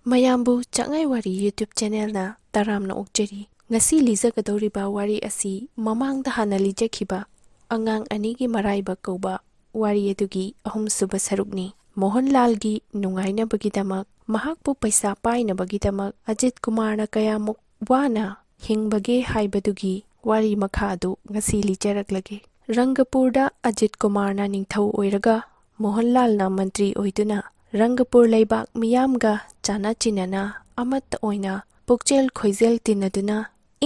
ꯃꯌꯥꯝꯕꯨ ꯆꯥꯡꯉꯥꯏ ꯋꯥꯔꯤ ꯌꯨꯇ꯭ꯌꯨꯕ ꯆꯦꯅꯦꯜꯅ ꯇꯔꯥꯝꯅ ꯑꯣꯛꯆꯔꯤ꯫ ꯉꯁꯤ ꯂꯤꯖꯒꯗꯧꯔꯤꯕ ꯋꯥꯔꯤ ꯑꯁꯤ ꯃꯃꯥꯡꯗ ꯍꯥꯟꯅ ꯂꯤꯖꯈꯤꯕ ꯑꯉꯥꯡ ꯑꯅꯤꯒꯤ ꯃꯔꯥꯏꯕꯛ ꯀꯧꯕ ꯋꯥꯔꯤ ꯑꯗꯨꯒꯤ ꯑꯍꯨꯝꯁꯨꯕ ꯁꯔꯨꯛꯅꯤ꯫ ꯃꯣꯍꯟꯂꯥꯜꯒꯤ ꯅꯨꯡꯉꯥꯏꯅꯕꯒꯤꯗꯃꯛ, ꯃꯍꯥꯛꯄꯨ ꯄꯩꯁꯥ ꯄꯥꯏꯅꯕꯒꯤꯗꯃꯛ ꯑꯖꯤꯠ ꯀꯨꯃꯥꯔꯅ ꯀꯌꯥꯃꯨꯛ ꯋꯥꯅ ꯍꯤꯡꯕꯒꯦ ꯍꯥꯏꯕꯗꯨꯒꯤ ꯋꯥꯔꯤ ꯃꯈꯥ ꯑꯗꯨ ꯉꯁꯤ ꯂꯤꯖꯔꯛꯂꯒꯦ꯫ ꯔꯪꯒꯄꯨꯔꯗ ꯑꯖꯤꯠ ꯀꯨꯃꯥꯔꯅ ꯅꯤꯡꯊꯧ ꯑꯣꯏꯔꯒ ꯃꯣꯍꯟꯂꯥꯜꯅ ꯃꯟꯇ꯭ꯔꯤ ꯑꯣꯏꯗꯨꯅ ꯔꯪꯒꯄꯨꯔ ꯂꯩꯕꯥꯛ ꯃꯤꯌꯥꯝꯒ ꯆꯥꯟꯅ ꯆꯤꯟꯅꯅ ꯑꯃꯠꯇ ꯑꯣꯏꯅ ꯄꯨꯛꯆꯦꯜ ꯈꯣꯏꯖꯦꯜ ꯇꯤꯟꯅꯗꯨꯅ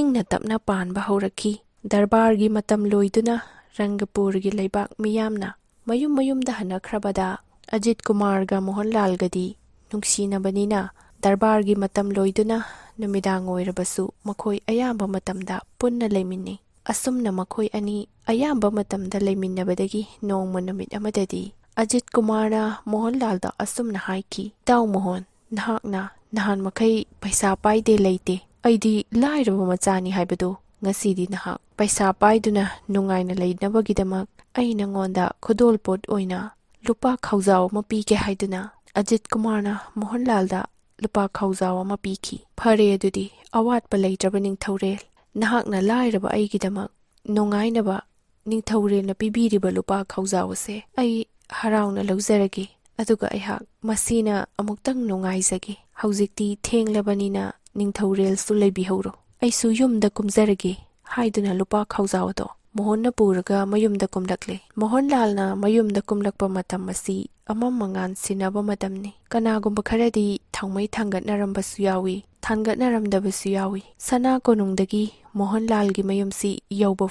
ꯏꯪꯅ ꯇꯞꯅ ꯄꯥꯟꯕ ꯍꯧꯔꯛꯈꯤ꯫ ꯗꯔꯕꯥꯔꯒꯤ ꯃꯇꯝ ꯂꯣꯏꯗꯨꯅ ꯔꯪꯒꯄꯨꯔꯒꯤ ꯂꯩꯕꯥꯛ ꯃꯤꯌꯥꯝꯅ ꯃꯌꯨꯝ ꯃꯌꯨꯝꯗ ꯍꯟꯅꯈ꯭ꯔꯕꯗ ꯑꯖꯤꯠ ꯀꯨꯃꯥꯔꯒ ꯃꯣꯍꯟꯂꯥꯜꯒꯗꯤ ꯅꯨꯡꯁꯤꯅꯕꯅꯤꯅ ꯗꯔꯕꯥꯔꯒꯤ ꯃꯇꯝ ꯂꯣꯏꯗꯨꯅ ꯅꯨꯃꯤꯗꯥꯡ ꯑꯣꯏꯔꯕꯁꯨ ꯃꯈꯣꯏ ꯑꯌꯥꯝꯕ ꯃꯇꯝꯗ ꯄꯨꯟꯅ ꯂꯩꯃꯤꯟꯅꯩ꯫ ꯑꯁꯨꯝꯅ ꯃꯈꯣꯏ ꯑꯅꯤ ꯑꯌꯥꯝꯕ ꯃꯇꯝꯗ ꯂꯩꯃꯤꯟꯅꯕꯗꯒꯤ ꯅꯣꯡꯃ ꯅꯨꯃꯤꯠ ꯑꯃꯗꯗꯤ ꯑꯖꯤꯠ ꯀꯨꯃꯥꯔꯅ ꯃꯣꯍꯟꯂꯥꯜꯗ ꯑꯁꯨꯝꯅ ꯍꯥꯏꯈꯤ, "ꯏꯇꯥꯎ ꯃꯣꯍꯟ, ꯅꯍꯥꯛꯅ ꯅꯍꯥꯟ ꯃꯈꯩ ꯄꯩꯁꯥ ꯄꯥꯏꯗꯦ ꯂꯩꯇꯦ, ꯑꯩꯗꯤ ꯂꯥꯏꯔꯕ ꯃꯆꯥꯅꯤ ꯍꯥꯏꯕꯗꯣ ꯉꯁꯤꯗꯤ ꯅꯍꯥꯛ ꯄꯩꯁꯥ ꯄꯥꯏꯗꯨꯅ ꯅꯨꯡꯉꯥꯏꯅ ꯂꯩꯅꯕꯒꯤꯗꯃꯛ ꯑꯩ ꯅꯉꯣꯟꯗ ꯈꯨꯗꯣꯜꯄꯣꯠ ꯑꯣꯏꯅ ꯂꯨꯄꯥ ꯈꯥꯎꯖꯥꯎ ꯑꯃ ꯄꯤꯒꯦ ꯍꯥꯏꯗꯨꯅ ꯑꯖꯤꯠ ꯀꯨꯃꯥꯔꯅ ꯃꯣꯍꯟꯂꯥꯜꯗ ꯂꯨꯄꯥ ꯈꯥꯎꯖꯥꯎ ꯑꯃ ꯄꯤꯈꯤ꯫ "ꯐꯔꯦ ꯑꯗꯨꯗꯤ ꯑꯋꯥꯠꯄ ꯂꯩꯇ꯭ꯔꯕ ꯅꯤꯡꯊꯧꯔꯦꯜ, ꯅꯍꯥꯛꯅ ꯂꯥꯏꯔꯕ ꯑꯩꯒꯤꯗꯃꯛ ꯅꯨꯡꯉꯥꯏꯅꯕ ꯅꯤꯡꯊꯧꯔꯦꯜꯅ ꯄꯤꯕꯤꯔꯤꯕ ꯂꯨꯄꯥ ꯈꯥꯎꯖꯥꯎ ꯑꯁꯦ ꯑꯩ ꯍꯔꯥꯎꯅ ꯂꯧꯖꯔꯒꯦ, ꯑꯗꯨꯒ ꯑꯩꯍꯥꯛ ꯃꯁꯤꯅ ꯑꯃꯨꯛꯇꯪ ꯅꯨꯡꯉꯥꯏꯖꯒꯦ꯫ ꯍꯧꯖꯤꯛꯇꯤ ꯊꯦꯡꯂꯕꯅꯤꯅ ꯅꯤꯡꯊꯧꯔꯦꯜꯁꯨ ꯂꯩꯕꯤꯍꯧꯔꯣ, ꯑꯩꯁꯨ ꯌꯨꯝꯗ ꯀꯨꯝꯖꯔꯒꯦ" ꯍꯥꯏꯗꯨꯅ ꯂꯨꯄꯥ ꯈꯥꯎꯖꯥꯎ ꯑꯗꯣ ꯃꯣꯍꯟꯅ ꯄꯨꯔꯒ ꯃꯌꯨꯝꯗ ꯀꯨꯝꯂꯛꯂꯦ꯫ ꯃꯣꯍꯟꯂꯥꯜꯅ ꯃꯌꯨꯝꯗ ꯀꯨꯝꯂꯛꯄ ꯃꯇꯝ ꯑꯁꯤ ꯑꯃꯝ ꯑꯉꯥꯟ ꯁꯤꯟꯅꯕ ꯃꯇꯝꯅꯤ꯫ ꯀꯅꯥꯒꯨꯝꯕ ꯈꯔꯗꯤ ꯊꯥꯎꯃꯩ ꯊꯥꯡꯒꯠꯅꯔꯝꯕꯁꯨ ꯌꯥꯎꯏ, ꯊꯥꯡꯒꯠꯅꯔꯝꯗꯕꯁꯨ ꯌꯥꯎꯏ꯫ ꯁꯅꯥ ꯀꯣꯅꯨꯡꯗꯒꯤ ꯃꯣꯍꯟꯂꯥꯜꯒꯤ ꯃꯌꯨꯝꯁꯤ ꯌꯧꯕ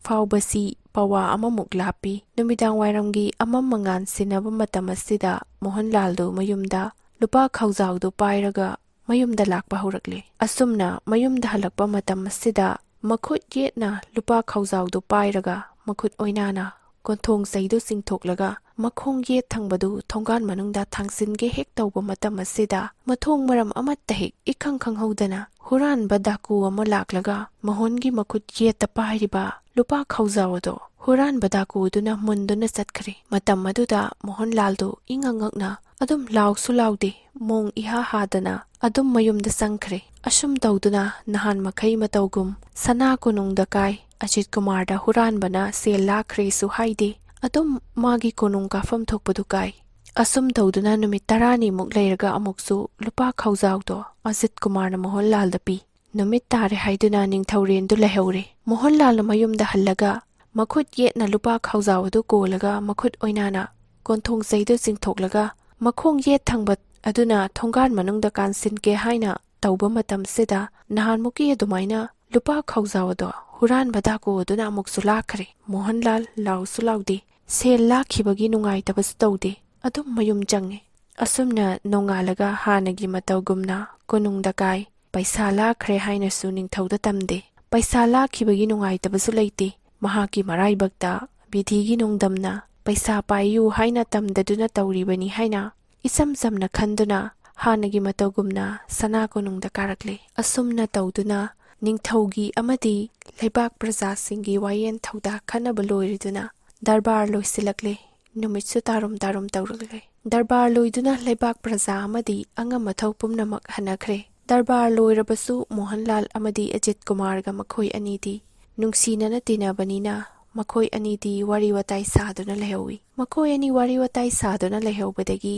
ꯐꯥꯎꯕꯁꯤ ꯄꯋꯥ ꯑꯃꯃꯨꯛ ꯂꯥꯞꯄꯤ꯫ ꯅꯨꯃꯤꯗꯥꯡ ꯋꯥꯏꯔꯝꯒꯤ ꯑꯃꯝ ꯑꯉꯥꯟ ꯁꯤꯟꯅꯕ ꯃꯇꯝ ꯑꯁꯤꯗ ꯃꯣꯍꯟꯂꯥꯜꯗꯨ ꯃꯌꯨꯝꯗ ꯂꯨꯄꯥ ꯈꯥꯎꯖꯥꯎꯗꯨ ꯄꯥꯏꯔꯒ ꯃꯌꯨꯝꯗ ꯂꯥꯛꯄ ꯍꯧꯔꯛꯂꯦ꯫ ꯑꯁꯨꯝꯅ ꯃꯌꯨꯝꯗ ꯍꯜꯂꯛꯄ ꯃꯇꯝ ꯑꯁꯤꯗ ꯃꯈꯨꯠ ꯌꯦꯠꯅ ꯂꯨꯄꯥ ꯈꯥꯎꯖꯥꯎꯗꯨ ꯄꯥꯏꯔꯒ ꯃꯈꯨꯠ ꯑꯣꯏꯅꯥꯅ ꯀꯣꯟꯊꯣꯡ ꯆꯩꯗꯨ ꯆꯤꯡꯊꯣꯛꯂꯒ ꯃꯈꯣꯡ ꯌꯦꯠ ꯊꯪꯕꯗꯨ ꯊꯣꯡꯒꯥꯟ ꯃꯅꯨꯡꯗ ꯊꯥꯡꯖꯤꯟꯒꯦ ꯍꯦꯛ ꯇꯧꯕ ꯃꯇꯝ ꯑꯁꯤꯗ ꯃꯊꯣꯡ ꯃꯔꯝ ꯑꯃꯠꯇ ꯍꯦꯛ ꯏꯈꯪ ꯈꯪꯍꯧꯗꯅ ꯍꯨꯔꯥꯟꯕ ꯗꯥꯀꯨ ꯑꯃ ꯂꯥꯛꯂꯒ ꯃꯣꯍꯟꯒꯤ ꯃꯈꯨꯠ ꯌꯦꯠꯇ ꯄꯥꯏꯔꯤꯕ ꯂꯨꯄꯥ ꯈꯥꯎꯖꯥꯎ ꯑꯗꯣ ꯍꯨꯔꯥꯟꯕ ꯗꯥꯀꯨꯗꯨꯅ ꯃꯨꯟꯗꯨꯅ ꯆꯠꯈ꯭ꯔꯦ꯫ ꯃꯇꯝ ꯑꯗꯨꯗ ꯃꯣꯍꯟꯂꯥꯜꯗꯨ ꯏꯉꯛ ꯉꯛꯅ ꯑꯗꯨꯝ ꯂꯥꯎꯁꯨ ꯂꯥꯎꯗꯦ, ꯃꯣꯡ ꯏꯍꯥ ꯍꯥꯗꯅ ꯑꯗꯨꯝ ꯃꯌꯨꯝꯗ ꯆꯪꯈ꯭ꯔꯦ꯫ ꯑꯁꯨꯝ ꯇꯧꯗꯨꯅ ꯅꯍꯥꯟ ꯃꯈꯩ ꯃꯇꯧꯒꯨꯝ ꯁꯅꯥ ꯀꯣꯅꯨꯡꯗ ꯀꯥꯏ, ꯑꯖꯤꯠ ꯀꯨꯃꯥꯔꯗ ꯍꯨꯔꯥꯟꯕꯅ ꯁꯦꯜ ꯂꯥꯛꯈ꯭ꯔꯦꯁꯨ ꯍꯥꯏꯗꯦ, ꯑꯗꯨꯝ ꯃꯥꯒꯤ ꯀꯣꯅꯨꯡ ꯀꯥꯐꯝ ꯊꯣꯛꯄꯗꯨ ꯀꯥꯏ꯫ ꯑꯁꯨꯝ ꯇꯧꯗꯨꯅ ꯅꯨꯃꯤꯠ 10ꯅꯤꯃꯨꯛ ꯂꯩꯔꯒ ꯑꯃꯨꯛꯁꯨ ꯂꯨꯄꯥ ꯈꯥꯎꯖꯥꯎꯗꯣ ꯑꯖꯤꯠ ꯀꯨꯃꯥꯔꯅ ꯃꯣꯍꯟꯂꯥꯜꯗ ꯄꯤ꯫ ꯅꯨꯃꯤꯠ ꯇꯥꯔꯦ ꯍꯥꯏꯗꯨꯅ ꯅꯤꯡꯊꯧꯔꯦꯜꯗꯨ ꯂꯩꯍꯧꯔꯦ꯫ ꯃꯣꯍꯟꯂꯥꯜꯅ ꯃꯌꯨꯝꯗ ꯍꯜꯂꯒ ꯃꯈꯨꯠ ꯌꯦꯠꯅ ꯂꯨꯄꯥ ꯈꯥꯎꯖꯥꯎ ꯑꯗꯨ ꯀꯣꯜꯂꯒ ꯃꯈꯨꯠ ꯑꯣꯏꯅꯥꯅ ꯀꯣꯟꯊꯣꯡ ꯆꯩꯗꯨ ꯆꯤꯡꯊꯣꯛꯂꯒ ꯃꯈꯣꯡ ꯌꯦꯠ ꯊꯪꯕ ꯑꯗꯨꯅ ꯊꯣꯡꯒꯥꯟ ꯃꯅꯨꯡꯗ ꯀꯥꯟꯁꯤꯟꯒꯦ ꯍꯥꯏꯅ ꯇꯧꯕ ꯃꯇꯝꯁꯤꯗ ꯅꯍꯥꯟꯃꯨꯛꯀꯤ ꯑꯗꯨꯃꯥꯏꯅ ꯂꯨꯄꯥ ꯈꯥꯎꯖꯥꯎ ꯑꯗꯣ ꯍꯨꯔꯥꯟꯕ ꯗꯥꯀꯨ ꯑꯗꯨꯅ ꯑꯃꯨꯛꯁꯨ ꯂꯥꯛꯈ꯭ꯔꯦ꯫ ꯃꯣꯍꯟꯂꯥꯜ ꯂꯥꯎꯁꯨ ꯂꯥꯎꯗꯦ, ꯁꯦꯜ ꯂꯥꯛꯈꯤꯕꯒꯤ ꯅꯨꯡꯉꯥꯏꯇꯕꯁꯨ ꯇꯧꯗꯦ, ꯑꯗꯨꯝ ꯃꯌꯨꯝ ꯆꯪꯉꯦ꯫ ꯑꯁꯨꯝꯅ ꯅꯣꯡꯉꯥꯜꯂꯒ ꯍꯥꯟꯅꯒꯤ ꯃꯇꯧꯒꯨꯝꯅ ꯀꯣꯅꯨꯡꯗ ꯀꯥꯏ꯫ ꯄꯩꯁꯥ ꯂꯥꯛꯈ꯭ꯔꯦ ꯍꯥꯏꯅꯁꯨ ꯅꯤꯡꯊꯧꯗ ꯇꯝꯗꯦ, ꯄꯩꯁꯥ ꯂꯥꯛꯈꯤꯕꯒꯤ ꯅꯨꯡꯉꯥꯏꯇꯕꯁꯨ ꯂꯩꯇꯦ꯫ ꯃꯍꯥꯛꯀꯤ ꯃꯔꯥꯏꯕꯛꯇ ꯕꯤꯙꯤꯒꯤ ꯅꯣꯡꯗꯝꯅ ꯄꯩꯁꯥ ꯄꯥꯏꯌꯨ ꯍꯥꯏꯅ ꯇꯝꯗꯗꯨꯅ ꯇꯧꯔꯤꯕꯅꯤ ꯍꯥꯏꯅ ꯏꯆꯝ ꯆꯝꯅ ꯈꯟꯗꯨꯅ ꯍꯥꯟꯅꯒꯤ ꯃꯇꯧꯒꯨꯝꯅ ꯁꯅꯥ ꯀꯣꯅꯨꯡꯗ ꯀꯥꯔꯛꯂꯦ꯫ ꯑꯁꯨꯝꯅ ꯇꯧꯗꯨꯅ ꯅꯤꯡꯊꯧꯒꯤ ꯑꯃꯗꯤ ꯂꯩꯕꯥꯛ ꯄ꯭ꯔꯖꯥꯁꯤꯡꯒꯤ ꯋꯥꯌꯦꯟ ꯊꯧꯗꯥ ꯈꯟꯅꯕ ꯂꯣꯏꯔꯗꯨꯅ ꯗꯔꯕꯥꯔ ꯂꯣꯏꯁꯤꯜꯂꯛꯂꯦ꯫ ꯅꯨꯃꯤꯠꯁꯨ ꯇꯥꯔꯨꯝ ꯇꯧꯔꯛꯂꯦ꯫ ꯗꯔꯕꯥꯔ ꯂꯣꯏꯗꯨꯅ ꯂꯩꯕꯥꯛ ꯄ꯭ꯔꯖꯥ ꯑꯃꯗꯤ ꯑꯉꯝ ꯑꯊꯧ ꯄꯨꯝꯅꯃꯛ ꯍꯟꯅꯈ꯭ꯔꯦ꯫ ꯗꯔꯕꯥꯔ ꯂꯣꯏꯔꯕꯁꯨ ꯃꯣꯍꯟꯂꯥꯜ ꯑꯃꯗꯤ ꯑꯖꯤꯠ ꯀꯨꯃꯥꯔꯒ ꯃꯈꯣꯏ ꯑꯅꯤꯗꯤ ꯅꯨꯡꯁꯤꯅꯅ ꯇꯤꯟꯅꯕꯅꯤꯅ ꯃꯈꯣꯏ ꯑꯅꯤꯗꯤ ꯋꯥꯔꯤ ꯋꯥꯇꯥꯏ ꯁꯥꯗꯨꯅ ꯂꯩꯍꯧꯏ꯫ ꯃꯈꯣꯏ ꯑꯅꯤ ꯋꯥꯔꯤ ꯋꯥꯇꯥꯏ ꯁꯥꯗꯨꯅ ꯂꯩꯍꯧꯕꯗꯒꯤ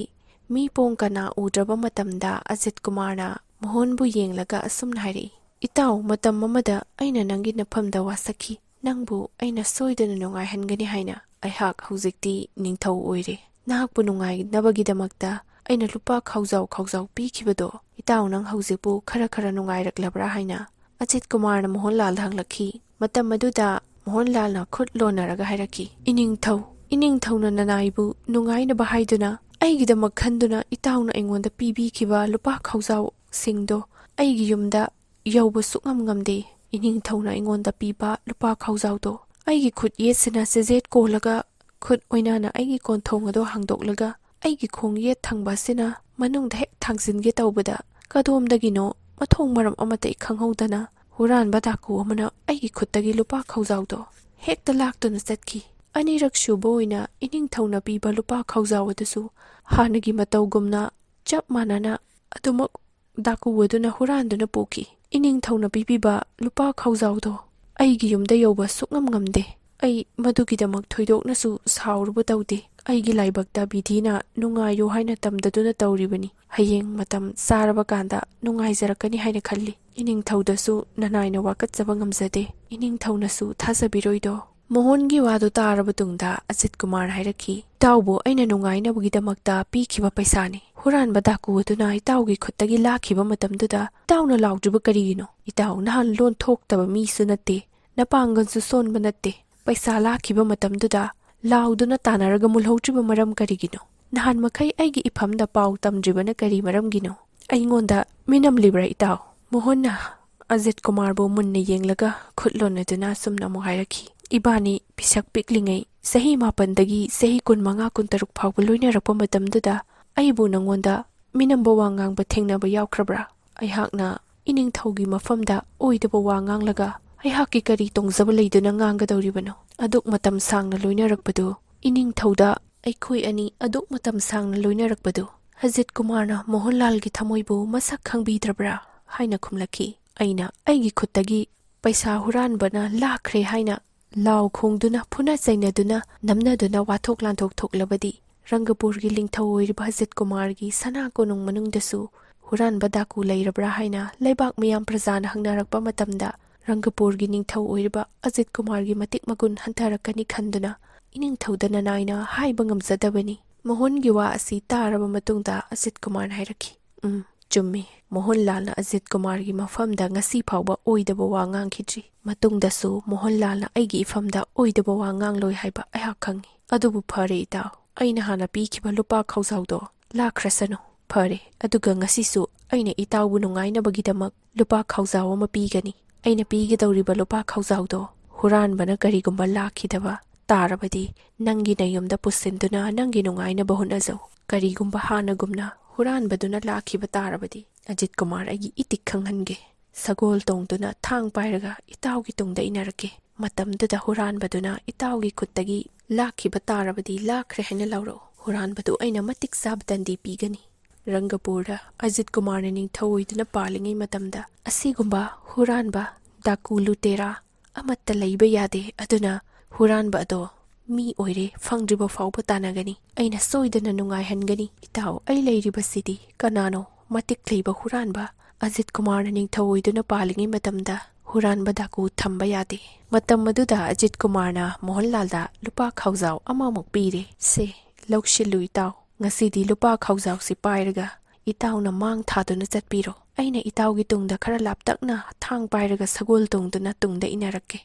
ꯃꯤ ꯄꯣꯡ ꯀꯅꯥ ꯎꯗ꯭ꯔꯕ ꯃꯇꯝꯗ ꯑꯖꯤꯠ ꯀꯨꯃꯥꯔꯅ ꯃꯣꯍꯟꯕꯨ ꯌꯦꯡꯂꯒ ꯑꯁꯨꯝꯅ ꯍꯥꯏꯔꯛꯏ, "ꯏꯇꯥꯎ, ꯃꯇꯝ ꯑꯃꯗ ꯑꯩꯅ ꯅꯪꯒꯤ ꯅꯐꯝꯗ ꯋꯥꯁꯛꯈꯤ, ꯅꯪꯕꯨ ꯑꯩꯅ ꯁꯣꯏꯗꯅ ꯅꯨꯡꯉꯥꯏꯍꯟꯒꯅꯤ ꯍꯥꯏꯅ꯫ ꯑꯩꯍꯥꯛ ꯍꯧꯖꯤꯛꯇꯤ ꯅꯤꯡꯊꯧ ꯑꯣꯏꯔꯦ, ꯅꯍꯥꯛꯄꯨ ꯅꯨꯡꯉꯥꯏꯅꯕꯒꯤꯗꯃꯛꯇ ꯑꯩꯅ ꯂꯨꯄꯥ ꯈꯥꯎꯖꯥꯎ ꯄꯤꯈꯤꯕꯗꯣ ꯏꯇꯥꯎ ꯅꯪ ꯍꯧꯖꯤꯛꯄꯨ ꯈꯔ ꯅꯨꯡꯉꯥꯏꯔꯛꯂꯕ꯭ꯔꯥ ꯍꯥꯏꯅ ꯑꯖꯤꯠ ꯀꯨꯃꯥꯔꯅ ꯃꯣꯍꯟꯂꯥꯜꯗ ꯍꯪꯂꯛꯈꯤ꯫ ꯃꯇꯝ ꯑꯗꯨꯗ ꯃꯣꯍꯟꯂꯥꯜꯅ ꯈꯨꯠ ꯂꯣꯟꯅꯔꯒ ꯍꯥꯏꯔꯛꯈꯤ, "ꯏꯅꯤꯡꯊꯧꯅ ꯅꯅꯥꯏꯕꯨ ꯅꯨꯡꯉꯥꯏꯅꯕ ꯍꯥꯏꯗꯨꯅ ꯑꯩꯒꯤꯗꯃꯛ ꯈꯟꯗꯨꯅ ꯏꯇꯥꯎꯅ ꯑꯩꯉꯣꯟꯗ ꯄꯤꯕꯤꯈꯤꯕ ꯂꯨꯄꯥ ꯈꯥꯎꯖꯥꯎꯁꯤꯡꯗꯣ ꯑꯩꯒꯤ ꯌꯨꯝꯗ ꯌꯧꯕ ꯁꯨꯛꯉꯝ ꯉꯝꯗꯦ꯫ ꯏꯅꯤꯡꯊꯧꯅ ꯑꯩꯉꯣꯟꯗ ꯄꯤꯕ ꯂꯨꯄꯥ ꯈꯥꯎꯖꯥꯎꯗꯣ ꯑꯩꯒꯤ ꯈꯨꯠ ꯌꯦꯠꯁꯤꯅ ꯆꯦꯖꯦꯠ ꯀꯣꯜꯂꯒ ꯈꯨꯠ ꯑꯣꯏꯅꯥꯅ ꯑꯩꯒꯤ ꯀꯣꯟꯊꯣꯡ ꯑꯗꯣ ꯍꯥꯡꯗꯣꯛꯂꯒ ꯑꯩꯒꯤ ꯈꯣꯡ ꯌꯦꯠ ꯊꯪꯕ ꯑꯁꯤꯅ ꯃꯅꯨꯡꯗ ꯍꯦꯛ ꯊꯥꯡꯖꯤꯟꯒꯦ ꯇꯧꯕꯗ ꯀꯗꯣꯝꯗꯒꯤꯅꯣ ꯃꯊꯣꯡ ꯃꯔꯝ ꯑꯃꯠꯇ ꯈꯪꯍꯧꯗꯅ ꯍꯨꯔꯥꯟꯕ ꯗꯥꯀꯨ ꯑꯃꯅ ꯑꯩꯒꯤ ꯈꯨꯠꯇꯒꯤ ꯂꯨꯄꯥ ꯈꯥꯎꯖꯥꯎꯗꯣ ꯍꯦꯛꯇ ꯂꯥꯛꯇꯨꯅ ꯆꯠꯈꯤ꯫ ꯑꯅꯤꯔꯛ ꯁꯨꯕ ꯑꯣꯏꯅ ꯏꯅꯤꯡꯊꯧꯅ ꯄꯤꯕ ꯂꯨꯄꯥ ꯈꯥꯎꯖꯥꯎ ꯑꯗꯨꯁꯨ ꯍꯥꯟꯅꯒꯤ ꯃꯇꯧꯒꯨꯝꯅ ꯆꯞ ꯃꯥꯟꯅꯅ ꯑꯗꯨꯃꯛ ꯗꯥꯀꯨ ꯑꯗꯨꯅ ꯍꯨꯔꯥꯟꯗꯨꯅ ꯄꯨꯈꯤ꯫ ꯏꯅꯤꯡꯊꯧꯅ ꯄꯤꯕꯤꯕ ꯂꯨꯄꯥ ꯈꯥꯎꯖꯥꯎꯗꯣ ꯑꯩꯒꯤ ꯌꯨꯝꯗ ꯌꯧꯕ ꯁꯨꯛꯉꯝ ꯉꯝꯗꯦ꯫ ꯑꯩ ꯃꯗꯨꯒꯤꯗꯃꯛ ꯊꯣꯏꯗꯣꯛꯅꯁꯨ ꯁꯥꯎꯔꯨꯕ ꯇꯧꯗꯦ꯫ ꯑꯩꯒꯤ ꯂꯥꯏꯕꯛꯇ ꯕꯤꯙꯤꯅ ꯅꯨꯡꯉꯥꯏꯌꯨ ꯍꯥꯏꯅ ꯇꯝꯗꯗꯨꯅ ꯇꯧꯔꯤꯕꯅꯤ꯫ ꯍꯌꯦꯡ ꯃꯇꯝ ꯆꯥꯔꯕ ꯀꯥꯟꯗ ꯅꯨꯡꯉꯥꯏꯖꯔꯛꯀꯅꯤ ꯍꯥꯏꯅ ꯈꯜꯂꯤ꯫ ꯏꯅꯤꯡꯊꯧꯗꯁꯨ ꯅꯅꯥꯏꯅ ꯋꯥꯀꯠꯆꯕ ꯉꯝꯖꯗꯦ꯫ ꯏꯅꯤꯡꯊꯧꯅꯁꯨ ꯊꯥꯖꯕꯤꯔꯣꯏꯗꯣ꯫ ꯃꯣꯍꯣꯟꯒꯤ ꯋꯥꯗꯨ ꯇꯥꯔꯕ ꯇꯨꯡꯗ ꯑꯖꯤꯠ ꯀꯨꯃꯥꯔ ꯍꯥꯏꯔꯛꯈꯤ, ꯏꯇꯥꯎꯕꯨ ꯑꯩꯅ ꯅꯨꯡꯉꯥꯏꯅꯕꯒꯤꯗꯃꯛꯇ ꯄꯤꯈꯤꯕ ꯄꯩꯁꯥꯅꯤ꯫ ꯍꯨꯔꯥꯟꯕ ꯗꯥꯀꯨ ꯑꯗꯨꯅ ꯏꯇꯥꯎꯒꯤ ꯈꯨꯠꯇꯒꯤ ꯂꯥꯛꯈꯤꯕ ꯃꯇꯝꯗꯨꯗ ꯏꯇꯥꯎꯅ ꯂꯥꯎꯗ꯭ꯔꯤꯕ ꯀꯔꯤꯒꯤꯅꯣ? ꯏꯇꯥꯎ ꯅꯍꯥꯟ ꯂꯣꯟ ꯊꯣꯛꯇꯕ ꯃꯤꯁꯨ ꯅꯠꯇꯦ, ꯅꯄꯥꯡꯒꯜꯁꯨ ꯁꯣꯟꯕ ꯅꯠꯇꯦ꯫ ꯄꯩꯁꯥ ꯂꯥꯛꯈꯤꯕ ꯃꯇꯝꯗꯨꯗ ꯂꯥꯎꯗꯨꯅ ꯇꯥꯟꯅꯔꯒ ꯃꯨꯜꯍꯧꯗ꯭ꯔꯤꯕ ꯃꯔꯝ ꯀꯔꯤꯒꯤꯅꯣ? ꯅꯍꯥꯟ ꯃꯈꯩ ꯑꯩꯒꯤ ꯏꯐꯝꯗ ꯄꯥꯎ ꯇꯝꯗ꯭ꯔꯤꯕꯅ ꯀꯔꯤ ꯃꯔꯝꯒꯤꯅꯣ? ꯑꯩꯉꯣꯟꯗ ꯃꯤꯅꯝꯂꯤꯕ꯭ꯔꯥ ꯏꯇꯥꯎ? ꯃꯣꯍꯣꯟꯅ ꯑꯖꯤꯠ ꯀꯨꯃꯥꯔꯕꯨ ꯃꯨꯟꯅ ꯌꯦꯡꯂꯒ ꯈꯨꯠ ꯂꯣꯟꯅꯗꯨꯅ ꯁꯨꯝꯅ ꯑꯃꯨꯛ ꯍꯥꯏꯔꯛꯈꯤ, ꯏꯕꯥꯅꯤ ꯄꯤꯁꯛ ꯄꯤꯛꯂꯤꯉꯩ ꯆꯍꯤ 9ꯗꯒꯤ ꯆꯍꯤ 25-26 ꯐꯥꯎꯕ ꯂꯣꯏꯅꯔꯛꯄ ꯃꯇꯝꯗꯨꯗ ꯑꯩꯕꯨ ꯅꯪꯉꯣꯟꯗ ꯃꯤꯅꯝꯕ ꯋꯥ ꯉꯥꯡꯕ ꯊꯦꯡꯅꯕ ꯌꯥꯎꯈ꯭ꯔꯕ꯭ꯔꯥ? ꯑꯩꯍꯥꯛꯅ ꯏꯅꯤꯡꯊꯧꯒꯤ ꯃꯐꯝꯗ ꯑꯣꯏꯗꯕ ꯋꯥ ꯉꯥꯡꯂꯒ ꯑꯩꯍꯥꯛꯀꯤ ꯀꯔꯤ ꯇꯣꯡꯖꯕ ꯂꯩꯗꯨꯅ ꯉꯥꯡꯒꯗꯧꯔꯤꯕꯅꯣ? ꯑꯗꯨꯛ ꯃꯇꯝ ꯁꯥꯡꯅ ꯂꯣꯏꯅꯔꯛꯄꯗꯨ, ꯏꯅꯤꯡꯊꯧꯗ ꯑꯩꯈꯣꯏ ꯑꯅꯤ ꯑꯗꯨꯛ ꯃꯇꯝ ꯁꯥꯡꯅ ꯂꯣꯏꯅꯔꯛꯄꯗꯨ ꯑꯖꯤꯠ ꯀꯨꯃꯥꯔꯅ ꯃꯣꯍꯣꯟꯂꯥꯜꯒꯤ ꯊꯃꯣꯏꯕꯨ ꯃꯁꯛ ꯈꯪꯕꯤꯗ꯭ꯔꯕ꯭ꯔꯥ? ꯍꯥꯏꯅ ꯈꯨꯝꯂꯛꯈꯤ꯫ ꯑꯩꯅ ꯑꯩꯒꯤ ꯈꯨꯠꯇꯒꯤ ꯄꯩꯁꯥ ꯍꯨꯔꯥꯟꯕꯅ ꯂꯥꯛꯈ꯭ꯔꯦ ꯍꯥꯏꯅ ꯂꯥꯎ ꯈꯣꯡꯗꯨꯅ ꯐꯨꯅ ꯆꯩꯅꯗꯨꯅ ꯅꯝꯅꯗꯨꯅ ꯋꯥꯊꯣꯛ ꯂꯥꯟꯊꯣꯛ ꯊꯣꯛꯂꯕꯗꯤ ꯔꯪꯒꯄꯨꯔꯒꯤ ꯅꯤꯡꯊꯧ ꯑꯣꯏꯔꯤꯕ ꯑꯖꯤꯠ ꯀꯨꯃꯥꯔꯒꯤ ꯁꯅꯥ ꯀꯣꯅꯨꯡ ꯃꯅꯨꯡꯗꯁꯨ ꯍꯨꯔꯥꯟꯕ ꯗꯥꯀꯨ ꯂꯩꯔꯕ꯭ꯔꯥ ꯍꯥꯏꯅ ꯂꯩꯕꯥꯛ ꯃꯤꯌꯥꯝ ꯄ꯭ꯔꯖꯥꯅ ꯍꯪꯅꯔꯛꯄ ꯃꯇꯝꯗ ꯔꯪꯒꯄꯨꯔꯒꯤ ꯅꯤꯡꯊꯧ ꯑꯣꯏꯔꯤꯕ ꯑꯖꯤꯠ ꯀꯨꯃꯥꯔꯒꯤ ꯃꯇꯤꯛ ꯃꯒꯨꯟ ꯍꯟꯊꯔꯛꯀꯅꯤ ꯈꯟꯗꯨꯅ ꯏꯅꯤꯡꯊꯧꯗ ꯅꯅꯥꯏꯅ ꯍꯥꯏꯕ ꯉꯝꯖꯗꯕꯅꯤ꯫ ꯃꯣꯍꯣꯟꯒꯤ ꯋꯥ ꯑꯁꯤ ꯇꯥꯔꯕ ꯃꯇꯨꯡꯗ ꯑꯖꯤꯠ ꯀꯨꯃꯥꯔꯅ ꯍꯥꯏꯔꯛꯈꯤ, ꯆꯨꯝꯃꯤ꯫ ꯃꯣꯍꯣꯟꯂꯥꯜꯅ ꯑꯖꯤꯠ ꯀꯨꯃꯥꯔꯒꯤ ꯃꯐꯝꯗ ꯉꯁꯤ ꯐꯥꯎꯕ ꯑꯣꯏꯗꯕ ꯋꯥ ꯉꯥꯡꯈꯤꯗ꯭ꯔꯤ꯫ ꯃꯇꯨꯡꯗꯁꯨ ꯃꯣꯍꯣꯟꯂꯥꯜꯅ ꯑꯩꯒꯤ ꯏꯐꯝꯗ ꯑꯣꯏꯗꯕ ꯋꯥ ꯉꯥꯡꯂꯣꯏ ꯍꯥꯏꯕ ꯑꯩꯍꯥꯛ ꯈꯪꯉꯤ꯫ ꯑꯗꯨꯕꯨ ꯐꯔꯦ ꯏꯇꯥꯎ, ꯑꯩꯅ ꯍꯥꯟꯅ ꯄꯤꯈꯤꯕ ꯂꯨꯄꯥ ꯈꯥꯎꯖꯥꯎꯗꯣ ꯂꯥꯛꯈ꯭ꯔꯁꯅꯨ꯫ ꯐꯔꯦ, ꯑꯗꯨꯒ ꯉꯁꯤꯁꯨ ꯑꯩꯅ ꯏꯇꯥꯎꯕꯨ ꯅꯨꯡꯉꯥꯏꯅꯕꯒꯤꯗꯃꯛ ꯂꯨꯄꯥ ꯈꯥꯎꯖꯥꯎ ꯑꯃ ꯄꯤꯒꯅꯤ꯫ ꯑꯩꯅ ꯄꯤꯒꯗꯧꯔꯤꯕ ꯂꯨꯄꯥ ꯈꯥꯎꯖꯥꯎꯗꯣ ꯍꯨꯔꯥꯟꯕꯅ ꯀꯔꯤꯒꯨꯝꯕ ꯂꯥꯛꯈꯤꯗꯕ ꯇꯥꯔꯕꯗꯤ ꯅꯪꯒꯤ ꯅꯌꯨꯝꯗ ꯄꯨꯁꯤꯟꯗꯨꯅ ꯅꯪꯒꯤ ꯅꯨꯡꯉꯥꯏꯅꯕ ꯍꯣꯠꯅꯖꯧ꯫ ꯀꯔꯤꯒꯨꯝꯕ ꯍꯥꯟꯅꯒꯨꯝꯅ ꯍꯨꯔꯥꯟꯕꯗꯨꯅ ꯂꯥꯛꯈꯤꯕ ꯇꯥꯔꯕꯗꯤ ꯑꯖꯤꯠ ꯀꯨꯃꯥꯔ ꯑꯩꯒꯤ ꯏꯇꯤꯛ ꯈꯪꯍꯟꯒꯦ꯫ ꯁꯒꯣꯜ ꯇꯣꯡꯗꯨꯅ ꯊꯥꯡ ꯄꯥꯏꯔꯒ ꯏꯇꯥꯎꯒꯤ ꯇꯨꯡꯗ ꯏꯟꯅꯔꯛꯀꯦ꯫ ꯃꯇꯝꯗꯨꯗ ꯍꯨꯔꯥꯟꯕꯗꯨꯅ ꯏꯇꯥꯎꯒꯤ ꯈꯨꯠꯇꯒꯤ ꯂꯥꯛꯈꯤꯕ ꯇꯥꯔꯕꯗꯤ ꯂꯥꯛꯈ꯭ꯔꯦ ꯍꯥꯏꯅ ꯂꯧꯔꯛꯎ꯫ ꯍꯨꯔꯥꯟꯕꯗꯨ ꯑꯩꯅ ꯃꯇꯤꯛ ꯆꯥꯕ ꯗꯟꯗꯤ ꯄꯤꯒꯅꯤ꯫ ꯔꯪꯒꯄꯨꯔꯗ ꯑꯖꯤꯠ ꯀꯨꯃꯥꯔꯅ ꯅꯤꯡꯊꯧ ꯑꯣꯏꯗꯨꯅ ꯄꯥꯜꯂꯤꯉꯩ ꯃꯇꯝꯗ ꯑꯁꯤꯒꯨꯝꯕ ꯍꯨꯔꯥꯟꯕ ꯗꯥꯀꯨ ꯂꯨꯇꯦꯔꯥ ꯑꯃꯠꯇ ꯂꯩꯕ ꯌꯥꯗꯦ꯫ ꯑꯗꯨꯅ ꯍꯨꯔꯥꯟꯕ ꯑꯗꯣ ꯃꯤ ꯑꯣꯏꯔꯦ ꯐꯪꯗ꯭ꯔꯤꯕ ꯐꯥꯎꯕ ꯇꯥꯟꯅꯒꯅꯤ꯫ ꯑꯩꯅ ꯁꯣꯏꯗꯅ ꯅꯨꯡꯉꯥꯏꯍꯟꯒꯅꯤ꯫ ꯏꯇꯥꯎ, ꯑꯩ ꯂꯩꯔꯤꯕꯁꯤꯗꯤ ꯀꯅꯥꯅꯣ? ꯃꯇꯤꯛ ꯂꯩꯕ ꯍꯨꯔꯥꯟꯕ ꯑꯖꯤꯠ ꯀꯨꯃꯥꯔꯅ ꯅꯤꯡꯊꯧ ꯑꯣꯏꯗꯨꯅ ꯄꯥꯜꯂꯤꯉꯩ ꯃꯇꯝꯗ ꯍꯨꯔꯥꯟꯕ ꯗꯥꯀꯨ ꯊꯝꯕ ꯌꯥꯗꯦ꯫ ꯃꯇꯝ ꯑꯗꯨꯗ ꯑꯖꯤꯠ ꯀꯨꯃꯥꯔꯅ ꯃꯣꯍꯣꯟꯂꯥꯜꯗ ꯂꯨꯄꯥ ꯈꯥꯎꯖꯥꯎ ꯑꯃꯃꯨꯛ ꯄꯤꯔꯦ꯫ ꯁꯦ ꯂꯧꯁꯤꯜꯂꯨ ꯏꯇꯥꯎ, ꯉꯁꯤꯗꯤ ꯂꯨꯄꯥ ꯈꯥꯎꯖꯥꯎꯁꯤ ꯄꯥꯏꯔꯒ ꯏꯇꯥꯎꯅ ꯃꯥꯡ ꯊꯥꯗꯨꯅ ꯆꯠꯄꯤꯔꯣ꯫ ꯑꯩꯅ ꯏꯇꯥꯎꯒꯤ ꯇꯨꯡꯗ ꯈꯔ ꯂꯥꯞꯇꯛꯅ ꯊꯥꯡ ꯄꯥꯏꯔꯒ ꯁꯒꯣꯜ ꯇꯣꯡꯗꯨꯅ ꯇꯨꯡꯗ ꯏꯟꯅꯔꯛꯀꯦ꯫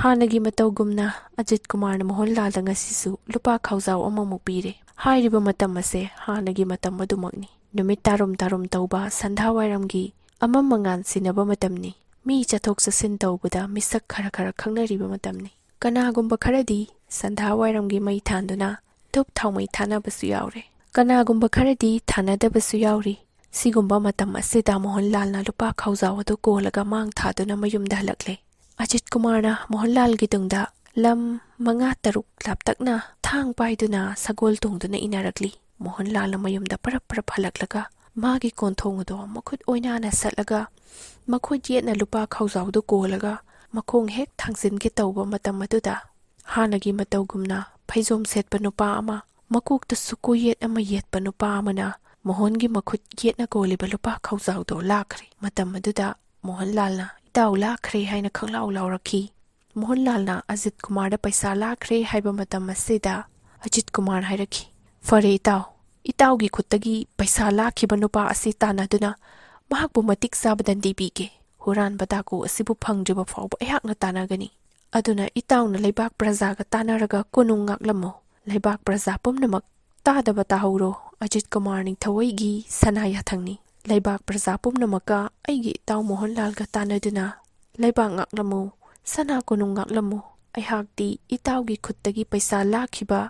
ꯍꯥꯟꯅꯒꯤ ꯃꯇꯧꯒꯨꯝꯅ ꯑꯖꯤꯠ ꯀꯨꯃꯥꯔꯅ ꯃꯣꯍꯣꯟꯂꯥꯜꯗ ꯉꯁꯤꯁꯨ ꯂꯨꯄꯥ ꯈꯥꯎꯖꯥꯎ ꯑꯃꯃꯨꯛ ꯄꯤꯔꯦ꯫ ꯍꯥꯏꯔꯤꯕ ꯃꯇꯝ ꯑꯁꯦ ꯍꯥꯟꯅꯒꯤ ꯃꯇꯝ ꯑꯗꯨꯃꯛꯅꯤ꯫ ꯅꯨꯃꯤꯠ ꯇꯥꯔꯨꯝ ꯇꯥꯔꯨꯝ ꯇꯧꯕ ꯁꯟꯙꯥꯋꯥꯏꯔꯝꯒꯤ ꯑꯃꯝ ꯃꯉꯥꯟ ꯁꯤꯟꯅꯕ ꯃꯇꯝꯅꯤ꯫ ꯃꯤ ꯆꯠꯊꯣꯛ ꯆꯠꯁꯤꯟ ꯇꯧꯕꯗ ꯃꯤꯁꯛ ꯈꯔ ꯈꯔ ꯈꯪꯅꯔꯤꯕ ꯃꯇꯝꯅꯤ꯫ ꯀꯅꯥꯒꯨꯝꯕ ꯈꯔꯗꯤ ꯁꯟꯙꯥꯋꯥꯏꯔꯝꯒꯤ ꯃꯩ ꯊꯥꯟꯗꯨꯅ ꯙꯨꯞ ꯊꯥꯎꯃꯩ ꯊꯥꯅꯕꯁꯨ ꯌꯥꯎꯔꯦ꯫ ꯀꯅꯥꯒꯨꯝꯕ ꯈꯔꯗꯤ ꯊꯥꯅꯗꯕꯁꯨ ꯌꯥꯎꯔꯤ꯫ ꯁꯤꯒꯨꯝꯕ ꯃꯇꯝ ꯑꯁꯤꯗ ꯃꯣꯍꯣꯟꯂꯥꯜꯅ ꯂꯨꯄꯥ ꯈꯥꯎꯖꯥꯎ ꯑꯗꯨ ꯀꯣꯜꯂꯒ ꯃꯥꯡ ꯊꯥꯗꯨꯅ ꯃꯌꯨꯝꯗ ꯍꯜꯂꯛꯂꯦ꯫ ꯑꯖꯤꯠ ꯀꯨꯃꯥꯔꯅ ꯃꯣꯍꯣꯟꯂꯥꯜꯒꯤ ꯇꯨꯡꯗ ꯂꯝ 5-6 ꯂꯥꯞꯇꯛꯅ ꯊꯥꯡ ꯄꯥꯏꯗꯨꯅ ꯁꯒꯣꯜ ꯇꯣꯡꯗꯨꯅ ꯏꯟꯅꯔꯛꯂꯤ꯫ ꯃꯣꯍꯣꯟꯂꯥꯜꯅ ꯃꯌꯨꯝꯗ ꯄꯔꯞ ꯄꯔꯞ ꯍꯜꯂꯛꯂꯒ ꯃꯥꯒꯤ ꯀꯣꯟꯊꯣꯡ ꯑꯗꯣ ꯃꯈꯨꯠ ꯑꯣꯏꯅꯥꯅ ꯁꯠꯂꯒ ꯃꯈꯨꯠ ꯌꯦꯠꯅ ꯂꯨꯄꯥ ꯈꯥꯎꯖꯥꯎꯗꯨ ꯀꯣꯜꯂꯒ ꯃꯈꯣꯡ ꯍꯦꯛ ꯊꯥꯡꯖꯤꯟꯒꯦ ꯇꯧꯕ ꯃꯇꯝ ꯑꯗꯨꯗ ꯍꯥꯟꯅꯒꯤ ꯃꯇꯧꯒꯨꯝꯅ ꯐꯩꯖꯣꯝ ꯁꯦꯠꯄ ꯅꯨꯄꯥ ꯑꯃ, ꯃꯀꯣꯛꯇꯁꯨ ꯀꯣꯌꯦꯠ ꯑꯃ ꯌꯦꯠꯄ ꯅꯨꯄꯥ ꯑꯃꯅ ꯃꯣꯍꯣꯟꯒꯤ ꯃꯈꯨꯠ ꯌꯦꯠꯅ ꯀꯣꯜꯂꯤꯕ ꯂꯨꯄꯥ ꯈꯥꯎꯖꯥꯎꯗꯣ ꯂꯥꯛꯈ꯭ꯔꯦ꯫ ꯃꯇꯝ ꯑꯗꯨꯗ ꯃꯣꯍꯣꯟꯂꯥꯜꯅ ꯏꯇꯥꯎ ꯂꯥꯛꯈ꯭ꯔꯦ ꯍꯥꯏꯅ ꯈꯪꯂꯥꯎ ꯂꯥꯎꯔꯛꯈꯤ꯫ ꯃꯣꯍꯣꯟꯂꯥꯜꯅ ꯑꯖꯤꯠ ꯀꯨꯃꯥꯔꯗ ꯄꯩꯁꯥ ꯂꯥꯛꯈ꯭ꯔꯦ ꯍꯥꯏꯕ ꯃꯇꯝ ꯑꯁꯤꯗ ꯑꯖꯤꯠ ꯀꯨꯃꯥꯔ ꯍꯥꯏꯔꯛꯈꯤ, ꯐꯔꯦ ꯏꯇꯥꯎ, ꯏꯇꯥꯎꯒꯤ ꯈꯨꯠꯇꯒꯤ ꯄꯩꯁꯥ ꯂꯥꯛꯈꯤꯕ ꯅꯨꯄꯥ ꯑꯁꯤ ꯇꯥꯟꯅꯗꯨꯅ ꯃꯍꯥꯛꯄꯨ ꯃꯇꯤꯛ ꯆꯥꯕ ꯗꯟꯗꯤ ꯄꯤꯒꯦ꯫ ꯍꯨꯔꯥꯟꯕ ꯗꯥꯀꯨ ꯑꯁꯤꯕꯨ ꯐꯪꯗ꯭ꯔꯤꯕ ꯐꯥꯎꯕ ꯑꯩꯍꯥꯛꯅ ꯇꯥꯟꯅꯒꯅꯤ꯫ ꯑꯗꯨꯅ ꯏꯇꯥꯎꯅ ꯂꯩꯕꯥꯛ ꯄ꯭ꯔꯖꯥꯒ ꯇꯥꯟꯅꯔꯒ ꯀꯣꯅꯨꯡ ꯉꯥꯛꯂꯝꯃꯣ꯫ ꯂꯩꯕꯥꯛ ꯄ꯭ꯔꯖꯥ ꯄꯨꯝꯅꯃꯛ ꯇꯥꯗꯕ ꯇꯥꯍꯧꯔꯣ꯫ ꯑꯖꯤꯠ ꯀꯨꯃꯥꯔ ꯅꯤꯡꯊꯧꯒꯤ ꯁꯅꯥ ꯌꯥꯊꯪꯅꯤ꯫ ꯂꯩꯕꯥꯛ ꯄ꯭ꯔꯖꯥ ꯄꯨꯝꯅꯃꯛꯀ ꯑꯩꯒꯤ ꯏꯇꯥꯎ ꯃꯣꯍꯣꯟꯂꯥꯜꯒ ꯇꯥꯟꯅꯗꯨꯅ ꯂꯩꯕꯥꯛ ꯉꯥꯛꯂꯝꯃꯨ, ꯁꯅꯥ ꯀꯣꯅꯨꯡ ꯉꯥꯛꯂꯝꯃꯨ꯫ ꯑꯩꯍꯥꯛꯇꯤ ꯏꯇꯥꯎꯒꯤ ꯈꯨꯠꯇꯒꯤ ꯄꯩꯁꯥ ꯂꯥꯛꯈꯤꯕ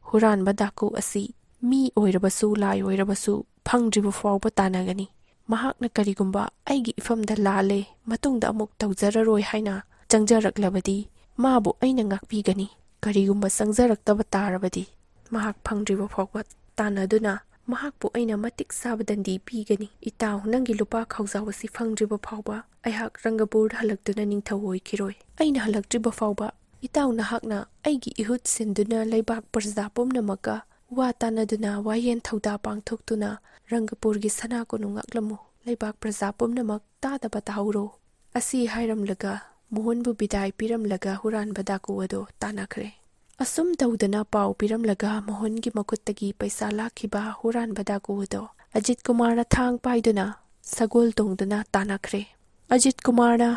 ꯍꯨꯔꯥꯟꯕ ꯗꯥꯀꯨ ꯑꯁꯤ ꯃꯤ ꯑꯣꯏꯔꯕꯁꯨ ꯂꯥꯏ ꯑꯣꯏꯔꯕꯁꯨ ꯐꯪꯗ꯭ꯔꯤꯕ ꯐꯥꯎꯕ ꯇꯥꯟꯅꯒꯅꯤ꯫ ꯃꯍꯥꯛꯅ ꯀꯔꯤꯒꯨꯝꯕ ꯑꯩꯒꯤ ꯏꯐꯝꯗ ꯂꯥꯜꯂꯦ, ꯃꯇꯨꯡꯗ ꯑꯃꯨꯛ ꯇꯧꯖꯔꯔꯣꯏ ꯍꯥꯏꯅ ꯆꯪꯖꯔꯛꯂꯕꯗꯤ ꯃꯥꯕꯨ ꯑꯩꯅ ꯉꯥꯛꯄꯤꯒꯅꯤ꯫ ꯀꯔꯤꯒꯨꯝꯕ ꯆꯪꯖꯔꯛꯇꯕ ꯇꯥꯔꯕꯗꯤ ꯃꯍꯥꯛ ꯐꯪꯗ꯭ꯔꯤꯕ ꯐꯥꯎꯕ ꯇꯥꯟꯅꯗꯨꯅ ꯃꯍꯥꯛꯄꯨ ꯑꯩꯅ ꯃꯇꯤꯛ ꯆꯥꯕ ꯗꯟꯗꯤ ꯄꯤꯒꯅꯤ꯫ ꯏꯇꯥꯎ, ꯅꯪꯒꯤ ꯂꯨꯄꯥ ꯈꯥꯎꯖꯥꯎ ꯑꯁꯤ ꯐꯪꯗ꯭ꯔꯤꯕ ꯐꯥꯎꯕ ꯑꯩꯍꯥꯛ ꯔꯪꯒꯄꯨꯔꯗ ꯍꯜꯂꯛꯇꯨꯅ ꯅꯤꯡꯊꯧ ꯑꯣꯏꯈꯤꯔꯣꯏ꯫ ꯑꯩꯅ ꯍꯜꯂꯛꯇ꯭ꯔꯤꯕ ꯐꯥꯎꯕ ꯏꯇꯥꯎ ꯅꯍꯥꯛꯅ ꯑꯩꯒꯤ ꯏꯍꯨꯠ ꯁꯤꯟꯗꯨꯅ ꯂꯩꯕꯥꯛ ꯄ꯭ꯔꯖꯥ ꯄꯨꯝꯅꯃꯛꯀ ꯋꯥ ꯇꯥꯟꯅꯗꯨꯅ ꯋꯥꯌꯦꯜ ꯊꯧꯗꯥ ꯄꯥꯡꯊꯣꯛꯇꯨꯅ ꯔꯪꯒꯄꯨꯔꯒꯤ ꯁꯅꯥ ꯀꯣꯅꯨꯡ ꯉꯥꯛꯂꯝꯃꯨ꯫ ꯂꯩꯕꯥꯛ ꯄ꯭ꯔꯖꯥ ꯄꯨꯝꯅꯃꯛ ꯇꯥꯗꯕ ꯇꯥꯍꯧꯔꯣ꯫ ꯑꯁꯤ ꯍꯥꯏꯔꯝꯂꯒ ꯃꯣꯍꯟꯕꯨ ꯕꯤꯗꯥꯏ ꯄꯤꯔꯝꯂꯒ ꯍꯨꯔꯥꯟꯕ ꯗꯥꯀꯨ ꯑꯗꯣ ꯇꯥꯟꯅꯈ꯭ꯔꯦ꯫ ꯑꯁꯨꯝ ꯇꯧꯗꯅ ꯄꯥꯎ ꯄꯤꯔꯝꯂꯒ ꯃꯣꯍꯟꯒꯤ ꯃꯈꯨꯠꯇꯒꯤ ꯄꯩꯁꯥ ꯂꯥꯛꯈꯤꯕ ꯍꯨꯔꯥꯟꯕ ꯗꯥꯀꯨ ꯑꯗꯣ ꯑꯖꯤꯠ ꯀꯨꯃꯥꯔꯅ ꯊꯥꯡ ꯄꯥꯏꯗꯨꯅ ꯁꯒꯣꯜ ꯇꯣꯡꯗꯨꯅ ꯇꯥꯟꯅꯈ꯭ꯔꯦ꯫ ꯑꯖꯤꯠ ꯀꯨꯃꯥꯔꯅ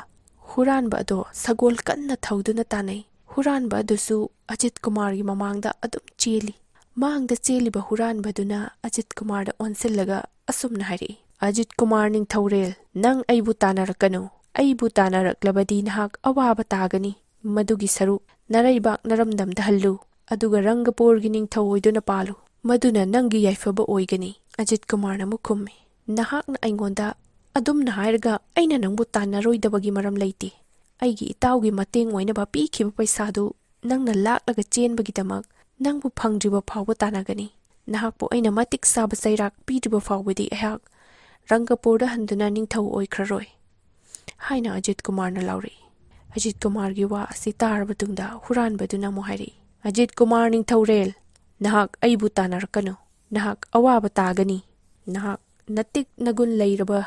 ꯍꯨꯔꯥꯟꯕ ꯑꯗꯣ ꯁꯒꯣꯜ ꯀꯟꯅ ꯊꯧꯗꯨꯅ ꯇꯥꯟꯅꯩ꯫ ꯍꯨꯔꯥꯟꯕ ꯑꯗꯨꯁꯨ ꯑꯖꯤꯠ ꯀꯨꯃꯥꯔꯒꯤ ꯃꯃꯥꯡꯗ ꯑꯗꯨꯝ ꯆꯦꯜꯂꯤ꯫ ꯃꯥꯡꯗ ꯆꯦꯜꯂꯤꯕ ꯍꯨꯔꯥꯟꯕꯗꯨꯅ ꯑꯖꯤꯠ ꯀꯨꯃꯥꯔꯗ ꯑꯣꯟꯁꯤꯜꯂꯒ ꯑꯁꯨꯝꯅ ꯍꯥꯏꯔꯛꯏ, "ꯑꯖꯤꯠ ꯀꯨꯃꯥꯔ ꯅꯤꯡꯊꯧꯔꯦꯜ, ꯅꯪ ꯑꯩꯕꯨ ꯇꯥꯟꯅꯔꯛꯀꯅꯨ꯫ ꯑꯩꯕꯨ ꯇꯥꯟꯅꯔꯛꯂꯕꯗꯤ ꯅꯍꯥꯛ ꯑꯋꯥꯕ ꯇꯥꯒꯅꯤ꯫ ꯃꯗꯨꯒꯤ ꯁꯔꯨꯛ ꯅꯔꯩꯕꯥꯛ ꯅꯔꯝꯗꯝꯗ ꯍꯜꯂꯨ, ꯑꯗꯨꯒ ꯔꯪꯒꯄꯨꯔꯒꯤ ꯅꯤꯡꯊꯧ ꯑꯣꯏꯗꯨꯅ ꯄꯥꯜꯂꯨ꯫ ꯃꯗꯨꯅ ꯅꯪꯒꯤ ꯌꯥꯏꯐꯕ ꯑꯣꯏꯒꯅꯤ"꯫ ꯑꯖꯤꯠ ꯀꯨꯃꯥꯔꯅ ꯑꯃꯨꯛ ꯈꯨꯝꯃꯤ, "ꯅꯍꯥꯛꯅ ꯑꯩꯉꯣꯟꯗ ꯑꯗꯨꯝꯅ ꯍꯥꯏꯔꯒ ꯑꯩꯅ ꯅꯪꯕꯨ ꯇꯥꯟꯅꯔꯣꯏꯗꯕꯒꯤ ꯃꯔꯝ ꯂꯩꯇꯦ꯫ ꯑꯩꯒꯤ ꯏꯇꯥꯎꯒꯤ ꯃꯇꯦꯡ ꯑꯣꯏꯅꯕ ꯄꯤꯈꯤꯕ ꯄꯩꯁꯥꯗꯨ ꯅꯪꯅ ꯂꯥꯛꯂꯒ ꯆꯦꯟꯕꯒꯤꯗꯃꯛ ꯅꯪꯕꯨ ꯐꯪꯗ꯭ꯔꯤꯕ ꯐꯥꯎꯕ ꯇꯥꯟꯅꯒꯅꯤ꯫ ꯅꯍꯥꯛꯄꯨ ꯑꯩꯅ ꯃꯇꯤꯛ ꯆꯥꯕ ꯆꯩꯔꯥꯛ ꯄꯤꯗ꯭ꯔꯤꯕ ꯐꯥꯎꯕꯗꯤ ꯑꯩꯍꯥꯛ ꯔꯪꯒꯄꯨꯔꯗ ꯍꯟꯗꯨꯅ ꯅꯤꯡꯊꯧ ꯑꯣꯏꯈ꯭ꯔꯔꯣꯏ", ꯍꯥꯏꯅ ꯑꯖꯤꯠ ꯀꯨꯃꯥꯔꯅ ꯂꯥꯎꯔꯛꯏ꯫ ꯑꯖꯤꯠ ꯀꯨꯃꯥꯔꯒꯤ ꯋꯥ ꯑꯁꯤ ꯇꯥꯔꯕ ꯇꯨꯡꯗ ꯍꯨꯔꯥꯟꯕꯗꯨꯅ ꯑꯃꯨꯛ ꯍꯥꯏꯔꯛꯏ, "ꯑꯖꯤꯠ ꯀꯨꯃꯥꯔ ꯅꯤꯡꯊꯧꯔꯦꯜ, ꯅꯍꯥꯛ ꯑꯩꯕꯨ ꯇꯥꯟꯅꯔꯛꯀꯅꯨ꯫ ꯅꯍꯥꯛ ꯑꯋꯥꯕ ꯇꯥꯒꯅꯤ꯫ ꯅꯍꯥꯛ ꯅꯇꯤꯛ ꯅꯒꯨꯟ ꯂꯩꯔꯕ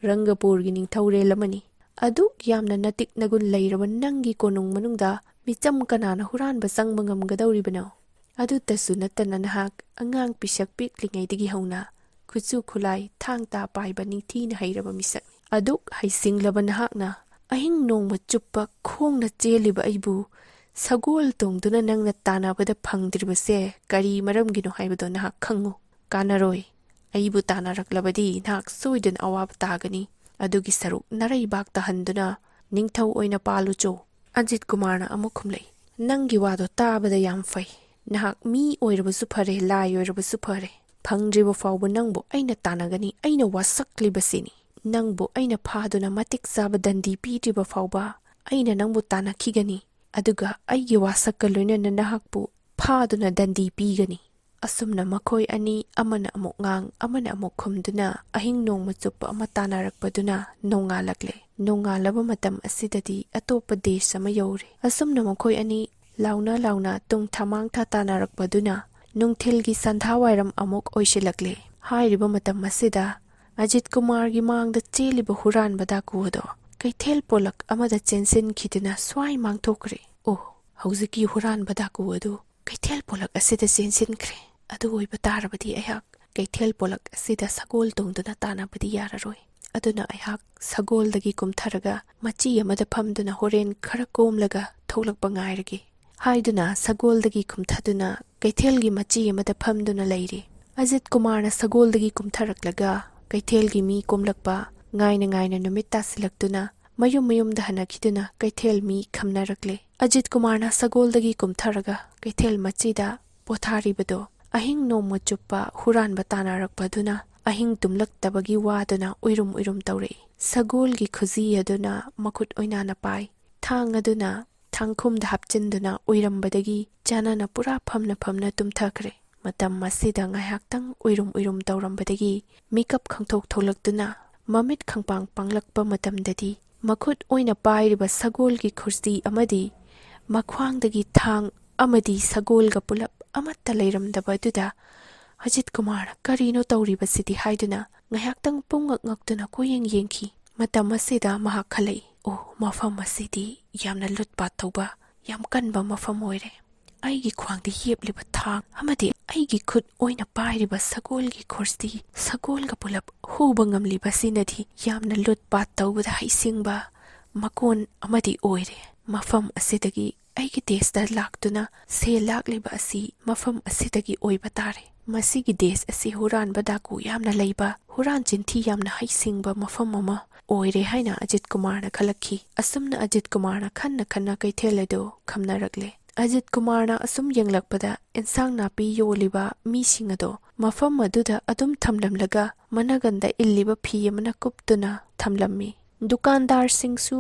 ꯔꯪꯒꯄꯨꯔꯒꯤ ꯅꯤꯡꯊꯧꯔꯦꯜ ꯑꯃꯅꯤ꯫ ꯑꯗꯨꯛ ꯌꯥꯝꯅ ꯅꯇꯤꯛ ꯅꯒꯨꯟ ꯂꯩꯔꯕ ꯅꯪꯒꯤ ꯀꯣꯅꯨꯡ ꯃꯅꯨꯡꯗ ꯃꯤꯆꯝ ꯀꯅꯥꯅ ꯍꯨꯔꯥꯟꯕ ꯆꯪꯕ ꯉꯝꯒꯗꯧꯔꯤꯕꯅꯣ? ꯑꯗꯨꯇꯁꯨ ꯅꯠꯇꯅ ꯅꯍꯥꯛ ꯑꯉꯥꯡ ꯄꯤꯁꯛ ꯄꯤꯛꯂꯤꯉꯩꯗꯒꯤ ꯍꯧꯅ ꯈꯨꯠꯁꯨ ꯈꯨꯠꯂꯥꯏ ꯊꯥꯡ ꯇꯥ ꯄꯥꯏꯕ ꯅꯤꯡꯊꯤꯅ ꯍꯩꯔꯕ ꯃꯤꯁꯛꯅꯤ꯫ ꯑꯗꯨꯛ ꯍꯩꯁꯤꯡꯂꯕ ꯅꯍꯥꯛꯅ ꯑꯍꯤꯡ ꯅꯣꯡꯃ ꯆꯨꯞꯄ ꯈꯣꯡꯅ ꯆꯦꯜꯂꯤꯕ ꯑꯩꯕꯨ ꯁꯒꯣꯜ ꯇꯣꯡꯗꯨꯅ ꯅꯪꯅ ꯇꯥꯟꯅꯕꯗ ꯐꯪꯗ꯭ꯔꯤꯕꯁꯦ ꯀꯔꯤ ꯃꯔꯝꯒꯤꯅꯣ ꯍꯥꯏꯕꯗꯣ ꯅꯍꯥꯛ ꯈꯪꯉꯨ꯫ ꯀꯥꯟꯅꯔꯣꯏ꯫ ꯑꯩꯕꯨ ꯇꯥꯟꯅꯔꯛꯂꯕꯗꯤ ꯅꯍꯥꯛ ꯁꯣꯏꯗꯅ ꯑꯋꯥꯕ ꯇꯥꯒꯅꯤ꯫ ꯑꯗꯨꯒꯤ ꯁꯔꯨꯛ ꯅꯔꯩꯕꯥꯛꯇ ꯍꯟꯗꯨꯅ ꯅꯤꯡꯊꯧ ꯑꯣꯏꯅ ꯄꯥꯜꯂꯨꯆꯣ"꯫ ꯑꯖꯤꯠ ꯀꯨꯃꯥꯔꯅ ꯑꯃꯨꯛ ꯈꯨꯝꯂꯛꯏ, "ꯅꯪꯒꯤ ꯋꯥꯗꯣ ꯇꯥꯕꯗ ꯌꯥꯝ ꯐꯩ꯫ ꯅꯍꯥꯛ ꯃꯤ ꯑꯣꯏꯔꯕꯁꯨ ꯐꯔꯦ, ꯂꯥꯏ ꯑꯣꯏꯔꯕꯁꯨ ꯐꯔꯦ, ꯐꯪꯗ꯭ꯔꯤꯕ ꯐꯥꯎꯕ ꯅꯪꯕꯨ ꯑꯩꯅ ꯇꯥꯟꯅꯒꯅꯤ꯫ ꯑꯩꯅ ꯋꯥꯁꯛꯂꯤꯕꯁꯤꯅꯤ꯫ ꯅꯪꯕꯨ ꯑꯩꯅ ꯐꯥꯗꯨꯅ ꯃꯇꯤꯛ ꯆꯥꯕ ꯗꯟꯗꯤ ꯄꯤꯗ꯭ꯔꯤꯕ ꯐꯥꯎꯕ ꯑꯩꯅ ꯅꯪꯕꯨ ꯇꯥꯟꯅꯈꯤꯒꯅꯤ꯫ ꯑꯗꯨꯒ ꯑꯩꯒꯤ ꯋꯥꯁꯛꯀ ꯂꯣꯏꯅꯅ ꯅꯍꯥꯛꯄꯨ ꯐꯥꯗꯨꯅ ꯗꯟꯗꯤ ꯄꯤꯒꯅꯤ"꯫ ꯑꯁꯨꯝꯅ ꯃꯈꯣꯏ ꯑꯅꯤ ꯑꯃꯅ ꯑꯃꯨꯛ ꯉꯥꯡ ꯑꯃꯅ ꯑꯃꯨꯛ ꯈꯨꯝꯗꯨꯅ ꯑꯍꯤꯡ ꯅꯣꯡꯃ ꯆꯨꯞꯄ ꯑꯃ ꯇꯥꯟꯅꯔꯛꯄꯗꯨꯅ ꯅꯣꯡꯉꯥꯜꯂꯛꯂꯦ꯫ ꯅꯣꯡꯉꯥꯜꯂꯕ ꯃꯇꯝ ꯑꯁꯤꯗꯗꯤ ꯑꯇꯣꯞꯄ ꯗꯦꯁ ꯑꯃ ꯌꯧꯔꯦ꯫ ꯑꯁꯨꯝꯅ ꯃꯈꯣꯏ ꯑꯅꯤ ꯂꯥꯎꯅ ꯂꯥꯎꯅ ꯇꯨꯡ ꯊꯃꯥꯡꯊꯥ ꯇꯥꯟꯅꯔꯛꯄꯗꯨꯅ ꯅꯨꯡꯊꯤꯜꯒꯤ ꯁꯟꯙꯥꯋꯥꯏꯔꯝ ꯑꯃꯨꯛ ꯑꯣꯏꯁꯤꯜꯂꯛꯂꯦ꯫ ꯍꯥꯏꯔꯤꯕ ꯃꯇꯝ ꯑꯁꯤꯗ ꯑꯖꯤꯠ ꯀꯨꯃꯥꯔꯒꯤ ꯃꯥꯡꯗ ꯆꯦꯜꯂꯤꯕ ꯍꯨꯔꯥꯟꯕ ꯗꯥꯀꯨ ꯑꯗꯣ ꯀꯩꯊꯦꯜ ꯄꯣꯂꯛ ꯑꯃꯗ ꯆꯦꯟꯁꯤꯟꯈꯤꯗꯨꯅ ꯁ꯭ꯋꯥꯏ ꯃꯥꯡꯊꯣꯛꯈ꯭ꯔꯦ꯫ "ꯑꯣ, ꯍꯧꯖꯤꯛꯀꯤ ꯍꯨꯔꯥꯟꯕ ꯗꯥꯀꯨ ꯑꯗꯨ ꯀꯩꯊꯦꯜ ꯄꯣꯂꯛ ꯑꯁꯤꯗ ꯆꯦꯟꯁꯤꯟꯈ꯭ꯔꯦ꯫ ꯑꯗꯨ ꯑꯣꯏꯕ ꯇꯥꯔꯕꯗꯤ ꯑꯩꯍꯥꯛ ꯀꯩꯊꯦꯜ ꯄꯣꯂꯛ ꯑꯁꯤꯗ ꯁꯒꯣꯜ ꯇꯣꯡꯗꯨꯅ ꯇꯥꯟꯅꯕꯗꯤ ꯌꯥꯔꯔꯣꯏ꯫ ꯑꯗꯨꯅ ꯑꯩꯍꯥꯛ ꯁꯒꯣꯜꯗꯒꯤ ꯀꯨꯝꯊꯔꯒ ꯃꯆꯤ ꯑꯃꯗ ꯐꯝꯗꯨꯅ ꯍꯣꯔꯦꯟ ꯈꯔ ꯀꯣꯝꯂꯒ ꯊꯣꯛꯂꯛꯄ ꯉꯥꯏꯔꯒꯦ", ꯍꯥꯏꯗꯨꯅ ꯁꯒꯣꯜꯗꯒꯤ ꯀꯨꯝꯊꯗꯨꯅ ꯀꯩꯊꯦꯜꯒꯤ ꯃꯆꯤ ꯑꯃꯗ ꯐꯝꯗꯨꯅ ꯂꯩꯔꯦ꯫ ꯑꯖꯤꯠ ꯀꯨꯃꯥꯔꯅ ꯁꯒꯣꯜꯗꯒꯤ ꯀꯨꯝꯊꯔꯛꯂꯒ ꯀꯩꯊꯦꯜꯒꯤ ꯃꯤ ꯀꯣꯝꯂꯛꯄ ꯉꯥꯏꯅ ꯉꯥꯏꯅ ꯅꯨꯃꯤꯠ ꯇꯥꯁꯤꯜꯂꯛꯇꯨꯅ ꯃꯌꯨꯝ ꯃꯌꯨꯝꯗ ꯍꯟꯅꯈꯤꯗꯨꯅ ꯀꯩꯊꯦꯜ ꯃꯤ ꯈꯝꯅꯔꯛꯂꯦ꯫ ꯑꯖꯤꯠ ꯀꯨꯃꯥꯔꯅ ꯁꯒꯣꯜꯗꯒꯤ ꯀꯨꯝꯊꯔꯒ ꯀꯩꯊꯦꯜ ꯃꯆꯤꯗ ꯄꯣꯊꯥꯔꯤꯕꯗꯣ ꯑꯍꯤꯡ ꯅꯣꯡꯃ ꯆꯨꯞꯄ ꯍꯨꯔꯥꯟꯕ ꯇꯥꯟꯅꯔꯛꯄꯗꯨꯅ ꯑꯍꯤꯡ ꯇꯨꯝꯂꯛꯇꯕꯒꯤ ꯋꯥꯗꯨꯅ ꯎꯏꯔꯨꯝ ꯎꯏꯔꯨꯝ ꯇꯧꯔꯛꯏ꯫ ꯁꯒꯣꯜꯒꯤ ꯈꯨꯖꯤ ꯑꯗꯨꯅ ꯃꯈꯨꯠ ꯑꯣꯏꯅꯥꯅ ꯄꯥꯏ꯫ ꯊꯥꯡ ꯑꯗꯨꯅ ꯊꯥꯡꯈꯨꯝꯗ ꯍꯥꯞꯆꯤꯟꯗꯨꯅ ꯎꯏꯔꯝꯕꯗꯒꯤ ꯆꯥꯟꯅꯅ ꯄꯨꯔꯥ ꯐꯝꯅ ꯐꯝꯅ ꯇꯨꯝꯊꯈ꯭ꯔꯦ꯫ ꯃꯇꯝ ꯑꯁꯤꯗ ꯉꯥꯏꯍꯥꯛꯇꯪ ꯎꯏꯔꯨꯝ ꯎꯏꯔꯨꯝ ꯇꯧꯔꯝꯕꯗꯒꯤ ꯃꯤꯀꯞ ꯈꯪꯊꯣꯛ ꯊꯣꯛꯂꯛꯇꯨꯅ ꯃꯃꯤꯠ ꯈꯪꯄꯥꯡ ꯄꯥꯡꯂꯛꯄ ꯃꯇꯝꯗꯗꯤ ꯃꯈꯨꯠ ꯑꯣꯏꯅ ꯄꯥꯏꯔꯤꯕ ꯁꯒꯣꯜꯒꯤ ꯈꯨꯔꯁꯤ ꯑꯃꯗꯤ ꯃꯈ꯭ꯋꯥꯡꯗꯒꯤ ꯊꯥꯡ ꯑꯃꯗꯤ ꯁꯒꯣꯜꯒ ꯄꯨꯂꯞ ꯑꯃꯠꯇ ꯂꯩꯔꯝꯗꯕ ꯑꯗꯨꯗ ꯑꯖꯤꯠ ꯀꯨꯃꯥꯔꯅ "ꯀꯔꯤꯅꯣ ꯇꯧꯔꯤꯕꯁꯤꯗꯤ" ꯍꯥꯏꯗꯨꯅ ꯉꯥꯏꯍꯥꯛꯇꯪ ꯄꯨꯡꯉꯛ ꯉꯛꯇꯨꯅ ꯀꯣꯏꯌꯦꯡ ꯌꯦꯡꯈꯤ꯫ ꯃꯇꯝ ꯑꯁꯤꯗ ꯃꯍꯥꯛ ꯈꯜꯂꯛꯏ, "ꯑꯣ, ꯃꯐꯝ ꯑꯁꯤꯗꯤ ꯌꯥꯝꯅ ꯂꯨꯠꯄꯥꯠ ꯇꯧꯕ ꯌꯥꯝ ꯀꯟꯕ ꯃꯐꯝ ꯑꯣꯏꯔꯦ꯫ ꯑꯩꯒꯤ ꯈ꯭ꯋꯥꯡꯗ ꯌꯦꯞꯂꯤꯕ ꯊꯥꯡ ꯑꯃꯗꯤ ꯑꯩꯒꯤ ꯈꯨꯠ ꯑꯣꯏꯅ ꯄꯥꯏꯔꯤꯕ ꯁꯒꯣꯜꯒꯤ ꯈꯨꯔꯁꯤ ꯁꯒꯣꯜꯒ ꯄꯨꯂꯞ ꯍꯨꯕ ꯉꯝꯂꯤꯕꯁꯤꯅꯗꯤ ꯌꯥꯝꯅ ꯂꯨꯠꯄꯥꯠ ꯇꯧꯕꯗ ꯍꯩꯁꯤꯡꯕ ꯃꯀꯣꯟ ꯑꯃꯗꯤ ꯑꯣꯏꯔꯦ꯫ ꯃꯐꯝ ꯑꯁꯤꯗꯒꯤ ꯑꯩꯒꯤ ꯗꯦꯁꯇ ꯂꯥꯛꯇꯨꯅ ꯁꯦꯜ ꯂꯥꯛꯂꯤꯕ ꯑꯁꯤ ꯃꯐꯝ ꯑꯁꯤꯗꯒꯤ ꯑꯣꯏꯕ ꯇꯥꯔꯦ꯫ ꯃꯁꯤꯒꯤ ꯗꯦꯁ ꯑꯁꯤ ꯍꯨꯔꯥꯟꯕ ꯗꯥꯀꯨ ꯌꯥꯝꯅ ꯂꯩꯕ, ꯍꯨꯔꯥꯟ ꯆꯤꯟꯊꯤ ꯌꯥꯝꯅ ꯍꯩꯁꯤꯡꯕ ꯃꯐꯝ ꯑꯃ ꯑꯣꯏꯔꯦ", ꯍꯥꯏꯅ ꯑꯖꯤꯠ ꯀꯨꯃꯥꯔꯅ ꯈꯜꯂꯛꯈꯤ꯫ ꯑꯁꯨꯝꯅ ꯑꯖꯤꯠ ꯀꯨꯃꯥꯔꯅ ꯈꯟꯅ ꯈꯟꯅ ꯀꯩꯊꯦꯜ ꯑꯗꯨ ꯈꯝꯅꯔꯛꯂꯦ꯫ ꯑꯖꯤꯠ ꯀꯨꯃꯥꯔꯅ ꯑꯁꯨꯝ ꯌꯦꯡꯂꯛꯄꯗ ꯑꯦꯟꯁꯥꯡ ꯅꯥꯄꯤ ꯌꯣꯜꯂꯤꯕ ꯃꯤꯁꯤꯡ ꯑꯗꯣ ꯃꯐꯝ ꯑꯗꯨꯗ ꯑꯗꯨꯝ ꯊꯝꯂꯝꯂꯒ ꯃꯅꯒꯟꯗ ꯏꯜꯂꯤꯕ ꯐꯤ ꯑꯃꯅ ꯀꯨꯞꯇꯨꯅ ꯊꯝꯂꯝꯃꯤ꯫ ꯗꯨꯀꯥꯟꯗꯥꯔꯁꯤꯡꯁꯨ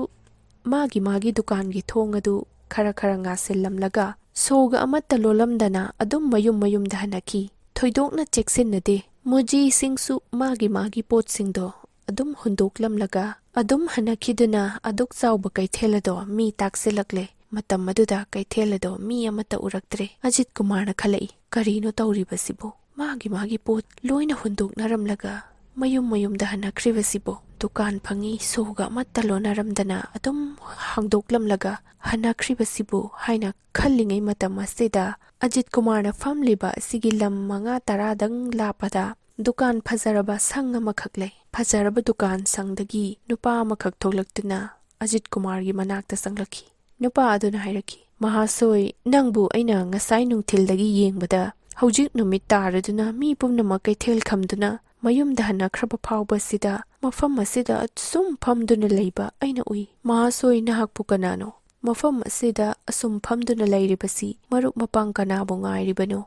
ꯃꯥꯒꯤ ꯃꯥꯒꯤ ꯗꯨꯀꯥꯟꯒꯤ ꯊꯣꯡ ꯑꯗꯨ ꯈꯔ ꯈꯔ ꯉꯥꯁꯤꯜꯂꯝꯂꯒ ꯁꯣꯒ ꯑꯃꯠꯇ ꯂꯣꯜꯂꯝꯗꯅ ꯑꯗꯨꯝ ꯃꯌꯨꯝ ꯃꯌꯨꯝꯗ ꯍꯟꯅꯈꯤ꯫ ꯊꯣꯏꯗꯣꯛꯅ ꯆꯦꯛꯁꯤꯟꯅꯗꯦ꯫ ꯃꯨꯖꯤꯁꯤꯡꯁꯨ ꯃꯥꯒꯤ ꯄꯣꯠꯁꯤꯡꯗꯣ ꯑꯗꯨꯝ ꯍꯨꯟꯗꯣꯛꯂꯝꯂꯒ ꯑꯗꯨꯝ ꯍꯟꯅꯈꯤꯗꯨꯅ ꯑꯗꯨꯛ ꯆꯥꯎꯕ ꯀꯩꯊꯦꯜ ꯑꯗꯣ ꯃꯤ ꯇꯥꯛꯁꯤꯜꯂꯛꯂꯦ꯫ ꯃꯇꯝ ꯑꯗꯨꯗ ꯀꯩꯊꯦꯜ ꯑꯗꯣ ꯃꯤ ꯑꯃꯠꯇ ꯎꯔꯛꯇ꯭ꯔꯦ꯫ ꯑꯖꯤꯠ ꯀꯨꯃꯥꯔꯅ ꯈꯜꯂꯛꯏ, ꯀꯔꯤꯅꯣ ꯇꯧꯔꯤꯕꯁꯤꯕꯨ? ꯃꯥꯒꯤ ꯄꯣꯠ ꯂꯣꯏꯅ ꯍꯨꯟꯗꯣꯛꯅꯔꯝꯂꯒ ꯃꯌꯨꯝꯗ ꯍꯟꯅꯈ꯭ꯔꯤꯕꯁꯤꯕꯨ? ꯗꯨꯀꯥꯟ ꯐꯪꯉꯤ ꯁꯣꯒ ꯑꯃꯠꯇ ꯂꯣꯟꯅꯔꯝꯗꯅ ꯑꯗꯨꯝ ꯍꯥꯡꯗꯣꯛꯂꯝꯂꯒ ꯍꯟꯅꯈ꯭ꯔꯤꯕꯁꯤꯕꯨ ꯍꯥꯏꯅ ꯈꯜꯂꯤꯉꯩ ꯃꯇꯝ ꯑꯁꯤꯗ ꯑꯖꯤꯠ ꯀꯨꯃꯥꯔꯅ ꯐꯝꯂꯤꯕ ꯑꯁꯤꯒꯤ ꯂꯝ 5-10ꯗꯪ ꯂꯥꯞꯄꯗ ꯗꯨꯀꯥꯟ ꯐꯖꯔꯕ ꯁꯪ ꯑꯃꯈꯛ ꯂꯩ꯫ ꯐꯖꯔꯕ ꯗꯨꯀꯥꯟ ꯁꯪꯗꯒꯤ ꯅꯨꯄꯥ ꯑꯃꯈꯛ ꯊꯣꯛꯂꯛꯇꯨꯅ ꯑꯖꯤꯠ ꯀꯨꯃꯥꯔꯒꯤ ꯃꯅꯥꯛꯇ ꯆꯪꯂꯛꯈꯤ꯫ ꯅꯨꯄꯥ ꯑꯗꯨꯅ ꯍꯥꯏꯔꯛꯈꯤ, ꯃꯍꯥꯁꯣꯏ, ꯅꯪꯕꯨ ꯑꯩꯅ ꯉꯁꯥꯏ ꯅꯨꯡꯊꯤꯜꯗꯒꯤ ꯌꯦꯡꯕꯗ ꯍꯧꯖꯤꯛ ꯅꯨꯃꯤꯠ ꯇꯥꯔꯗꯨꯅ ꯃꯤ ꯄꯨꯝꯅꯃꯛ ꯀꯩꯊꯦꯜ ꯈꯝꯗꯨꯅ ꯃꯌꯨꯝꯗ ꯍꯟꯅꯈ꯭ꯔꯕ ꯐꯥꯎꯕꯁꯤꯗ ꯃꯐꯝ ꯑꯁꯤꯗ ꯑꯁꯨꯝ ꯐꯝꯗꯨꯅ ꯂꯩꯕ ꯑꯩꯅ ꯎꯏ꯫ ꯃꯍꯥꯁꯣꯏ, ꯅꯍꯥꯛꯄꯨ ꯀꯅꯥꯅꯣ? ꯃꯐꯝ ꯑꯁꯤꯗ ꯑꯁꯨꯝ ꯐꯝꯗꯨꯅ ꯂꯩꯔꯤꯕꯁꯤ ꯃꯔꯨꯞ ꯃꯄꯥꯡ ꯀꯅꯥꯕꯨ ꯉꯥꯏꯔꯤꯕꯅꯣ?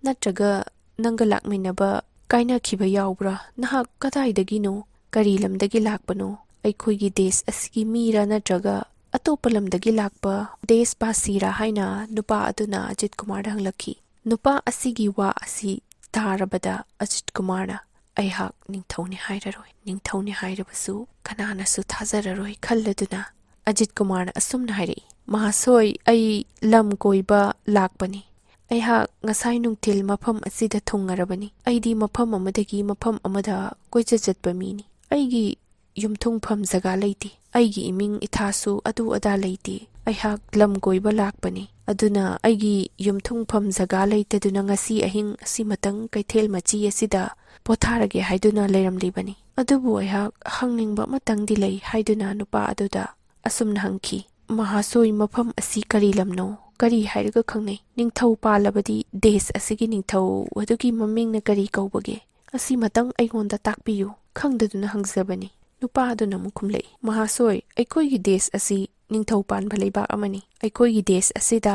ꯅꯠꯇ꯭ꯔꯒ ꯅꯪꯒ ꯂꯥꯛꯃꯤꯟꯅꯕ ꯀꯥꯏꯅꯈꯤꯕ ꯌꯥꯎꯕ꯭ꯔꯥ? ꯅꯍꯥꯛ ꯀꯗꯥꯏꯗꯒꯤꯅꯣ? ꯀꯔꯤ ꯂꯝꯗꯒꯤ ꯂꯥꯛꯄꯅꯣ? ꯑꯩꯈꯣꯏꯒꯤ ꯗꯦꯁ ꯑꯁꯤꯒꯤ ꯃꯤꯔꯥ ꯅꯠꯇ꯭ꯔꯒ ꯑꯇꯣꯞꯄ ꯂꯝꯗꯒꯤ ꯂꯥꯛꯄ ꯗꯦꯁꯕꯥꯁꯤꯔꯥ ꯍꯥꯏꯅ ꯅꯨꯄꯥ ꯑꯗꯨꯅ ꯑꯖꯤꯠ ꯀꯨꯃꯥꯔꯗ ꯍꯪꯂꯛꯈꯤ꯫ ꯅꯨꯄꯥ ꯑꯁꯤꯒꯤ ꯋꯥ ꯑꯁꯤ ꯇꯥꯔꯕꯗ ꯑꯖꯤꯠ ꯀꯨꯃꯥꯔꯅ, ꯑꯩꯍꯥꯛ ꯅꯤꯡꯊꯧꯅꯤ ꯍꯥꯏꯔꯔꯣꯏ, ꯅꯤꯡꯊꯧꯅꯤ ꯍꯥꯏꯔꯕꯁꯨ ꯀꯅꯥꯅꯁꯨ ꯊꯥꯖꯔꯔꯣꯏ ꯈꯜꯂꯗꯨꯅ ꯑꯖꯤꯠ ꯀꯨꯃꯥꯔꯅ ꯑꯁꯨꯝꯅ ꯍꯥꯏꯔꯛꯏ, ꯃꯍꯥꯁꯣꯏ, ꯑꯩ ꯂꯝ ꯀꯣꯏꯕ ꯂꯥꯛꯄꯅꯤ꯫ ꯑꯩꯍꯥꯛ ꯉꯁꯥꯏ ꯅꯨꯡꯊꯤꯜ ꯃꯐꯝ ꯑꯁꯤꯗ ꯊꯨꯡꯉꯔꯕꯅꯤ꯫ ꯑꯩꯗꯤ ꯃꯐꯝ ꯑꯃꯗꯒꯤ ꯃꯐꯝ ꯑꯃꯗ ꯀꯣꯏꯆꯠ ꯆꯠꯄ ꯃꯤꯅꯤ꯫ ꯑꯩꯒꯤ ꯌꯨꯝꯊꯨꯡꯐꯝ ꯖꯒꯥ ꯂꯩꯇꯦ꯫ ꯑꯩꯒꯤ ꯏꯃꯤꯡ ꯏꯊꯥꯁꯨ ꯑꯗꯨ ꯑꯗꯥ ꯂꯩꯇꯦ꯫ ꯑꯩꯍꯥꯛ ꯂꯝ ꯀꯣꯏꯕ ꯂꯥꯛꯄꯅꯤ꯫ ꯑꯗꯨꯅ ꯑꯩꯒꯤ ꯌꯨꯝꯊꯨꯡꯐꯝ ꯖꯒꯥ ꯂꯩꯇꯗꯨꯅ ꯉꯁꯤ ꯑꯍꯤꯡ ꯑꯁꯤꯃꯇꯪ ꯀꯩꯊꯦꯜ ꯃꯆꯤ ꯑꯁꯤꯗ ꯄꯣꯊꯥꯔꯒꯦ ꯍꯥꯏꯗꯨꯅ ꯂꯩꯔꯝꯂꯤꯕꯅꯤ꯫ ꯑꯗꯨꯕꯨ ꯑꯩꯍꯥꯛ ꯍꯪꯅꯤꯡꯕ ꯑꯃꯇꯪꯗꯤ ꯂꯩ ꯍꯥꯏꯗꯨꯅ ꯅꯨꯄꯥ ꯑꯗꯨꯗ ꯑꯁꯨꯝꯅ ꯍꯪꯈꯤ, ꯃꯍꯥꯁꯣꯏ, ꯃꯐꯝ ꯑꯁꯤ ꯀꯔꯤ ꯂꯝꯅꯣ? ꯀꯔꯤ ꯍꯥꯏꯔꯒ ꯈꯪꯅꯩ? ꯅꯤꯡꯊꯧ ꯄꯥꯜꯂꯕꯗꯤ ꯗꯦꯁ ꯑꯁꯤꯒꯤ ꯅꯤꯡꯊꯧ ꯑꯗꯨꯒꯤ ꯃꯃꯤꯡꯅ ꯀꯔꯤ ꯀꯧꯕꯒꯦ? ꯑꯁꯤꯃꯇꯪ ꯑꯩꯉꯣꯟꯗ ꯇꯥꯛꯄꯤꯌꯨ, ꯈꯪꯗꯗꯨꯅ ꯍꯪꯖꯕꯅꯤ꯫ ꯅꯨꯄꯥ ꯑꯗꯨꯅ ꯑꯃꯨꯛ ꯈꯨꯝꯂꯛꯏ, ꯃꯍꯥꯁꯣꯏ, ꯑꯩꯈꯣꯏꯒꯤ ꯗꯦꯁ ꯑꯁꯤ ꯅꯤꯡꯊꯧ ꯄꯥꯟꯕ ꯂꯩꯕꯥꯛ ꯑꯃꯅꯤ꯫ ꯑꯩꯈꯣꯏꯒꯤ ꯗꯦꯁ ꯑꯁꯤꯗ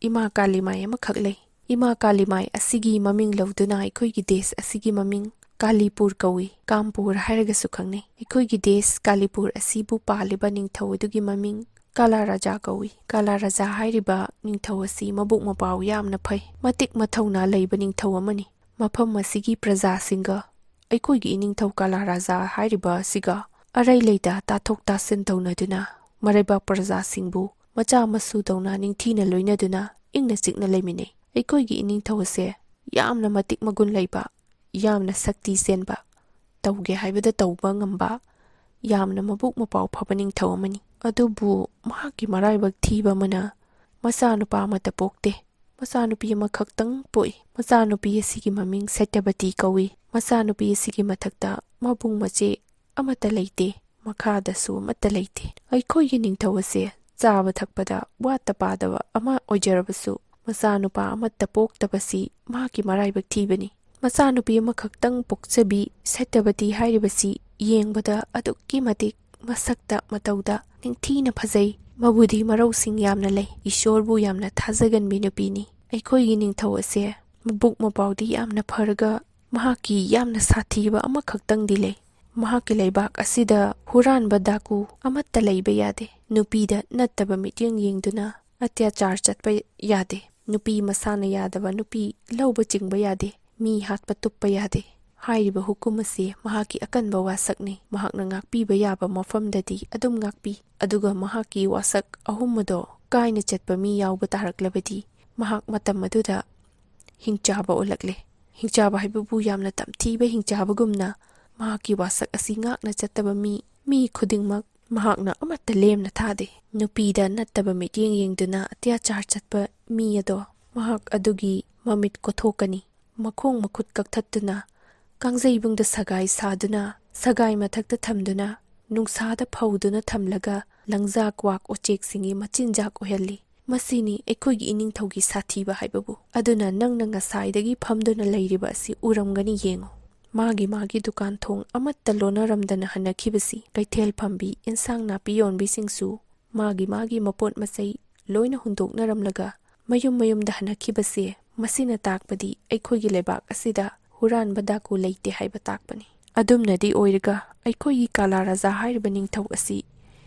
ꯏꯃꯥ ꯀꯥꯂꯤꯃꯥꯏ ꯑꯃꯈꯛ ꯂꯩ꯫ ꯏꯃꯥ ꯀꯥꯂꯤꯃꯥꯏ ꯑꯁꯤꯒꯤ ꯃꯃꯤꯡ ꯂꯧꯗꯨꯅ ꯑꯩꯈꯣꯏꯒꯤ ꯗꯦꯁ ꯑꯁꯤꯒꯤ ꯃꯃꯤꯡ ꯀꯥꯂꯤꯄꯨꯔ ꯀꯧꯏ꯫ ꯀꯥꯝꯄꯨꯔ ꯍꯥꯏꯔꯒꯁꯨ ꯈꯪꯅꯩ꯫ ꯑꯩꯈꯣꯏꯒꯤ ꯗꯦꯁ ꯀꯥꯂꯤꯄꯨꯔ ꯑꯁꯤꯕꯨ ꯄꯥꯜꯂꯤꯕ ꯅꯤꯡꯊꯧ ꯑꯗꯨꯒꯤ ꯃꯃꯤꯡ ꯀꯥꯂꯥ ꯔꯥꯖꯥ ꯀꯧꯏ꯫ ꯀꯥꯂꯥ ꯔꯥꯖꯥ ꯍꯥꯏꯔꯤꯕ ꯅꯤꯡꯊꯧ ꯑꯁꯤ ꯃꯕꯨꯛ ꯃꯄꯥꯎ ꯌꯥꯝꯅ ꯐꯩ, ꯃꯇꯤꯛ ꯃꯊꯧꯅꯥ ꯂꯩꯕ ꯅꯤꯡꯊꯧ ꯑꯃꯅꯤ꯫ ꯃꯐꯝ ꯑꯁꯤꯒꯤ ꯄ꯭ꯔꯖꯥꯁꯤꯡꯒ ꯑꯩꯈꯣꯏꯒꯤ ꯏꯅꯤꯡꯊꯧ ꯀꯥꯂꯥ ꯔꯥꯖꯥ ꯍꯥꯏꯔꯤꯕ ꯑꯁꯤꯒ ꯑꯔꯩ ꯂꯩꯇ ꯇꯥꯊꯣꯛ ꯇꯥꯁꯤꯟ ꯇꯧꯅꯗꯨꯅ ꯃꯔꯩꯕꯥꯛ ꯄ꯭ꯔꯖꯥꯁꯤꯡꯕꯨ ꯃꯆꯥ ꯃꯁꯨꯗꯧꯅ ꯅꯤꯡꯊꯤꯅ ꯂꯣꯏꯅꯗꯨꯅ ꯏꯪꯅ ꯆꯤꯛꯅ ꯂꯩꯃꯤꯟꯅꯩ꯫ ꯑꯩꯈꯣꯏꯒꯤ ꯏꯅꯤꯡꯊꯧ ꯑꯁꯦ ꯌꯥꯝꯅ ꯃꯇꯤꯛ ꯃꯒꯨꯟ ꯂꯩꯕ, ꯌꯥꯝꯅ ꯁꯛꯇꯤ ꯆꯦꯟꯕ, ꯇꯧꯒꯦ ꯍꯥꯏꯕꯗ ꯇꯧꯕ ꯉꯝꯕ, ꯌꯥꯝꯅ ꯃꯕꯨꯛ ꯃꯄꯥꯎ ꯐꯕ ꯅꯤꯡꯊꯧ ꯑꯃꯅꯤ꯫ ꯑꯗꯨꯕꯨ ꯃꯍꯥꯛꯀꯤ ꯃꯔꯥꯏꯕꯛ ꯊꯤꯕ ꯑꯃꯅ ꯃꯆꯥꯅꯨꯄꯥ ꯑꯃꯠꯇ ꯄꯣꯛꯇꯦ꯫ ꯃꯆꯥꯅꯨꯄꯤ ꯑꯃꯈꯛꯇꯪ ꯄꯣꯛꯏ꯫ ꯃꯆꯥꯅꯨꯄꯤ ꯑꯁꯤꯒꯤ ꯃꯃꯤꯡ ꯁꯇ꯭ꯌꯕꯇꯤ ꯀꯧꯏ꯫ ꯃꯆꯥꯅꯨꯄꯤ ꯑꯁꯤꯒꯤ ꯃꯊꯛꯇ ꯃꯕꯨꯡ ꯃꯆꯦ ꯑꯃꯠꯇ ꯂꯩꯇꯦ, ꯃꯈꯥꯗꯁꯨ ꯑꯃꯠꯇ ꯂꯩꯇꯦ꯫ ꯑꯩꯈꯣꯏꯒꯤ ꯅꯤꯡꯊꯧ ꯑꯁꯦ ꯆꯥꯕ ꯊꯛꯄꯗ ꯋꯥꯠꯇ ꯄꯥꯗꯕ ꯑꯃ ꯑꯣꯏꯖꯔꯕꯁꯨ ꯃꯆꯥꯅꯨꯄꯥ ꯑꯃꯠꯇ ꯄꯣꯛꯇꯕꯁꯤ ꯃꯍꯥꯛꯀꯤ ꯃꯔꯥꯏꯕꯛ ꯊꯤꯕꯅꯤ꯫ ꯃꯆꯥꯅꯨꯄꯤ ꯑꯃꯈꯛꯇꯪ ꯄꯣꯛꯆꯕꯤ ꯁꯇ꯭ꯌꯕꯇꯤ ꯍꯥꯏꯔꯤꯕꯁꯤ ꯌꯦꯡꯕꯗ ꯑꯗꯨꯛꯀꯤ ꯃꯇꯤꯛ ꯃꯁꯛꯇ ꯃꯇꯧꯗ ꯅꯤꯡꯊꯤꯅ ꯐꯖꯩ, ꯃꯕꯨꯙꯤ ꯃꯔꯧꯁꯤꯡ ꯌꯥꯝꯅ ꯂꯩ, ꯏꯁꯣꯔꯕꯨ ꯌꯥꯝꯅ ꯊꯥꯖꯒꯟꯕꯤ ꯅꯨꯄꯤꯅꯤ꯫ ꯑꯩꯈꯣꯏꯒꯤ ꯅꯤꯡꯊꯧ ꯑꯁꯦ ꯃꯕꯨꯛ ꯃꯄꯥꯎꯗꯤ ꯌꯥꯝꯅ ꯐꯔꯒ ꯃꯍꯥꯛꯀꯤ ꯌꯥꯝꯅ ꯁꯥꯊꯤꯕ ꯑꯃꯈꯛꯇꯪꯗꯤ ꯂꯩ꯫ ꯃꯍꯥꯛꯀꯤ ꯂꯩꯕꯥꯛ ꯑꯁꯤꯗ ꯍꯨꯔꯥꯟꯕ ꯗꯥꯀꯨ ꯑꯃꯠꯇ ꯂꯩꯕ ꯌꯥꯗꯦ꯫ ꯅꯨꯄꯤꯗ ꯅꯠꯇꯕ ꯃꯤꯠꯌꯦꯡ ꯌꯦꯡꯗꯨꯅ ꯑꯇ꯭ꯌꯥꯆꯥꯔ ꯆꯠꯄ ꯌꯥꯗꯦ꯫ ꯅꯨꯄꯤ ꯃꯁꯥꯅ ꯌꯥꯗꯕ ꯅꯨꯄꯤ ꯂꯧꯕ ꯆꯤꯡꯕ ꯌꯥꯗꯦ꯫ ꯃꯤ ꯍꯥꯠꯄ ꯇꯨꯞꯄ ꯌꯥꯗꯦ꯫ ꯍꯥꯏꯔꯤꯕ ꯍꯨꯀꯨꯝ ꯑꯁꯤ ꯃꯍꯥꯛꯀꯤ ꯑꯀꯟꯕ ꯋꯥꯁꯛꯅꯤ꯫ ꯃꯍꯥꯛꯅ ꯉꯥꯛꯄꯤꯕ ꯌꯥꯕ ꯃꯐꯝꯗꯗꯤ ꯑꯗꯨꯝ ꯉꯥꯛꯄꯤ, ꯑꯗꯨꯒ ꯃꯍꯥꯛꯀꯤ ꯋꯥꯁꯛ ꯑꯍꯨꯝ ꯑꯗꯣ ꯀꯥꯏꯅ ꯆꯠꯄ ꯃꯤ ꯌꯥꯎꯕ ꯇꯥꯔꯛꯂꯕꯗꯤ ꯃꯍꯥꯛ ꯃꯇꯝ ꯑꯗꯨꯗ ꯍꯤꯡꯆꯥꯕ ꯑꯣꯜꯂꯛꯂꯦ꯫ ꯍꯤꯡꯆꯥꯕ ꯍꯥꯏꯕꯕꯨ ꯌꯥꯝꯅ ꯇꯝꯊꯤꯕ ꯍꯤꯡꯆꯥꯕꯒꯨꯝꯅ ꯃꯍꯥꯛꯀꯤ ꯋꯥꯁꯛ ꯑꯁꯤ ꯉꯥꯛꯅ ꯆꯠꯇꯕ ꯃꯤ ꯈꯨꯗꯤꯡꯃꯛ ꯃꯍꯥꯛꯅ ꯑꯃꯠꯇ ꯂꯦꯝꯅ ꯊꯥꯗꯦ꯫ ꯅꯨꯄꯤꯗ ꯅꯠꯇꯕ ꯃꯤꯠꯌꯦꯡ ꯌꯦꯡꯗꯨꯅ ꯑꯇ꯭ꯌꯥꯆꯥꯔ ꯆꯠꯄ ꯃꯤ ꯑꯗꯣ ꯃꯍꯥꯛ ꯑꯗꯨꯒꯤ ꯃꯃꯤꯠ ꯀꯣꯊꯣꯛꯀꯅꯤ꯫ ꯃꯈꯣꯡ ꯃꯈꯨꯠ ꯀꯛꯊꯠꯇꯨꯅ, ꯀꯥꯡꯖꯩꯕꯨꯡꯗ ꯁꯒꯥꯏ ꯁꯥꯗꯨꯅ, ꯁꯒꯥꯏ ꯃꯊꯛꯇ ꯊꯝꯗꯨꯅ, ꯅꯨꯡꯁꯥꯗ ꯐꯧꯗꯨꯅ ꯊꯝꯂꯒ ꯂꯪꯖꯥ ꯀ꯭ꯋꯥꯛ ꯎꯆꯦꯛꯁꯤꯡꯒꯤ ꯃꯆꯤꯟꯖꯥꯛ ꯑꯣꯏꯍꯜꯂꯤ꯫ ꯃꯁꯤꯅꯤ ꯑꯩꯈꯣꯏꯒꯤ ꯏꯅꯤꯡꯊꯧꯒꯤ ꯁꯥꯊꯤꯕ ꯍꯥꯏꯕꯕꯨ꯫ ꯑꯗꯨꯅ ꯅꯪꯅ ꯉꯁꯥꯏꯗꯒꯤ ꯐꯝꯗꯨꯅ ꯂꯩꯔꯤꯕ ꯑꯁꯤ ꯎꯔꯝꯒꯅꯤ, ꯌꯦꯡꯉꯨ꯫ ꯃꯥꯒꯤ ꯗꯨꯀꯥꯟ ꯊꯣꯡ ꯑꯃꯠꯇ ꯂꯣꯟꯅꯔꯝꯗꯅ ꯍꯟꯅꯈꯤꯕꯁꯤ ꯀꯩꯊꯦꯜ ꯐꯝꯕꯤ, ꯏꯟꯁꯥꯡ ꯅꯥꯄꯤ ꯌꯣꯟꯕꯤꯁꯤꯡꯁꯨ ꯃꯥꯒꯤ ꯃꯄꯣꯠ ꯃꯆꯩ ꯂꯣꯏꯅ ꯍꯨꯟꯗꯣꯛꯅꯔꯝꯂꯒ ꯃꯌꯨꯝꯗ ꯍꯟꯅꯈꯤꯕꯁꯦ ꯃꯁꯤꯅ ꯇꯥꯛꯄꯗꯤ ꯑꯩꯈꯣꯏꯒꯤ ꯂꯩꯕꯥꯛ ꯑꯁꯤꯗ ꯍꯨꯔꯥꯟꯕ ꯗꯥꯀꯨ ꯂꯩꯇꯦ ꯍꯥꯏꯕ ꯇꯥꯛꯄꯅꯤ꯫ ꯑꯗꯨꯝꯅꯗꯤ ꯑꯣꯏꯔꯒ ꯑꯩꯈꯣꯏꯒꯤ ꯀꯥꯂꯥ ꯔꯥꯖꯥ ꯍꯥꯏꯔꯤꯕ ꯅꯤꯡꯊꯧ ꯑꯁꯤ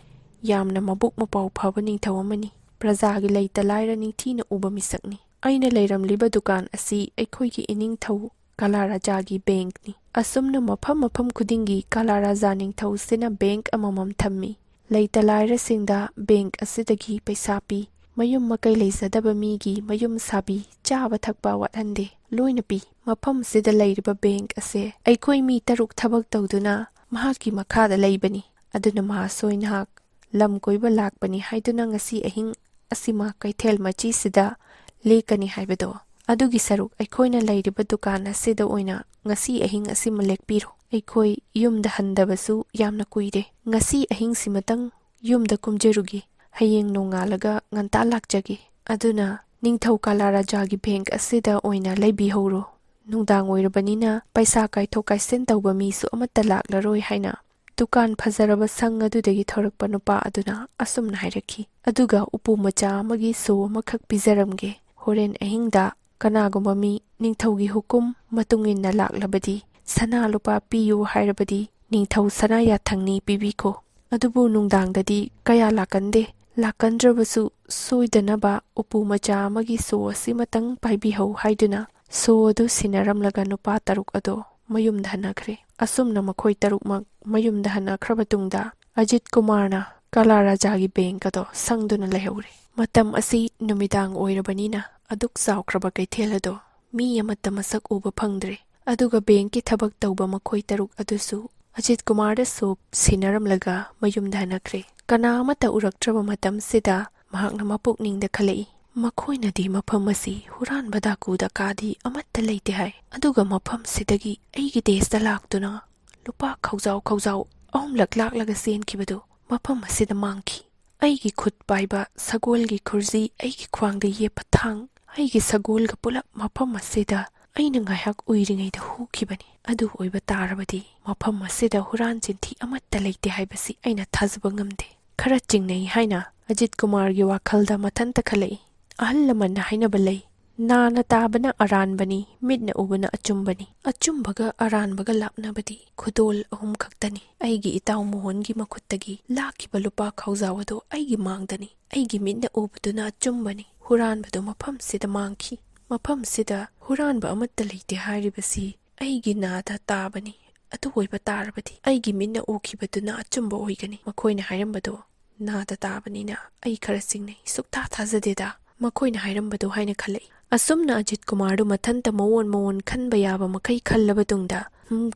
ꯌꯥꯝꯅ ꯃꯕꯨꯛ ꯃꯄꯥꯎ ꯐꯕ ꯅꯤꯡꯊꯧ ꯑꯃꯅꯤ꯫ ꯄ꯭ꯔꯖꯥꯒꯤ ꯂꯩꯇ ꯂꯥꯏꯔ ꯅꯤꯡꯊꯤꯅ ꯎꯕ ꯃꯤꯁꯛꯅꯤ꯫ ꯑꯩꯅ ꯂꯩꯔꯝꯂꯤꯕ ꯗꯨꯀꯥꯟ ꯑꯁꯤ ꯑꯩꯈꯣꯏꯒꯤ ꯏꯅꯤꯡꯊꯧ ꯀꯂꯥ ꯔꯥꯖꯥꯒꯤ ꯕꯦꯡꯛꯅꯤ꯫ ꯑꯁꯨꯝꯅ ꯃꯐꯝ ꯈꯨꯗꯤꯡꯒꯤ ꯀꯂꯥ ꯔꯥꯖꯥ ꯅꯤꯡꯊꯧꯁꯤꯅ ꯕꯦꯡꯛ ꯑꯃꯃꯝ ꯊꯝꯃꯤ꯫ ꯂꯩꯇ ꯂꯥꯏꯔꯁꯤꯡꯗ ꯕꯦꯡꯛ ꯑꯁꯤꯗꯒꯤ ꯄꯩꯁꯥ ꯄꯤ꯫ ꯃꯌꯨꯝ ꯃꯀꯩ ꯂꯩꯖꯗꯕ ꯃꯤꯒꯤ ꯃꯌꯨꯝ ꯁꯥꯕꯤ, ꯆꯥꯕ ꯊꯛꯄ ꯋꯥꯠꯍꯟꯗꯦ, ꯂꯣꯏꯅ ꯄꯤ꯫ ꯃꯐꯝꯁꯤꯗ ꯂꯩꯔꯤꯕ ꯕꯦꯡꯛ ꯑꯁꯦ ꯑꯩꯈꯣꯏ ꯃꯤ 6 ꯊꯕꯛ ꯇꯧꯗꯨꯅ ꯃꯍꯥꯛꯀꯤ ꯃꯈꯥꯗ ꯂꯩꯕꯅꯤ꯫ ꯑꯗꯨꯅ ꯃꯍꯥꯁꯣꯏ ꯅꯍꯥꯛ ꯂꯝ ꯀꯣꯏꯕ ꯂꯥꯛꯄꯅꯤ ꯍꯥꯏꯗꯨꯅ ꯉꯁꯤ ꯑꯍꯤꯡ ꯑꯁꯤꯃ ꯀꯩꯊꯦꯜ ꯃꯆꯤꯁꯤꯗ ꯂꯦꯛꯀꯅꯤ ꯍꯥꯏꯕꯗꯣ, ꯑꯗꯨꯒꯤ ꯁꯔꯨꯛ ꯑꯩꯈꯣꯏꯅ ꯂꯩꯔꯤꯕ ꯗꯨꯀꯥꯟ ꯑꯁꯤꯗ ꯑꯣꯏꯅ ꯉꯁꯤ ꯑꯍꯤꯡ ꯑꯁꯤꯃ ꯂꯦꯛꯄꯤꯔꯣ꯫ ꯑꯩꯈꯣꯏ ꯌꯨꯝꯗ ꯍꯟꯗꯕꯁꯨ ꯌꯥꯝꯅ ꯀꯨꯏꯔꯦ꯫ ꯉꯁꯤ ꯑꯍꯤꯡꯁꯤꯃꯇꯪ ꯌꯨꯝꯗ ꯀꯨꯝꯖꯔꯨꯒꯦ, ꯍꯌꯦꯡ ꯅꯣꯡꯉꯥꯜꯂꯒ ꯉꯟꯇꯥ ꯂꯥꯛꯆꯒꯦ꯫ ꯑꯗꯨꯅ ꯅꯤꯡꯊꯧ ꯀꯂꯥ ꯔꯥꯖꯥꯒꯤ ꯕꯦꯡꯛ ꯑꯁꯤꯗ ꯑꯣꯏꯅ ꯂꯩꯕꯤꯍꯧꯔꯣ꯫ ꯅꯨꯡꯗꯥꯡ ꯑꯣꯏꯔꯕꯅꯤꯅ ꯄꯩꯁꯥ ꯀꯥꯏꯊꯣꯛ ꯀꯥꯏꯁꯤꯟ ꯇꯧꯕ ꯃꯤꯁꯨ ꯑꯃꯠꯇ ꯂꯥꯛꯂꯔꯣꯏ ꯍꯥꯏꯅ ꯗꯨꯀꯥꯟ ꯐꯖꯔꯕ ꯁꯪ ꯑꯗꯨꯗꯒꯤ ꯊꯣꯔꯛꯄ ꯅꯨꯄꯥ ꯑꯗꯨꯅ ꯑꯁꯨꯝꯅ ꯍꯥꯏꯔꯛꯈꯤ꯫ ꯑꯗꯨꯒ ꯎꯄꯨ ꯃꯆꯥ ꯑꯃꯒꯤ ꯁꯣ ꯑꯃꯈꯛ ꯄꯤꯖꯔꯝꯒꯦ꯫ ꯍꯣꯔꯦꯟ ꯑꯍꯤꯡꯗ ꯀꯅꯥꯒꯨꯝꯕ ꯃꯤ ꯅꯤꯡꯊꯧꯒꯤ ꯍꯨꯀꯨꯝ ꯃꯇꯨꯡꯏꯟꯅ ꯂꯥꯛꯂꯕꯗꯤ, ꯁꯅꯥ ꯂꯨꯄꯥ ꯄꯤꯌꯨ ꯍꯥꯏꯔꯕꯗꯤ ꯅꯤꯡꯊꯧ ꯁꯅꯥ ꯌꯥꯊꯪꯅꯤ ꯄꯤꯕꯤꯈꯣ꯫ ꯑꯗꯨꯕꯨ ꯅꯨꯡꯗꯥꯡꯗꯗꯤ ꯀꯌꯥ ꯂꯥꯛꯀꯟꯗꯦ꯫ ꯂꯥꯛꯀꯟꯗ꯭ꯔꯕꯁꯨ ꯁꯣꯏꯗꯅꯕ ꯎꯄꯨ ꯃꯆꯥ ꯑꯃꯒꯤ ꯁꯣ ꯑꯁꯤꯃꯇꯪ ꯄꯥꯏꯕꯤꯍꯧ ꯍꯥꯏꯗꯨꯅ ꯁꯣ ꯑꯗꯨ ꯁꯤꯟꯅꯔꯝꯂꯒ ꯅꯨꯄꯥ 6 ꯑꯗꯣ ꯃꯌꯨꯝꯗ ꯍꯟꯅꯈ꯭ꯔꯦ꯫ ꯑꯁꯨꯝꯅ ꯃꯈꯣꯏ 6ꯃꯛ ꯃꯌꯨꯝꯗ ꯍꯟꯅꯈ꯭ꯔꯕ ꯇꯨꯡꯗ ꯑꯖꯤꯠ ꯀꯨꯃꯥꯔꯅ ꯀꯂꯥ ꯔꯥꯖꯥꯒꯤ ꯕꯦꯡꯛ ꯑꯗꯣ ꯁꯪꯗꯨꯅ ꯂꯩꯍꯧꯔꯦ꯫ ꯃꯇꯝ ꯑꯁꯤ ꯅꯨꯃꯤꯗꯥꯡ ꯑꯣꯏꯔꯕꯅꯤꯅ ꯑꯗꯨꯛ ꯆꯥꯎꯈ꯭ꯔꯕ ꯀꯩꯊꯦꯜ ꯑꯗꯣ ꯃꯤ ꯑꯃꯠꯇ ꯃꯁꯛ ꯎꯕ ꯐꯪꯗ꯭ꯔꯦ꯫ ꯑꯗꯨꯒ ꯕꯦꯡꯛꯀꯤ ꯊꯕꯛ ꯇꯧꯕ ꯃꯈꯣꯏ 6 ꯑꯗꯨꯁꯨ ꯑꯖꯤꯠ ꯀꯨꯃꯥꯔꯗ ꯁꯣ ꯁꯤꯟꯅꯔꯝꯂꯒ ꯃꯌꯨꯝꯗ ꯍꯟꯅꯈ꯭ꯔꯦ꯫ ꯀꯅꯥ ꯑꯃꯠꯇ ꯎꯔꯛꯇ꯭ꯔꯕ ꯃꯇꯝꯁꯤꯗ ꯃꯍꯥꯛꯅ ꯃꯄꯨꯛꯅꯤꯡꯗ ꯈꯜꯂꯛꯏ, ꯃꯈꯣꯏꯅꯗꯤ ꯃꯐꯝ ꯑꯁꯤ ꯍꯨꯔꯥꯟꯕ ꯗꯥꯀꯨ ꯗꯀꯥꯗꯤ ꯑꯃꯠꯇ ꯂꯩꯇꯦ ꯍꯥꯏ, ꯑꯗꯨꯒ ꯃꯐꯝꯁꯤꯗꯒꯤ ꯑꯩꯒꯤ ꯗꯦꯁꯇ ꯂꯥꯛꯇꯨꯅ ꯂꯨꯄꯥ ꯈꯧꯖꯥꯎ 3 ꯂꯥꯛꯂꯒ ꯆꯦꯟꯈꯤꯕꯗꯨ ꯃꯐꯝ ꯑꯁꯤꯗ ꯃꯥꯡꯈꯤ꯫ ꯑꯩꯒꯤ ꯈꯨꯠ ꯄꯥꯏꯕ ꯁꯒꯣꯜꯒꯤ ꯈꯨꯔꯖꯤ, ꯑꯩꯒꯤ ꯈ꯭ꯋꯥꯡꯗ ꯌꯦꯞꯄ ꯊꯥꯡ, ꯑꯩꯒꯤ ꯁꯒꯣꯜꯒ ꯄꯨꯂꯞ ꯃꯐꯝ ꯑꯁꯤꯗ ꯑꯩꯅ ꯉꯥꯏꯍꯥꯛ ꯎꯏꯔꯤꯉꯩꯗ ꯍꯨꯈꯤꯕꯅꯤ꯫ ꯑꯗꯨ ꯑꯣꯏꯕ ꯇꯥꯔꯕꯗꯤ ꯃꯐꯝ ꯑꯁꯤꯗ ꯍꯨꯔꯥꯟ ꯆꯤꯟꯊꯤ ꯑꯃꯠꯇ ꯂꯩꯇꯦ ꯍꯥꯏꯕꯁꯤ ꯑꯩꯅ ꯊꯥꯖꯕ ꯉꯝꯗꯦ꯫ ꯈꯔ ꯆꯤꯡꯅꯩ ꯍꯥꯏꯅ ꯑꯖꯤꯠ ꯀꯨꯃꯥꯔꯒꯤ ꯋꯥꯈꯜꯗ ꯃꯊꯟꯇ ꯈꯜꯂꯛꯏ꯫ ꯑꯍꯜ ꯂꯃꯟꯅ ꯍꯥꯏꯅꯕ ꯂꯩ, ꯅꯥꯅ ꯇꯥꯕꯅ ꯑꯔꯥꯟꯕꯅꯤ, ꯃꯤꯠꯅ ꯎꯕꯅ ꯑꯆꯨꯝꯕꯅꯤ꯫ ꯑꯆꯨꯝꯕꯒ ꯑꯔꯥꯟꯕꯒ ꯂꯥꯞꯅꯕꯗꯤ ꯈꯨꯗꯣꯜ 3 ꯈꯛꯇꯅꯤ꯫ ꯑꯩꯒꯤ ꯏꯇꯥꯎ ꯃꯣꯍꯟꯒꯤ ꯃꯈꯨꯠꯇꯒꯤ ꯂꯥꯛꯈꯤꯕ ꯂꯨꯄꯥ ꯈꯧꯖꯥꯎ ꯑꯗꯣ ꯑꯩꯒꯤ ꯃꯥꯡꯗꯅꯤ꯫ ꯑꯩꯒꯤ ꯃꯤꯠꯅ ꯎꯕꯗꯨꯅ ꯑꯆꯨꯝꯕꯅꯤ꯫ ꯍꯨꯔꯥꯟꯕꯗꯨ ꯃꯐꯝꯁꯤꯗ ꯃꯥꯡꯈꯤ꯫ ꯃꯐꯝꯁꯤꯗ ꯍꯨꯔꯥꯟꯕ ꯑꯃꯠꯇ ꯂꯩꯇꯦ ꯍꯥꯏꯔꯤꯕꯁꯤ ꯑꯩꯒꯤ ꯅꯥꯗ ꯇꯥꯕꯅꯤ꯫ ꯑꯗꯨ ꯑꯣꯏꯕ ꯇꯥꯔꯕꯗꯤ ꯑꯩꯒꯤ ꯃꯤꯠꯅ ꯎꯈꯤꯕꯗꯨꯅ ꯑꯆꯨꯝꯕ ꯑꯣꯏꯒꯅꯤ꯫ ꯃꯈꯣꯏꯅ ꯍꯥꯏꯔꯝꯕꯗꯣ ꯅꯥꯗ ꯇꯥꯕꯅꯤꯅ ꯑꯩ ꯈꯔ ꯆꯤꯡꯅꯩ, ꯁꯨꯛꯊꯥ ꯊꯥꯖꯗꯦꯗ ꯃꯈꯣꯏꯅ ꯍꯥꯏꯔꯝꯕꯗꯣ ꯍꯥꯏꯅ ꯈꯜꯂꯛꯏ꯫ ꯑꯁꯨꯝꯅ ꯑꯖꯤꯠ ꯀꯨꯃꯥꯔꯗꯨ ꯃꯊꯟꯇ ꯃꯑꯣꯟ ꯈꯟꯕ ꯌꯥꯕ ꯃꯈꯩ ꯈꯜꯂꯕ ꯇꯨꯡꯗ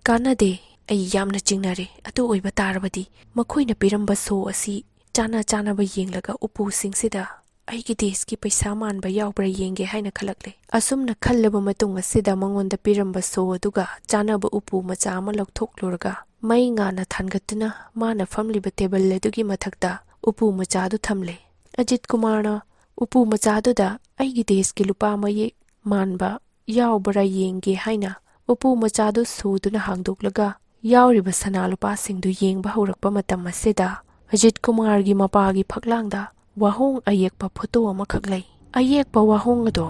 ꯀꯥꯟꯅꯗꯦ, ꯑꯩ ꯌꯥꯝꯅ ꯆꯤꯡꯅꯔꯦ꯫ ꯑꯗꯨ ꯑꯣꯏꯕ ꯇꯥꯔꯕꯗꯤ ꯃꯈꯣꯏꯅ ꯄꯤꯔꯝꯕ ꯁꯣ ꯑꯁꯤ ꯆꯥꯅꯕ ꯌꯦꯡꯂꯒ ꯎꯄꯨꯁꯤꯡꯁꯤꯗ ꯑꯩꯒꯤ ꯗꯦꯁꯀꯤ ꯄꯩꯁꯥ ꯃꯥꯟꯕ ꯌꯥꯎꯕ꯭ꯔꯥ ꯌꯦꯡꯒꯦ ꯍꯥꯏꯅ ꯈꯜꯂꯛꯂꯦ꯫ ꯑꯁꯨꯝꯅ ꯈꯜꯂꯕ ꯃꯇꯨꯡ ꯑꯁꯤꯗ ꯃꯉꯣꯟꯗ ꯄꯤꯔꯝꯕ ꯁꯣ ꯑꯗꯨꯒ ꯆꯥꯅꯕ ꯎꯄꯨ ꯃꯆꯥ ꯑꯃ ꯂꯧꯊꯣꯛꯂꯨꯔꯒ ꯃꯩ ꯉꯥꯟꯅ ꯊꯥꯟꯒꯠꯇꯨꯅ ꯃꯥꯅ ꯐꯝꯂꯤꯕ ꯇꯦꯕꯜ ꯑꯗꯨꯒꯤ ꯃꯊꯛꯇ ꯎꯄꯨ ꯃꯆꯥꯗꯨ ꯊꯝꯂꯦ꯫ ꯑꯖꯤꯠ ꯀꯨꯃꯥꯔꯅ ꯎꯄꯨ ꯃꯆꯥꯗꯨꯗ ꯑꯩꯒꯤ ꯗꯦꯁꯀꯤ ꯂꯨꯄꯥ ꯃꯌꯦꯛ ꯃꯥꯟꯕ ꯌꯥꯎꯕ꯭ꯔꯥ ꯌꯦꯡꯒꯦ ꯍꯥꯏꯅ ꯎꯄꯨ ꯃꯆꯥꯗꯨ ꯁꯨꯗꯨꯅ ꯍꯥꯡꯗꯣꯛꯂꯒ ꯌꯥꯎꯔꯤꯕ ꯁꯅꯥ ꯂꯨꯄꯥꯁꯤꯡꯗꯨ ꯌꯦꯡꯕ ꯍꯧꯔꯛꯄ ꯃꯇꯝ ꯑꯁꯤꯗ ꯑꯖꯤꯠ ꯀꯨꯃꯥꯔꯒꯤ ꯃꯄꯥꯒꯤ ꯐꯛꯂꯥꯡꯗ ꯋꯥꯍꯣꯡ ꯑꯌꯦꯛꯄ ꯐꯣꯇꯣ ꯑꯃꯈꯛ ꯂꯩ꯫ ꯑꯌꯦꯛꯄ ꯋꯥꯍꯣꯡ ꯑꯗꯣ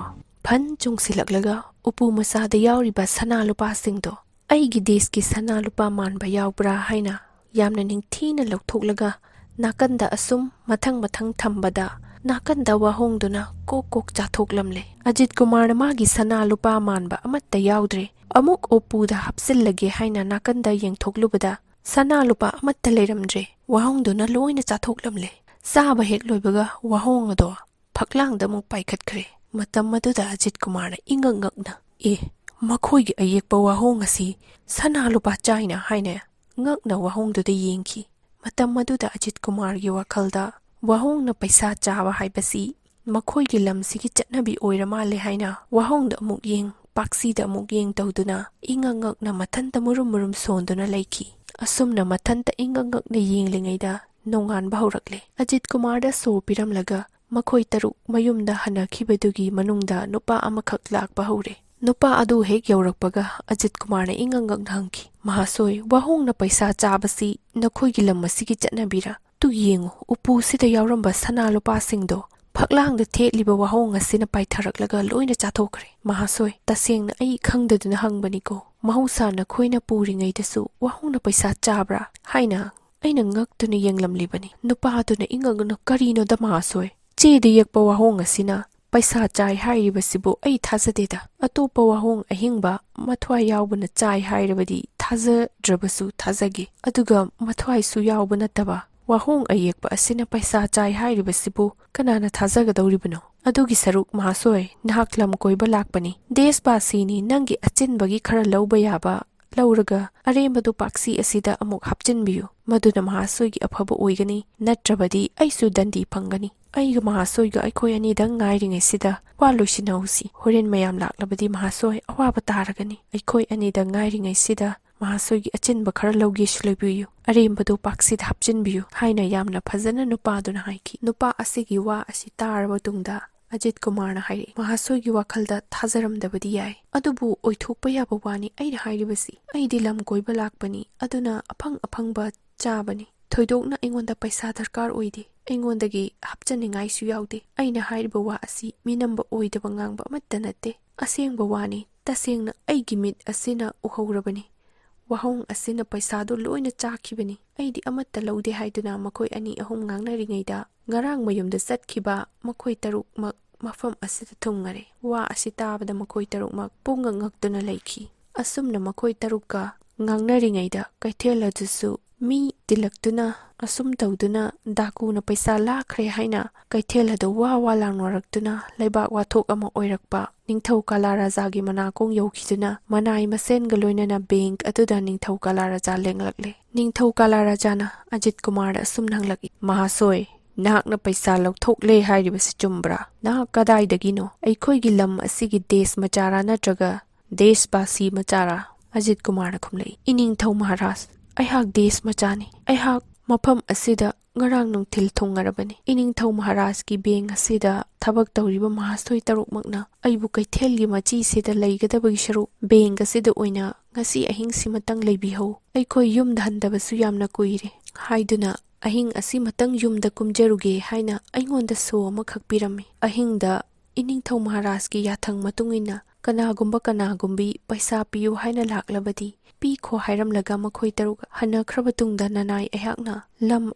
ꯐꯟ ꯆꯨꯡꯁꯤꯜꯂꯛꯂꯒ ꯎꯄꯨ ꯃꯆꯥꯗ ꯌꯥꯎꯔꯤꯕ ꯁꯅꯥ ꯂꯨꯄꯥꯁꯤꯡꯗꯣ ꯑꯩꯒꯤ ꯗꯦꯁꯀꯤ ꯁꯅꯥ ꯂꯨꯄꯥ ꯃꯥꯟꯕ ꯌꯥꯎꯕ꯭ꯔꯥ ꯍꯥꯏꯅ ꯌꯥꯝꯅ ꯅꯤꯡꯊꯤꯅ ꯂꯧꯊꯣꯛꯂꯒ ꯅꯥꯀꯟꯗ ꯑꯁꯨꯝ ꯃꯊꯪ ꯊꯝꯕꯗ ꯅꯥꯀꯟꯗ ꯋꯥꯍꯣꯡꯗꯨꯅ ꯀꯣꯛ ꯆꯥꯊꯣꯛꯂꯝꯂꯦ꯫ ꯑꯖꯤꯠ ꯀꯨꯃꯥꯔꯅ ꯃꯥꯒꯤ ꯁꯅꯥ ꯂꯨꯄꯥ ꯃꯥꯟꯕ ꯑꯃꯠꯇ ꯌꯥꯎꯗ꯭ꯔꯦ꯫ ꯑꯃꯨꯛ ꯎꯄꯨꯗ ꯍꯥꯞꯆꯤꯜꯂꯒꯦ ꯍꯥꯏꯅ ꯅꯥꯀꯟꯗ ꯌꯦꯡꯊꯣꯛꯂꯨꯕꯗ ꯁꯅꯥ ꯂꯨꯄꯥ ꯑꯃꯠꯇ ꯂꯩꯔꯝꯗ꯭ꯔꯦ꯫ ꯋꯥꯍꯣꯡꯗꯨꯅ ꯂꯣꯏꯅ ꯆꯥꯊꯣꯛꯂꯝꯂꯦ꯫ ꯆꯥꯕ ꯍꯦꯛ ꯂꯣꯏꯕꯒ ꯋꯥꯍꯣꯡ ꯑꯗꯣ ꯐꯛꯂꯥꯡꯗ ꯑꯃꯨꯛ ꯄꯥꯏꯈꯠꯈ꯭ꯔꯦ꯫ ꯃꯇꯝ ꯑꯗꯨꯗ ꯑꯖꯤꯠ ꯀꯨꯃꯥꯔꯅ ꯏꯉꯛ ꯉꯛꯅ ꯃꯈꯣꯏꯒꯤ ꯑꯌꯦꯛꯄ ꯋꯥꯍꯣꯡ ꯑꯁꯤ ꯁꯅꯥ ꯂꯨꯄꯥ ꯆꯥꯏꯅ ꯍꯥꯏꯅ ꯉꯛꯅ ꯋꯥꯍꯣꯡꯗꯨꯗ ꯌꯦꯡꯈꯤ꯫ ꯃꯇꯝ ꯑꯗꯨꯗ ꯑꯖꯤꯠ ꯀꯨꯃꯥꯔꯒꯤ ꯋꯥꯈꯜꯗ ꯋꯥꯍꯣꯡꯅ ꯄꯩꯁꯥ ꯆꯥꯕ ꯍꯥꯏꯕꯁꯤ ꯃꯈꯣꯏꯒꯤ ꯂꯝꯁꯤꯒꯤ ꯆꯠꯅꯕꯤ ꯑꯣꯏꯔ ꯃꯥꯜꯂꯦ ꯍꯥꯏꯅ ꯋꯥꯍꯣꯡꯗ ꯑꯃꯨꯛ ꯌꯦꯡ ꯄꯥꯛꯁꯤꯗ ꯑꯃꯨꯛ ꯌꯦꯡ ꯇꯧꯗꯨꯅ ꯏꯉꯛ ꯉꯛꯅ ꯃꯊꯟꯇ ꯃꯨꯔꯨꯝ ꯁꯣꯟꯗꯨꯅ ꯂꯩꯈꯤ꯫ ꯑꯁꯨꯝꯅ ꯃꯊꯟꯇ ꯏꯉꯛ ꯉꯛꯅ ꯌꯦꯡꯂꯤꯉꯩꯗ ꯅꯣꯡꯉꯥꯟꯕ ꯍꯧꯔꯛꯂꯦ꯫ ꯑꯖꯤꯠ ꯀꯨꯃꯥꯔꯗ ꯁꯣ ꯄꯤꯔꯝꯂꯒ ꯃꯈꯣꯏ 6 ꯃꯌꯨꯝꯗ ꯍꯟꯅꯈꯤꯕꯗꯨꯒꯤ ꯃꯅꯨꯡꯗ ꯅꯨꯄꯥ ꯑꯃꯈꯛ ꯂꯥꯛꯄ ꯍꯧꯔꯦ꯫ ꯅꯨꯄꯥ ꯑꯗꯨ ꯍꯦꯛ ꯌꯧꯔꯛꯄꯒ ꯑꯖꯤꯠ ꯀꯨꯃꯥꯔꯅ ꯏꯉꯛ ꯉꯛꯅ ꯍꯪꯈꯤ, ꯃꯍꯥꯁꯣꯏ, ꯋꯥꯍꯣꯡꯅ ꯄꯩꯁꯥ ꯆꯥꯕꯁꯤ ꯅꯈꯣꯏꯒꯤ ꯂꯝ ꯑꯁꯤꯒꯤ ꯆꯠꯅꯕꯤꯔꯥ? ꯇꯨ ꯌꯦꯡꯉꯨ, ꯎꯄꯨꯁꯤꯗ ꯌꯥꯎꯔꯝꯕ ꯁꯅꯥ ꯂꯨꯄꯥꯁꯤꯡꯗꯣ ꯐꯛꯂꯥꯡꯗ ꯊꯦꯠꯂꯤꯕ ꯋꯥꯍꯣꯡ ꯑꯁꯤꯅ ꯄꯥꯏꯊꯔꯛꯂꯒ ꯂꯣꯏꯅ ꯆꯥꯊꯣꯛꯈ꯭ꯔꯦ꯫ ꯃꯍꯥꯁꯣꯏ, ꯇꯁꯦꯡꯅ ꯑꯩ ꯈꯪꯗꯗꯨꯅ ꯍꯪꯕꯅꯤꯀꯣ, ꯃꯍꯧꯁꯥ ꯅꯈꯣꯏꯅ ꯄꯨꯔꯤꯉꯩꯗꯁꯨ ꯋꯥꯍꯣꯡꯅ ꯄꯩꯁꯥ ꯆꯥꯕ꯭ꯔꯥ ꯍꯥꯏꯅ ꯑꯩꯅ ꯉꯛꯇꯨꯅ ꯌꯦꯡꯂꯝꯂꯤꯕꯅꯤ꯫ ꯅꯨꯄꯥ ꯑꯗꯨꯅ ꯏꯉꯛ ꯉꯛꯅ ꯀꯔꯤꯅꯣꯗ ꯃꯍꯥꯁꯣꯏ, ꯆꯦꯗ ꯌꯦꯛꯄ ꯋꯥꯍꯣꯡ ꯑꯁꯤꯅ ꯄꯩꯁꯥ ꯆꯥꯏ ꯍꯥꯏꯔꯤꯕꯁꯤꯕꯨ ꯑꯩ ꯊꯥꯖꯗꯦꯗ꯫ ꯑꯇꯣꯞꯄ ꯋꯥꯍꯣꯡ ꯑꯍꯤꯡꯕ ꯃꯊ꯭ꯋꯥꯏ ꯌꯥꯎꯕꯅ ꯆꯥꯏ ꯍꯥꯏꯔꯕꯗꯤ ꯊꯥꯖꯗ꯭ꯔꯕꯁꯨ ꯊꯥꯖꯒꯦ, ꯑꯗꯨꯒ ꯃꯊ꯭ꯋꯥꯏꯁꯨ ꯌꯥꯎꯕ ꯅꯠꯇꯕ ꯋꯥꯍꯣꯡ ꯑꯌꯦꯛꯄ ꯑꯁꯤꯅ ꯄꯩꯁꯥ ꯆꯥꯏ ꯍꯥꯏꯔꯤꯕꯁꯤꯕꯨ ꯀꯅꯥꯅ ꯊꯥꯖꯒꯗꯧꯔꯤꯕꯅꯣ? ꯑꯗꯨꯒꯤ ꯁꯔꯨꯛ ꯃꯍꯥꯁꯣꯏ, ꯅꯍꯥꯛ ꯂꯝ ꯀꯣꯏꯕ ꯂꯥꯛꯄꯅꯤ, ꯗꯦꯁꯕꯥꯁꯤꯅꯤ, ꯅꯪꯒꯤ ꯑꯆꯤꯟꯕꯒꯤ ꯈꯔ ꯂꯧꯕ ꯌꯥꯕ ꯂꯧꯔꯒ ꯑꯔꯦꯝꯕꯗꯨ ꯄꯥꯛꯁꯤ ꯑꯁꯤꯗ ꯑꯃꯨꯛ ꯍꯥꯞꯆꯤꯟꯕꯤꯌꯨ, ꯃꯗꯨꯅ ꯃꯍꯥꯁꯣꯏꯒꯤ ꯑꯐꯕ ꯑꯣꯏꯒꯅꯤ, ꯅꯠꯇ꯭ꯔꯕꯗꯤ ꯑꯩꯁꯨ ꯗꯟꯗꯤ ꯐꯪꯒꯅꯤ꯫ ꯑꯩꯒ ꯃꯍꯥꯁꯣꯏꯒ ꯑꯩꯈꯣꯏ ꯑꯅꯤꯗꯪ ꯉꯥꯏꯔꯤꯉꯩꯁꯤꯗ ꯋꯥ ꯂꯣꯏꯁꯤꯟꯅꯍꯧꯁꯤ, ꯍꯣꯔꯦꯟ ꯃꯌꯥꯝ ꯂꯥꯛꯂꯕꯗꯤ ꯃꯍꯥꯁꯣꯏ ꯑꯋꯥꯕ ꯇꯥꯔꯒꯅꯤ꯫ ꯑꯩꯈꯣꯏ ꯑꯅꯤꯗ ꯉꯥꯏꯔꯤꯉꯩꯁꯤꯗ ꯃꯍꯥꯁꯣꯏꯒꯤ ꯑꯆꯤꯟꯕ ꯈꯔ ꯂꯧꯒꯦꯁꯨ ꯂꯧꯕꯤꯌꯨ, ꯑꯔꯦꯝꯕꯗꯨ ꯄꯥꯛꯁꯤꯗ ꯍꯥꯞꯆꯤꯟꯕꯤꯌꯨ ꯍꯥꯏꯅ ꯌꯥꯝꯅ ꯐꯖꯅ ꯅꯨꯄꯥꯗꯨꯅ ꯍꯥꯏꯈꯤ꯫ ꯅꯨꯄꯥ ꯑꯁꯤꯒꯤ ꯋꯥ ꯑꯁꯤ ꯇꯥꯔꯕ ꯇꯨꯡꯗ ꯑꯖꯤꯠ ꯀꯨꯃꯥꯔꯅ ꯍꯥꯏꯔꯛꯏ, ꯃꯍꯥꯁꯣꯏꯒꯤ ꯋꯥꯈꯜꯗ ꯊꯥꯖꯔꯝꯗꯕꯗꯤ ꯌꯥꯏ, ꯑꯗꯨꯕꯨ ꯑꯣꯏꯊꯣꯛꯄ ꯌꯥꯕ ꯋꯥꯅꯤ ꯑꯩꯅ ꯍꯥꯏꯔꯤꯕꯁꯤ꯫ ꯑꯩꯗꯤ ꯂꯝ ꯀꯣꯏꯕ ꯂꯥꯛꯄꯅꯤ, ꯑꯗꯨꯅ ꯑꯐꯪ ꯑꯐꯪꯕ ꯆꯥꯕꯅꯤ, ꯊꯣꯏꯗꯣꯛꯅ ꯑꯩꯉꯣꯟꯗ ꯄꯩꯁꯥ ꯗꯔꯀꯥꯔ ꯑꯣꯏꯗꯦ, ꯑꯩꯉꯣꯟꯗꯒꯤ ꯍꯥꯞꯆꯅꯤꯡꯉꯥꯏꯁꯨ ꯌꯥꯎꯗꯦ꯫ ꯑꯩꯅ ꯍꯥꯏꯔꯤꯕ ꯋꯥ ꯑꯁꯤ ꯃꯤꯅꯝꯕ ꯑꯣꯏꯗꯕ ꯉꯥꯡꯕ ꯑꯃꯠꯇ ꯅꯠꯇꯦ, ꯑꯁꯦꯡꯕ ꯋꯥꯅꯤ, ꯇꯁꯦꯡꯅ ꯑꯩꯒꯤ ꯃꯤꯠ ꯑꯁꯤꯅ ꯎꯍꯧꯔꯕꯅꯤ꯫ ꯋꯥꯍꯣꯡ ꯑꯁꯤꯅ ꯄꯩꯁꯥꯗꯨ ꯂꯣꯏꯅ ꯆꯥꯈꯤꯕꯅꯤ, ꯑꯩꯗꯤ ꯑꯃꯠꯇ ꯂꯧꯗꯦ ꯍꯥꯏꯗꯨꯅ ꯃꯈꯣꯏ ꯑꯅꯤ ꯑꯍꯨꯝ ꯉꯥꯡꯅꯔꯤꯉꯩꯗ ꯉꯔꯥꯡ ꯃꯌꯨꯝꯗ ꯆꯠꯈꯤꯕ ꯃꯈꯣꯏ ꯇꯔꯨꯛꯃꯛ ꯃꯐꯝ ꯑꯁꯤꯗ ꯊꯨꯡꯉꯔꯦ꯫ ꯋꯥ ꯑꯁꯤ ꯇꯥꯕꯗ ꯃꯈꯣꯏ ꯇꯔꯨꯛꯃꯛ ꯄꯨꯡꯉꯛ ꯉꯛꯇꯨꯅ ꯂꯩꯈꯤ꯫ ꯑꯁꯨꯝꯅ ꯃꯈꯣꯏ ꯇꯔꯨꯛꯀ ꯉꯥꯡꯅꯔꯤꯉꯩꯗ ꯀꯩꯊꯦꯜ ꯑꯗꯨꯁꯨ ꯃꯤ ꯇꯤꯜꯂꯛꯇꯨꯅ ꯑꯁꯨꯝ ꯇꯧꯗꯨꯅ ꯗꯥꯀꯨꯅ ꯄꯩꯁꯥ ꯂꯥꯛꯈ꯭ꯔꯦ ꯍꯥꯏꯅ ꯀꯩꯊꯦꯜ ꯑꯗꯨ ꯋꯥ ꯂꯥꯎꯅꯔꯛꯇꯨꯅ ꯂꯩꯕꯥꯛ ꯋꯥꯊꯣꯛ ꯑꯃ ꯑꯣꯏꯔꯛꯄ, ꯅꯤꯡꯊꯧ ꯀꯥꯂꯥ ꯔꯥꯖꯥꯒꯤ ꯃꯅꯥꯀꯣꯡ ꯌꯧꯈꯤꯗꯨꯅ ꯃꯅꯥꯏ ꯃꯁꯦꯟꯒ ꯂꯣꯏꯅꯅ ꯕꯦꯡꯛ ꯑꯗꯨꯗ ꯅꯤꯡꯊꯧ ꯀꯥꯂꯥ ꯔꯥꯖꯥ ꯂꯦꯡꯂꯛꯂꯦ꯫ ꯅꯤꯡꯊꯧ ꯀꯥꯂꯥ ꯔꯥꯖꯥꯅ ꯑꯖꯤꯠ ꯀꯨꯃꯥꯔꯗ ꯑꯁꯨꯝ ꯍꯪꯂꯛꯏ, ꯃꯍꯥꯁꯣꯏ, ꯅꯍꯥꯛꯅ ꯄꯩꯁꯥ ꯂꯧꯊꯣꯛꯂꯦ ꯍꯥꯏꯔꯤꯕꯁꯤ ꯆꯨꯝꯕ꯭ꯔꯥ? ꯅꯍꯥꯛ ꯀꯗꯥꯏꯗꯒꯤꯅꯣ? ꯑꯩꯈꯣꯏꯒꯤ ꯂꯝ ꯑꯁꯤꯒꯤ ꯗꯦꯁ ꯃꯆꯥꯔꯥ ꯅꯠꯇ꯭ꯔꯒ ꯗꯦꯁꯕꯥꯁꯤ ꯃꯆꯥꯔꯥ? ꯑꯖꯤꯠ ꯀꯨꯃꯥꯔꯅ ꯈꯨꯝꯂꯛꯏ, ꯏꯅꯤꯡꯊꯧ ꯃꯍꯥꯔꯥꯖ, ꯑꯩꯍꯥꯛ ꯗꯦꯁ ꯃꯆꯥꯅꯤ, ꯑꯩꯍꯥꯛ ꯃꯐꯝ ꯑꯁꯤꯗ ꯉꯔꯥꯡ ꯅꯨꯡꯊꯤꯜ ꯊꯨꯡꯉꯔꯕꯅꯤ꯫ ꯏꯅꯤꯡꯊꯧ ꯃꯍꯥꯔꯥꯖꯀꯤ ꯕꯦꯡꯛ ꯑꯁꯤꯗ ꯊꯕꯛ ꯇꯧꯔꯤꯕ ꯃꯍꯥꯁꯣꯏ ꯇꯔꯨꯛꯃꯛꯅ ꯑꯩꯕꯨ ꯀꯩꯊꯦꯜꯒꯤ ꯃꯆꯤꯁꯤꯗ ꯂꯩꯒꯗꯕꯒꯤ ꯁꯔꯨꯛ ꯕꯦꯡꯛ ꯑꯁꯤꯗ ꯑꯣꯏꯅ ꯉꯁꯤ ꯑꯍꯤꯡꯁꯤꯃꯇꯪ ꯂꯩꯕꯤꯍꯧ, ꯑꯩꯈꯣꯏ ꯌꯨꯝꯗ ꯍꯟꯗꯕꯁꯨ ꯌꯥꯝꯅ ꯀꯨꯏꯔꯦ ꯍꯥꯏꯗꯨꯅ ꯑꯍꯤꯡ ꯑꯁꯤꯃꯇꯪ ꯌꯨꯝꯗ ꯀꯨꯝꯖꯔꯨꯒꯦ ꯍꯥꯏꯅ ꯑꯩꯉꯣꯟꯗ ꯁꯣ ꯑꯃꯈꯛ ꯄꯤꯔꯝꯃꯤ꯫ ꯑꯍꯤꯡꯗ ꯏꯅꯤꯡꯊꯧ ꯃꯍꯥꯔꯥꯖꯀꯤ ꯌꯥꯊꯪ ꯃꯇꯨꯡꯏꯟꯅ ꯀꯅꯥꯒꯨꯝꯕꯤ ꯄꯩꯁꯥ ꯄꯤꯌꯨ ꯍꯥꯏꯅ ꯂꯥꯛꯂꯕꯗꯤ ꯄꯤꯈꯣ ꯍꯥꯏꯔꯝꯂꯒ ꯃꯈꯣꯏ ꯇꯔꯨꯛ ꯍꯟꯅꯈ꯭ꯔꯕ ꯇꯨꯡꯗ ꯅꯅꯥꯏ ꯑꯩꯍꯥꯛꯅ ꯂꯝ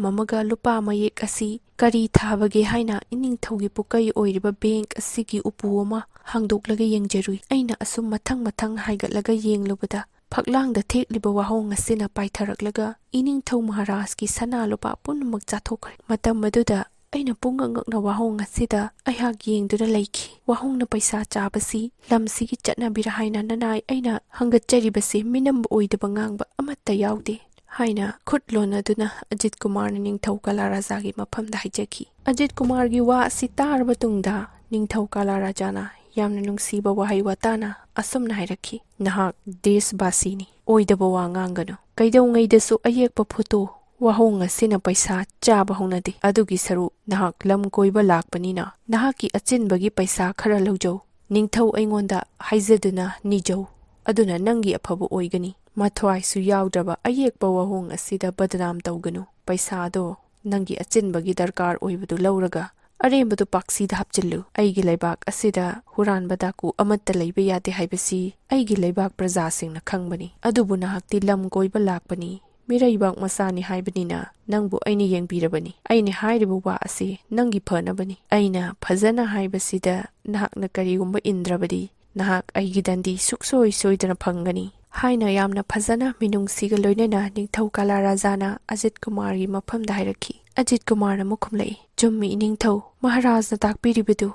ꯑꯃꯒ ꯂꯨꯄꯥ ꯃꯌꯦꯛ ꯑꯁꯤ ꯀꯔꯤ ꯊꯥꯕꯒꯦ ꯍꯥꯏꯅ ꯏꯅꯤꯡꯊꯧꯒꯤ ꯄꯨꯀꯩ ꯑꯣꯏꯔꯤꯕ ꯕꯦꯡꯛ ꯑꯁꯤꯒꯤ ꯎꯄꯨ ꯑꯃ ꯍꯥꯡꯗꯣꯛꯂꯒ ꯌꯦꯡꯖꯔꯨꯏ꯫ ꯑꯩꯅ ꯑꯁꯨꯝ ꯃꯊꯪ ꯍꯥꯏꯒꯠꯂꯒ ꯌꯦꯡꯂꯨꯕꯗ ꯐꯛꯂꯥꯡꯗ ꯊꯦꯠꯂꯤꯕ ꯋꯥꯍꯣꯡ ꯑꯁꯤꯅ ꯄꯥꯏꯊꯔꯛꯂꯒ ꯏꯅꯤꯡꯊꯧ ꯃꯍꯥꯔꯥꯖꯀꯤ ꯁꯅꯥ ꯂꯨꯄꯥ ꯄꯨꯝꯅꯃꯛ ꯆꯥꯊꯣꯛꯈ꯭ꯔꯦ꯫ ꯃꯇꯝ ꯑꯗꯨꯗ ꯑꯩꯅ ꯄꯨꯡꯉꯛ ꯉꯛꯅ ꯋꯥꯍꯣꯡ ꯑꯁꯤꯗ ꯑꯩꯍꯥꯛ ꯌꯦꯡꯗꯨꯅ ꯂꯩꯈꯤ꯫ ꯋꯥꯍꯣꯡꯅ ꯄꯩꯁꯥ ꯆꯥꯕꯁꯤ ꯂꯝꯁꯤꯒꯤ ꯆꯠꯅꯕꯤꯔ ꯍꯥꯏꯅ ꯅꯅꯥꯏ ꯑꯩꯅ ꯍꯪꯒꯠꯆꯔꯤꯕꯁꯤ ꯃꯤꯅꯝꯕ ꯑꯣꯏꯗꯕ ꯉꯥꯡꯕ ꯑꯃꯠꯇ ꯌꯥꯎꯗꯦ ꯍꯥꯏꯅ ꯈꯨꯠ ꯂꯣꯟꯅꯗꯨꯅ ꯑꯖꯤꯠ ꯀꯨꯃꯥꯔꯅ ꯅꯤꯡꯊꯧ ꯀꯥꯂꯥ ꯔꯥꯖꯥꯒꯤ ꯃꯐꯝꯗ ꯍꯥꯏꯖꯈꯤ꯫ ꯑꯖꯤꯠ ꯀꯨꯃꯥꯔꯒꯤ ꯋꯥ ꯑꯁꯤ ꯇꯥꯔꯕ ꯇꯨꯡꯗ ꯅꯤꯡꯊꯧ ꯀꯥꯂꯥ ꯔꯥꯖꯥꯅ ꯌꯥꯝꯅ ꯅꯨꯡꯁꯤꯕ ꯋꯥꯍꯩ ꯋꯥꯇꯥꯅ ꯑꯁꯨꯝꯅ ꯍꯥꯏꯔꯛꯈꯤ, ꯅꯍꯥꯛ ꯗꯦꯁꯕꯥꯁꯤꯅꯤ, ꯑꯣꯏꯗꯕ ꯋꯥ ꯉꯥꯡꯒꯅꯨ, ꯀꯩꯗꯧꯉꯩꯗꯁꯨ ꯑꯌꯦꯛꯄ ꯐꯣꯇꯣ ꯋꯥꯍꯣꯡ ꯑꯁꯤꯅ ꯄꯩꯁꯥ ꯆꯥꯕ ꯍꯧꯅꯗꯦ, ꯑꯗꯨꯒꯤ ꯁꯔꯨꯛ ꯅꯍꯥꯛ ꯂꯝ ꯀꯣꯏꯕ ꯂꯥꯛꯄꯅꯤꯅ ꯅꯍꯥꯛꯀꯤ ꯑꯆꯤꯟꯕꯒꯤ ꯄꯩꯁꯥ ꯈꯔ ꯂꯧꯖꯧ, ꯅꯤꯡꯊꯧ ꯑꯩꯉꯣꯟꯗ ꯍꯥꯏꯖꯗꯨꯅ ꯅꯤꯖꯧ, ꯑꯗꯨꯅ ꯅꯪꯒꯤ ꯑꯐꯕ ꯑꯣꯏꯒꯅꯤ, ꯃꯊ꯭ꯋꯥꯏꯁꯨ ꯌꯥꯎꯗ꯭ꯔꯕ ꯑꯌꯦꯛꯄ ꯋꯥꯍꯣꯡ ꯑꯁꯤꯗ ꯕꯗꯅꯥꯝ ꯇꯧꯒꯅꯨ, ꯄꯩꯁꯥꯗꯣ ꯅꯪꯒꯤ ꯑꯆꯤꯟꯕꯒꯤ ꯗꯔꯀꯥꯔ ꯑꯣꯏꯕꯗꯨ ꯂꯧꯔꯒ ꯑꯔꯦꯝꯕꯗꯨ ꯄꯥꯛꯁꯤꯗ ꯍꯥꯞꯆꯤꯜꯂꯨ꯫ ꯑꯩꯒꯤ ꯂꯩꯕꯥꯛ ꯑꯁꯤꯗ ꯍꯨꯔꯥꯟꯕ ꯗꯥꯀꯨ ꯑꯃꯠꯇ ꯂꯩꯕ ꯌꯥꯗꯦ ꯍꯥꯏꯕꯁꯤ ꯑꯩꯒꯤ ꯂꯩꯕꯥꯛ ꯄ꯭ꯔꯖꯥꯁꯤꯡꯅ ꯈꯪꯕꯅꯤ, ꯑꯗꯨꯕꯨ ꯅꯍꯥꯛꯇꯤ ꯂꯝ ꯀꯣꯏꯕ ꯂꯥꯛꯄꯅꯤ, ꯃꯤꯔꯩꯕꯥꯛ ꯃꯆꯥꯅꯤ ꯍꯥꯏꯕꯅꯤꯅ ꯅꯪꯕꯨ ꯑꯩꯅ ꯌꯦꯡꯕꯤꯔꯕꯅꯤ, ꯑꯩꯅ ꯍꯥꯏꯔꯤꯕ ꯋꯥ ꯑꯁꯤ ꯅꯪꯒꯤ ꯐꯅꯕꯅꯤ, ꯑꯩꯅ ꯐꯖꯅ ꯍꯥꯏꯕꯁꯤꯗ ꯅꯍꯥꯛꯅ ꯀꯔꯤꯒꯨꯝꯕ ꯏꯟꯗ꯭ꯔꯕꯗꯤ ꯅꯍꯥꯛ ꯑꯩꯒꯤ ꯗꯟꯗꯤ ꯁꯨꯛꯁꯣꯏ ꯁꯣꯏꯗꯅ ꯐꯪꯒꯅꯤ ꯍꯥꯏꯅ ꯌꯥꯝꯅ ꯐꯖꯅ ꯃꯤꯅꯨꯡꯁꯤꯒ ꯂꯣꯏꯅꯅ ꯅꯤꯡꯊꯧ ꯀꯥꯂꯥ ꯔꯥꯖꯥꯅ ꯑꯖꯤꯠ ꯀꯨꯃꯥꯔꯒꯤ ꯃꯐꯝꯗ ꯍꯥꯏꯔꯛꯈꯤ꯫ ꯑꯖꯤꯠ ꯀꯨꯃꯥꯔꯅ ꯑꯃꯨꯛ ꯈꯨꯝꯂꯛꯏ, ꯆꯨꯝꯃꯤ ꯏꯅꯤꯡꯊꯧ ꯃꯍꯥꯔꯥꯖꯅ ꯇꯥꯛꯄꯤꯔꯤꯕꯗꯨ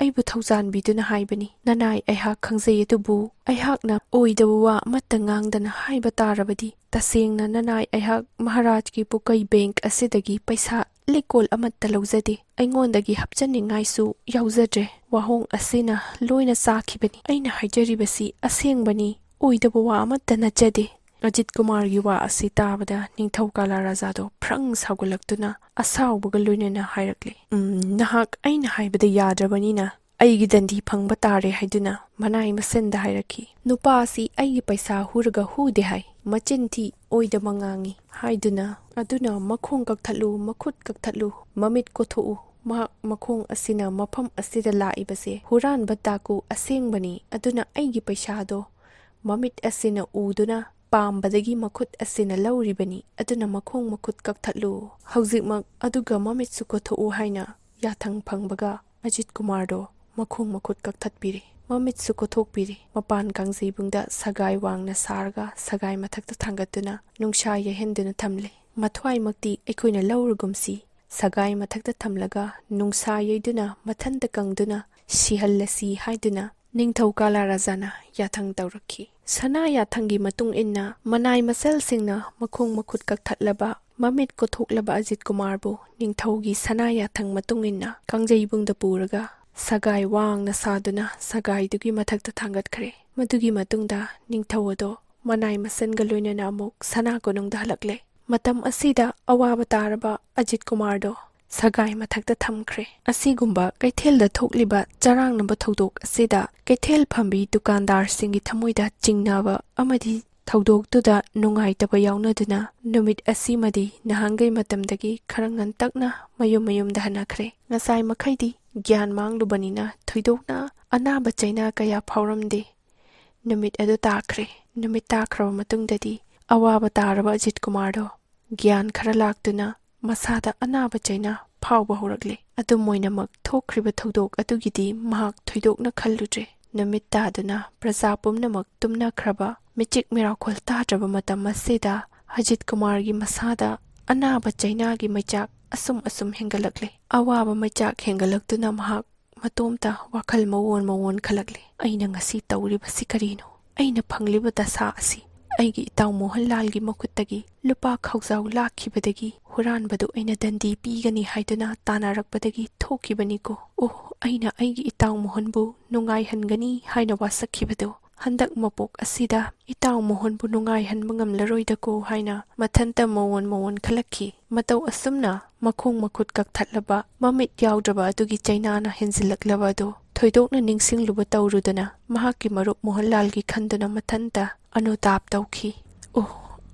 ꯑꯩꯕꯨ ꯊꯧꯖꯥꯟꯕꯤꯗꯨꯅ ꯍꯥꯏꯕꯅꯤ, ꯅꯅꯥꯏ ꯑꯩꯍꯥꯛ ꯈꯪꯖꯩ, ꯑꯗꯨꯕꯨ ꯑꯩꯍꯥꯛꯅ ꯑꯣꯏꯗꯕ ꯋꯥ ꯑꯃꯠꯇ ꯉꯥꯡꯗꯅ ꯍꯥꯏꯕ ꯇꯥꯔꯕꯗꯤ ꯇꯁꯦꯡꯅ ꯅꯅꯥꯏ ꯑꯩꯍꯥꯛ ꯃꯍꯥꯔꯥꯖꯀꯤ ꯄꯨꯀꯩ ꯕꯦꯡꯛ ꯑꯁꯤꯗꯒꯤ ꯄꯩꯁꯥ ꯂꯤꯛꯀꯣꯜ ꯑꯃꯠꯇ ꯂꯧꯖꯗꯦ, ꯑꯩꯉꯣꯟꯗꯒꯤ ꯍꯥꯞꯆꯅꯤꯡꯉꯥꯏꯁꯨ ꯌꯥꯎꯖꯗ꯭ꯔꯦ, ꯋꯥꯍꯣꯡ ꯑꯁꯤꯅ ꯂꯣꯏꯅ ꯆꯥꯈꯤꯕꯅꯤ, ꯑꯩꯅ ꯍꯥꯏꯖꯔꯤꯕꯁꯤ ꯑꯁꯦꯡꯕꯅꯤ, ꯑꯣꯏꯗꯕ ꯋꯥ ꯑꯃꯠꯇ ꯅꯠꯆꯗꯦ꯫ ꯑꯖꯤꯠ ꯀꯨꯃꯥꯔꯒꯤ ꯋꯥ ꯑꯁꯤ ꯇꯥꯕꯗ ꯅꯤꯡꯊꯧ ꯀꯥꯂꯥ ꯔꯥꯖꯥꯗꯣ ꯐ꯭ꯔꯪ ꯁꯥꯎꯒꯠꯂꯛꯇꯨꯅ ꯑꯁꯥꯎꯕꯒ ꯂꯣꯏꯅꯅ ꯍꯥꯏꯔꯛꯂꯤ, ꯅꯍꯥꯛ ꯑꯩꯅ ꯍꯥꯏꯕꯗ ꯌꯥꯗ꯭ꯔꯕꯅꯤꯅ ꯑꯩꯒꯤ ꯗꯟꯗꯤ ꯐꯪꯕ ꯇꯥꯔꯦ ꯍꯥꯏꯗꯨꯅ ꯃꯅꯥꯏ ꯃꯁꯦꯟꯗ ꯍꯥꯏꯔꯛꯈꯤ꯫ ꯅꯨꯄꯥ ꯑꯁꯤ ꯑꯩꯒꯤ ꯄꯩꯁꯥ ꯍꯨꯔꯒ ꯍꯨꯗꯦ ꯍꯥꯏ, ꯃꯆꯤꯟ ꯊꯤ, ꯑꯣꯏꯗꯕ ꯉꯥꯡꯉꯤ ꯍꯥꯏꯗꯨꯅ ꯑꯗꯨꯅ ꯃꯈꯣꯡ ꯀꯛꯊꯠꯂꯨ,ꯃꯈꯨꯠ ꯀꯛꯊꯠꯂꯨ, ꯃꯃꯤꯠ ꯀꯣꯊꯣꯛꯎ, ꯃꯍꯥꯛ ꯃꯈꯣꯡ ꯑꯁꯤꯅ ꯃꯐꯝ ꯑꯁꯤꯗ ꯂꯥꯛꯏꯕꯁꯦ ꯍꯨꯔꯥꯟꯕ ꯗꯥꯀꯨ ꯑꯁꯦꯡꯕꯅꯤ, ꯑꯗꯨꯅ ꯑꯩꯒꯤ ꯄꯩꯁꯥꯗꯣ ꯃꯃꯤꯠ ꯑꯁꯤꯅ ꯎꯗꯨꯅ ꯄꯥꯝꯕꯗꯒꯤ ꯃꯈꯨꯠ ꯑꯁꯤꯅ ꯂꯧꯔꯤꯕꯅꯤ, ꯑꯗꯨꯅ ꯃꯈꯣꯡ ꯃꯈꯨꯠ ꯀꯛꯊꯠꯂꯨ ꯍꯧꯖꯤꯛꯃꯛ, ꯑꯗꯨꯒ ꯃꯃꯤꯠꯁꯨ ꯀꯣꯊꯣꯛꯎ ꯍꯥꯏꯅ ꯌꯥꯊꯪ ꯐꯪꯕꯒ ꯑꯖꯤꯠ ꯀꯨꯃꯥꯔꯗꯣ ꯃꯈꯣꯡ ꯃꯈꯨꯠ ꯀꯛꯊꯠꯄꯤꯔꯦ, ꯃꯃꯤꯠꯁꯨ ꯀꯣꯊꯣꯛꯄꯤꯔꯦ, ꯃꯄꯥꯟ ꯀꯥꯡꯖꯩꯕꯨꯡꯗ ꯁꯒꯥꯏ ꯋꯥꯡꯅ ꯁꯥꯔꯒ ꯁꯒꯥꯏ ꯃꯊꯛꯇ ꯊꯥꯡꯒꯠꯇꯨꯅ ꯅꯨꯡꯁꯥ ꯌꯩꯍꯟꯗꯨꯅ ꯊꯝꯂꯦ꯫ ꯃꯊ꯭ꯋꯥꯏꯃꯛꯇꯤ ꯑꯩꯈꯣꯏꯅ ꯂꯧꯔꯒꯨꯝꯁꯤ, ꯁꯒꯥꯏ ꯃꯊꯛꯇ ꯊꯝꯂꯒ ꯅꯨꯡꯁꯥ ꯌꯩꯗꯨꯅ ꯃꯊꯟꯇ ꯀꯪꯗꯨꯅ ꯁꯤꯍꯜꯂꯁꯤ ꯍꯥꯏꯗꯨꯅ ꯅꯤꯡꯊꯧ ꯀꯥꯂꯥ ꯔꯥꯖꯥꯅ ꯌꯥꯊꯪ ꯇꯧꯔꯛꯈꯤ꯫ ꯁꯅꯥ ꯌꯥꯊꯪꯒꯤ ꯃꯇꯨꯡ ꯏꯟꯅ ꯃꯅꯥꯏ ꯃꯆꯜꯁꯤꯡꯅ ꯃꯈꯣꯡ ꯃꯈꯨꯠ ꯀꯛꯊꯠꯂꯕ, ꯃꯃꯤꯠ ꯀꯣꯊꯣꯛꯂꯕ ꯑꯖꯤꯠ ꯀꯨꯃꯥꯔꯕꯨ ꯅꯤꯡꯊꯧꯒꯤ ꯁꯅꯥ ꯌꯥꯊꯪ ꯃꯇꯨꯡ ꯏꯟꯅ ꯀꯥꯡꯖꯩꯕꯨꯡꯗ ꯄꯨꯔꯒ ꯁꯒꯥꯏ ꯋꯥꯡꯅ ꯁꯥꯗꯨꯅ ꯁꯒꯥꯏꯗꯨꯒꯤ ꯃꯊꯛꯇ ꯊꯥꯡꯒꯠꯈ꯭ꯔꯦ꯫ ꯃꯗꯨꯒꯤ ꯃꯇꯨꯡꯗ ꯅꯤꯡꯊꯧ ꯑꯗꯣ ꯃꯅꯥꯏ ꯃꯁꯟꯒ ꯂꯣꯏꯅꯅ ꯑꯃꯨꯛ ꯁꯅꯥ ꯀꯣꯅꯨꯡꯗ ꯍꯜꯂꯛꯂꯦ꯫ ꯃꯇꯝ ꯑꯁꯤꯗ ꯑꯋꯥꯕ ꯇꯥꯔꯕ ꯑꯖꯤꯠ ꯀꯨꯃꯥꯔꯗꯣ ꯁꯒꯥꯏ ꯃꯊꯛꯇ ꯊꯝꯈ꯭ꯔꯦ꯫ ꯑꯁꯤꯒꯨꯝꯕ ꯀꯩꯊꯦꯜꯗ ꯊꯣꯛꯂꯤꯕ ꯆꯔꯥꯡꯅꯕ ꯊꯧꯗꯣꯛ ꯑꯁꯤꯗ ꯀꯩꯊꯦꯜ ꯐꯝꯕꯤ ꯗꯨꯀꯥꯟꯗꯥꯔꯁꯤꯡꯒꯤ ꯊꯃꯣꯏꯗ ꯆꯤꯡꯅꯕ ꯑꯃꯗꯤ ꯊꯧꯗꯣꯛꯇꯨꯗ ꯅꯨꯡꯉꯥꯏꯇꯕ ꯌꯥꯎꯅꯗꯨꯅ ꯅꯨꯃꯤꯠ ꯑꯁꯤꯃꯗꯤ ꯅꯍꯥꯟꯒꯩ ꯃꯇꯝꯗꯒꯤ ꯈꯔ ꯉꯟꯇꯛꯅ ꯃꯌꯨꯝ ꯃꯌꯨꯝꯗ ꯍꯟꯅꯈ꯭ꯔꯦ꯫ ꯉꯁꯥꯏ ꯃꯈꯩꯗꯤ ꯒ꯭ꯌꯥꯟ ꯃꯥꯡꯂꯨꯕꯅꯤꯅ ꯊꯣꯏꯗꯣꯛꯅ ꯑꯅꯥꯕ ꯆꯩꯅꯥ ꯀꯌꯥ ꯐꯥꯎꯔꯝꯗꯦ꯫ ꯅꯨꯃꯤꯠ ꯑꯗꯨ ꯇꯥꯈ꯭ꯔꯦ꯫ ꯅꯨꯃꯤꯠ ꯇꯥꯈ꯭ꯔꯕ ꯃꯇꯨꯡꯗꯗꯤ ꯑꯋꯥꯕ ꯇꯥꯔꯕ ꯑꯖꯤꯠ ꯀꯨꯃꯥꯔꯗꯣ ꯒ꯭ꯌꯥꯟ ꯈꯔ ꯂꯥꯛꯇꯨꯅ ꯃꯁꯥꯗ ꯑꯅꯥꯕ ꯆꯩꯅꯥ ꯐꯥꯎꯕ ꯍꯧꯔꯛꯂꯦ꯫ ꯑꯗꯨꯝ ꯑꯣꯏꯅꯃꯛ ꯊꯣꯛꯈ꯭ꯔꯤꯕ ꯊꯧꯗꯣꯛ ꯑꯗꯨꯒꯤꯗꯤ ꯃꯍꯥꯛ ꯊꯣꯏꯗꯣꯛꯅ ꯈꯜꯂꯨꯗ꯭ꯔꯦ꯫ ꯅꯨꯃꯤꯠ ꯇꯥꯗꯨꯅ ꯄ꯭ꯔꯖꯥ ꯄꯨꯝꯅꯃꯛ ꯇꯨꯝꯅꯈ꯭ꯔꯕ, ꯃꯤꯆꯤꯛ ꯃꯤꯔꯥꯎꯈꯣꯜ ꯇꯥꯗ꯭ꯔꯕ ꯃꯇꯝ ꯑꯁꯤꯗ ꯑꯖꯤꯠ ꯀꯨꯃꯥꯔꯒꯤ ꯃꯁꯥꯗ ꯑꯅꯥꯕ ꯆꯩꯅꯥꯒꯤ ꯃꯩꯆꯥꯛ ꯑꯁꯨꯝ ꯍꯦꯟꯒꯠꯂꯛꯂꯦ꯫ ꯑꯋꯥꯕ ꯃꯩꯆꯥꯛ ꯍꯦꯟꯒꯠꯂꯛꯇꯨꯅ ꯃꯍꯥꯛ ꯃꯇꯣꯝꯇ ꯋꯥꯈꯜ ꯃꯑꯣꯟ ꯈꯜꯂꯛꯂꯦ꯫ ꯑꯩꯅ ꯉꯁꯤ ꯇꯧꯔꯤꯕꯁꯤ ꯀꯔꯤꯅꯣ? ꯑꯩꯅ ꯐꯪꯂꯤꯕ ꯗꯁꯥ ꯑꯁꯤ ꯑꯩꯒꯤ ꯏꯇꯥꯎ ꯃꯣꯍꯟꯂꯥꯜꯒꯤ ꯃꯈꯨꯠꯇꯒꯤ ꯂꯨꯄꯥ ꯈꯥꯎꯖꯥꯎ ꯂꯥꯛꯈꯤꯕꯗꯒꯤ ꯍꯨꯔꯥꯟꯕꯗꯨ ꯑꯩꯅ ꯗꯟꯗꯤ ꯄꯤꯒꯅꯤ ꯍꯥꯏꯗꯨꯅ ꯇꯥꯟꯅꯔꯛꯄꯗꯒꯤ ꯊꯣꯛꯈꯤꯕꯅꯤꯀꯣ꯫ ꯑꯩꯅ ꯑꯩꯒꯤ ꯏꯇꯥꯎ ꯃꯣꯍꯟꯕꯨ ꯅꯨꯡꯉꯥꯏꯍꯟꯒꯅꯤ ꯍꯥꯏꯅ ꯋꯥꯁꯛꯈꯤꯕꯗꯣ ꯍꯟꯗꯛ ꯃꯄꯣꯛ ꯑꯁꯤꯗ ꯏꯇꯥꯎ ꯃꯣꯍꯟꯕꯨ ꯅꯨꯡꯉꯥꯏꯍꯟꯕ ꯉꯝꯂꯔꯣꯏꯗꯀꯣ ꯍꯥꯏꯅ ꯃꯊꯟꯇ ꯃꯑꯣꯟ ꯈꯜꯂꯛꯈꯤ꯫ ꯃꯇꯧ ꯑꯁꯨꯝꯅ ꯃꯈꯣꯡ ꯃꯈꯨꯠ ꯀꯛꯊꯠꯂꯕ, ꯃꯃꯤꯠ ꯌꯥꯎꯗ꯭ꯔꯕ ꯑꯗꯨꯒꯤ ꯆꯩꯅꯥꯅ ꯍꯦꯟꯖꯤꯜꯂꯛꯂꯕ ꯑꯗꯨ ꯊꯣꯏꯗꯣꯛꯅ ꯅꯤꯡꯁꯤꯡꯂꯨꯕ ꯇꯧꯔꯨꯗꯅ ꯃꯍꯥꯛꯀꯤ ꯃꯔꯨꯞ ꯃꯣꯍꯟꯂꯥꯜꯒꯤ ꯈꯟꯗꯨꯅ ꯃꯊꯟꯇ ꯑꯅꯨꯇꯥꯞ ꯇꯧꯈꯤ꯫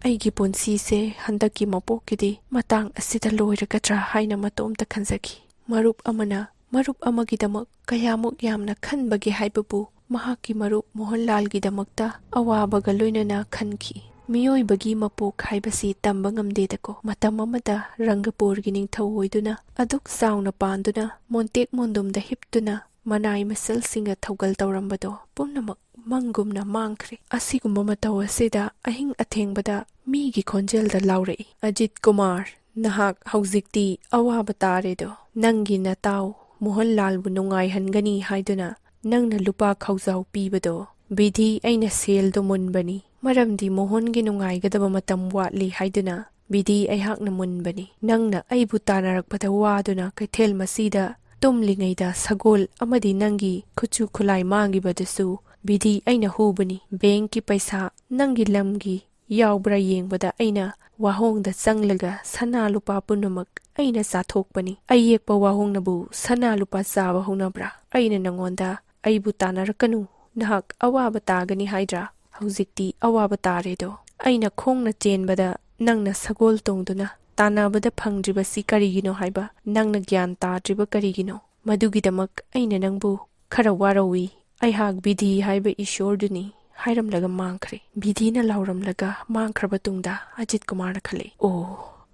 ꯑꯩꯒꯤ ꯄꯨꯟꯁꯤꯁꯦ ꯍꯟꯗꯛꯀꯤ ꯃꯄꯣꯛꯀꯤꯗꯤ ꯃꯇꯥꯡ ꯑꯁꯤꯗ ꯂꯣꯏꯔꯒꯗ꯭ꯔꯥ ꯍꯥꯏꯅ ꯃꯇꯣꯝꯇ ꯈꯟꯖꯈꯤ꯫ ꯃꯔꯨꯞ ꯑꯃꯅ ꯃꯔꯨꯞ ꯑꯃꯒꯤꯗꯃꯛ ꯀꯌꯥꯃꯨꯛ ꯌꯥꯝꯅ ꯈꯟꯕꯒꯦ ꯍꯥꯏꯕꯕꯨ ꯃꯍꯥꯛꯀꯤ ꯃꯔꯨꯞ ꯃꯣꯍꯟꯂꯥꯜꯒꯤꯗꯃꯛꯇ ꯑꯋꯥꯕꯒ ꯂꯣꯏꯅꯅ ꯈꯟꯈꯤ꯫ ꯃꯤꯑꯣꯏꯕꯒꯤ ꯃꯄꯣꯛ ꯍꯥꯏꯕꯁꯤ ꯇꯝꯕ ꯉꯝꯗꯦꯗꯀꯣ꯫ ꯃꯇꯝ ꯑꯃꯗ ꯔꯪꯒꯄꯨꯔꯒꯤ ꯅꯤꯡꯊꯧ ꯑꯣꯏꯗꯨꯅ ꯑꯗꯨꯛ ꯆꯥꯎꯅ ꯄꯥꯟꯗꯨꯅ ꯃꯣꯟꯇꯦꯛ ꯃꯣꯟꯗꯨꯝꯗ ꯍꯤꯞꯇꯨꯅ ꯃꯅꯥꯏ ꯃꯁꯜꯁꯤꯡꯒ ꯊꯧꯒꯜ ꯇꯧꯔꯝꯕꯗꯣ ꯄꯨꯝꯅꯃꯛ ꯃꯪꯒꯨꯝꯅ ꯃꯥꯡꯈ꯭ꯔꯦ꯫ ꯑꯁꯤꯒꯨꯝꯕ ꯃꯇꯧ ꯑꯁꯤꯗ ꯑꯍꯤꯡ ꯑꯊꯦꯡꯕꯗ ꯃꯤꯒꯤ ꯈꯣꯟꯖꯦꯜꯗ ꯂꯥꯎꯔꯛꯏ, ꯑꯖꯤꯠ ꯀꯨꯃꯥꯔ, ꯅꯍꯥꯛ ꯍꯧꯖꯤꯛꯇꯤ ꯑꯋꯥꯕ ꯇꯥꯔꯦꯗꯣ꯫ ꯅꯪꯒꯤ ꯅꯇꯥꯎ ꯃꯣꯍꯟꯂꯥꯜꯕꯨ ꯅꯨꯡꯉꯥꯏꯍꯟꯒꯅꯤ ꯍꯥꯏꯗꯨꯅ ꯅꯪꯅ ꯂꯨꯄꯥ ꯈꯥꯎꯖꯥꯎ ꯄꯤꯕꯗꯣ ꯕꯤꯙꯤ ꯑꯩꯅ ꯁꯦꯜꯗꯣ ꯃꯨꯟꯕꯅꯤ, ꯃꯔꯝꯗꯤ ꯃꯣꯍꯟꯒꯤ ꯅꯨꯡꯉꯥꯏꯒꯗꯕ ꯃꯇꯝ ꯋꯥꯠꯂꯤ ꯍꯥꯏꯗꯨꯅ ꯕꯤꯙꯤ ꯑꯩꯍꯥꯛꯅ ꯃꯨꯟꯕꯅꯤ꯫ ꯅꯪꯅ ꯑꯩꯕꯨ ꯇꯥꯟꯅꯔꯛꯄꯗ ꯋꯥꯗꯨꯅ ꯀꯩꯊꯦꯜ ꯃꯁꯤꯗ ꯇꯨꯝꯂꯤꯉꯩꯗ ꯁꯒꯣꯜ ꯑꯃꯗꯤ ꯅꯪꯒꯤ ꯈꯨꯠꯁꯨ ꯈꯨꯠꯂꯥꯏ ꯃꯥꯡꯈꯤꯕꯗꯨꯁꯨ ꯕꯤꯙꯤ ꯑꯩꯅ ꯍꯨꯕꯅꯤ꯫ ꯕꯦꯡꯛꯀꯤ ꯄꯩꯁꯥ ꯅꯪꯒꯤ ꯂꯝꯒꯤ ꯌꯥꯎꯕ꯭ꯔꯥ ꯌꯦꯡꯕꯗ ꯑꯩꯅ ꯋꯥꯍꯣꯡꯗ ꯆꯪꯂꯒ ꯁꯅꯥ ꯂꯨꯄꯥ ꯄꯨꯝꯅꯃꯛ ꯑꯩꯅ ꯆꯥꯊꯣꯛꯄꯅꯤ꯫ ꯑꯌꯦꯛꯄ ꯋꯥꯍꯣꯡꯅꯕꯨ ꯁꯅꯥ ꯂꯨꯄꯥ ꯆꯥꯕ ꯍꯧꯅꯕ꯭ꯔꯥ? ꯑꯩꯅ ꯅꯉꯣꯟꯗ ꯑꯩꯕꯨ ꯇꯥꯟꯅꯔꯛꯀꯅꯨ, ꯅꯍꯥꯛ ꯑꯋꯥꯕ ꯇꯥꯒꯅꯤ ꯍꯥꯏꯗ꯭ꯔꯥ? ꯍꯧꯖꯤꯛꯇꯤ ꯑꯋꯥꯕ ꯇꯥꯔꯦꯗꯣ꯫ ꯑꯩꯅ ꯈꯣꯡꯅ ꯆꯦꯟꯕꯗ ꯅꯪꯅ ꯁꯒꯣꯜ ꯇꯣꯡꯗꯨꯅ ꯇꯥꯟꯅꯕꯗ ꯐꯪꯗ꯭ꯔꯤꯕꯁꯤ ꯀꯔꯤꯒꯤꯅꯣ ꯍꯥꯏꯕ ꯅꯪꯅ ꯒ꯭ꯌꯥꯟ ꯇꯥꯗ꯭ꯔꯤꯕ ꯀꯔꯤꯒꯤꯅꯣ? ꯃꯗꯨꯒꯤꯗꯃꯛ ꯑꯩꯅ ꯅꯪꯕꯨ ꯈꯔ ꯋꯥꯔꯧꯏ꯫ ꯑꯩꯍꯥꯛ ꯕꯤꯙꯤ ꯍꯥꯏꯕ ꯏꯁꯣꯔꯗꯨꯅꯤ ꯍꯥꯏꯔꯝꯂꯒ ꯃꯥꯡꯈ꯭ꯔꯦ꯫ ꯕꯤꯙꯤꯅ ꯂꯥꯎꯔꯝꯂꯒ ꯃꯥꯡꯈ꯭ꯔꯕ ꯇꯨꯡꯗ ꯑꯖꯤꯠ ꯀꯨꯃꯥꯔꯅ ꯈꯜꯂꯛꯏ,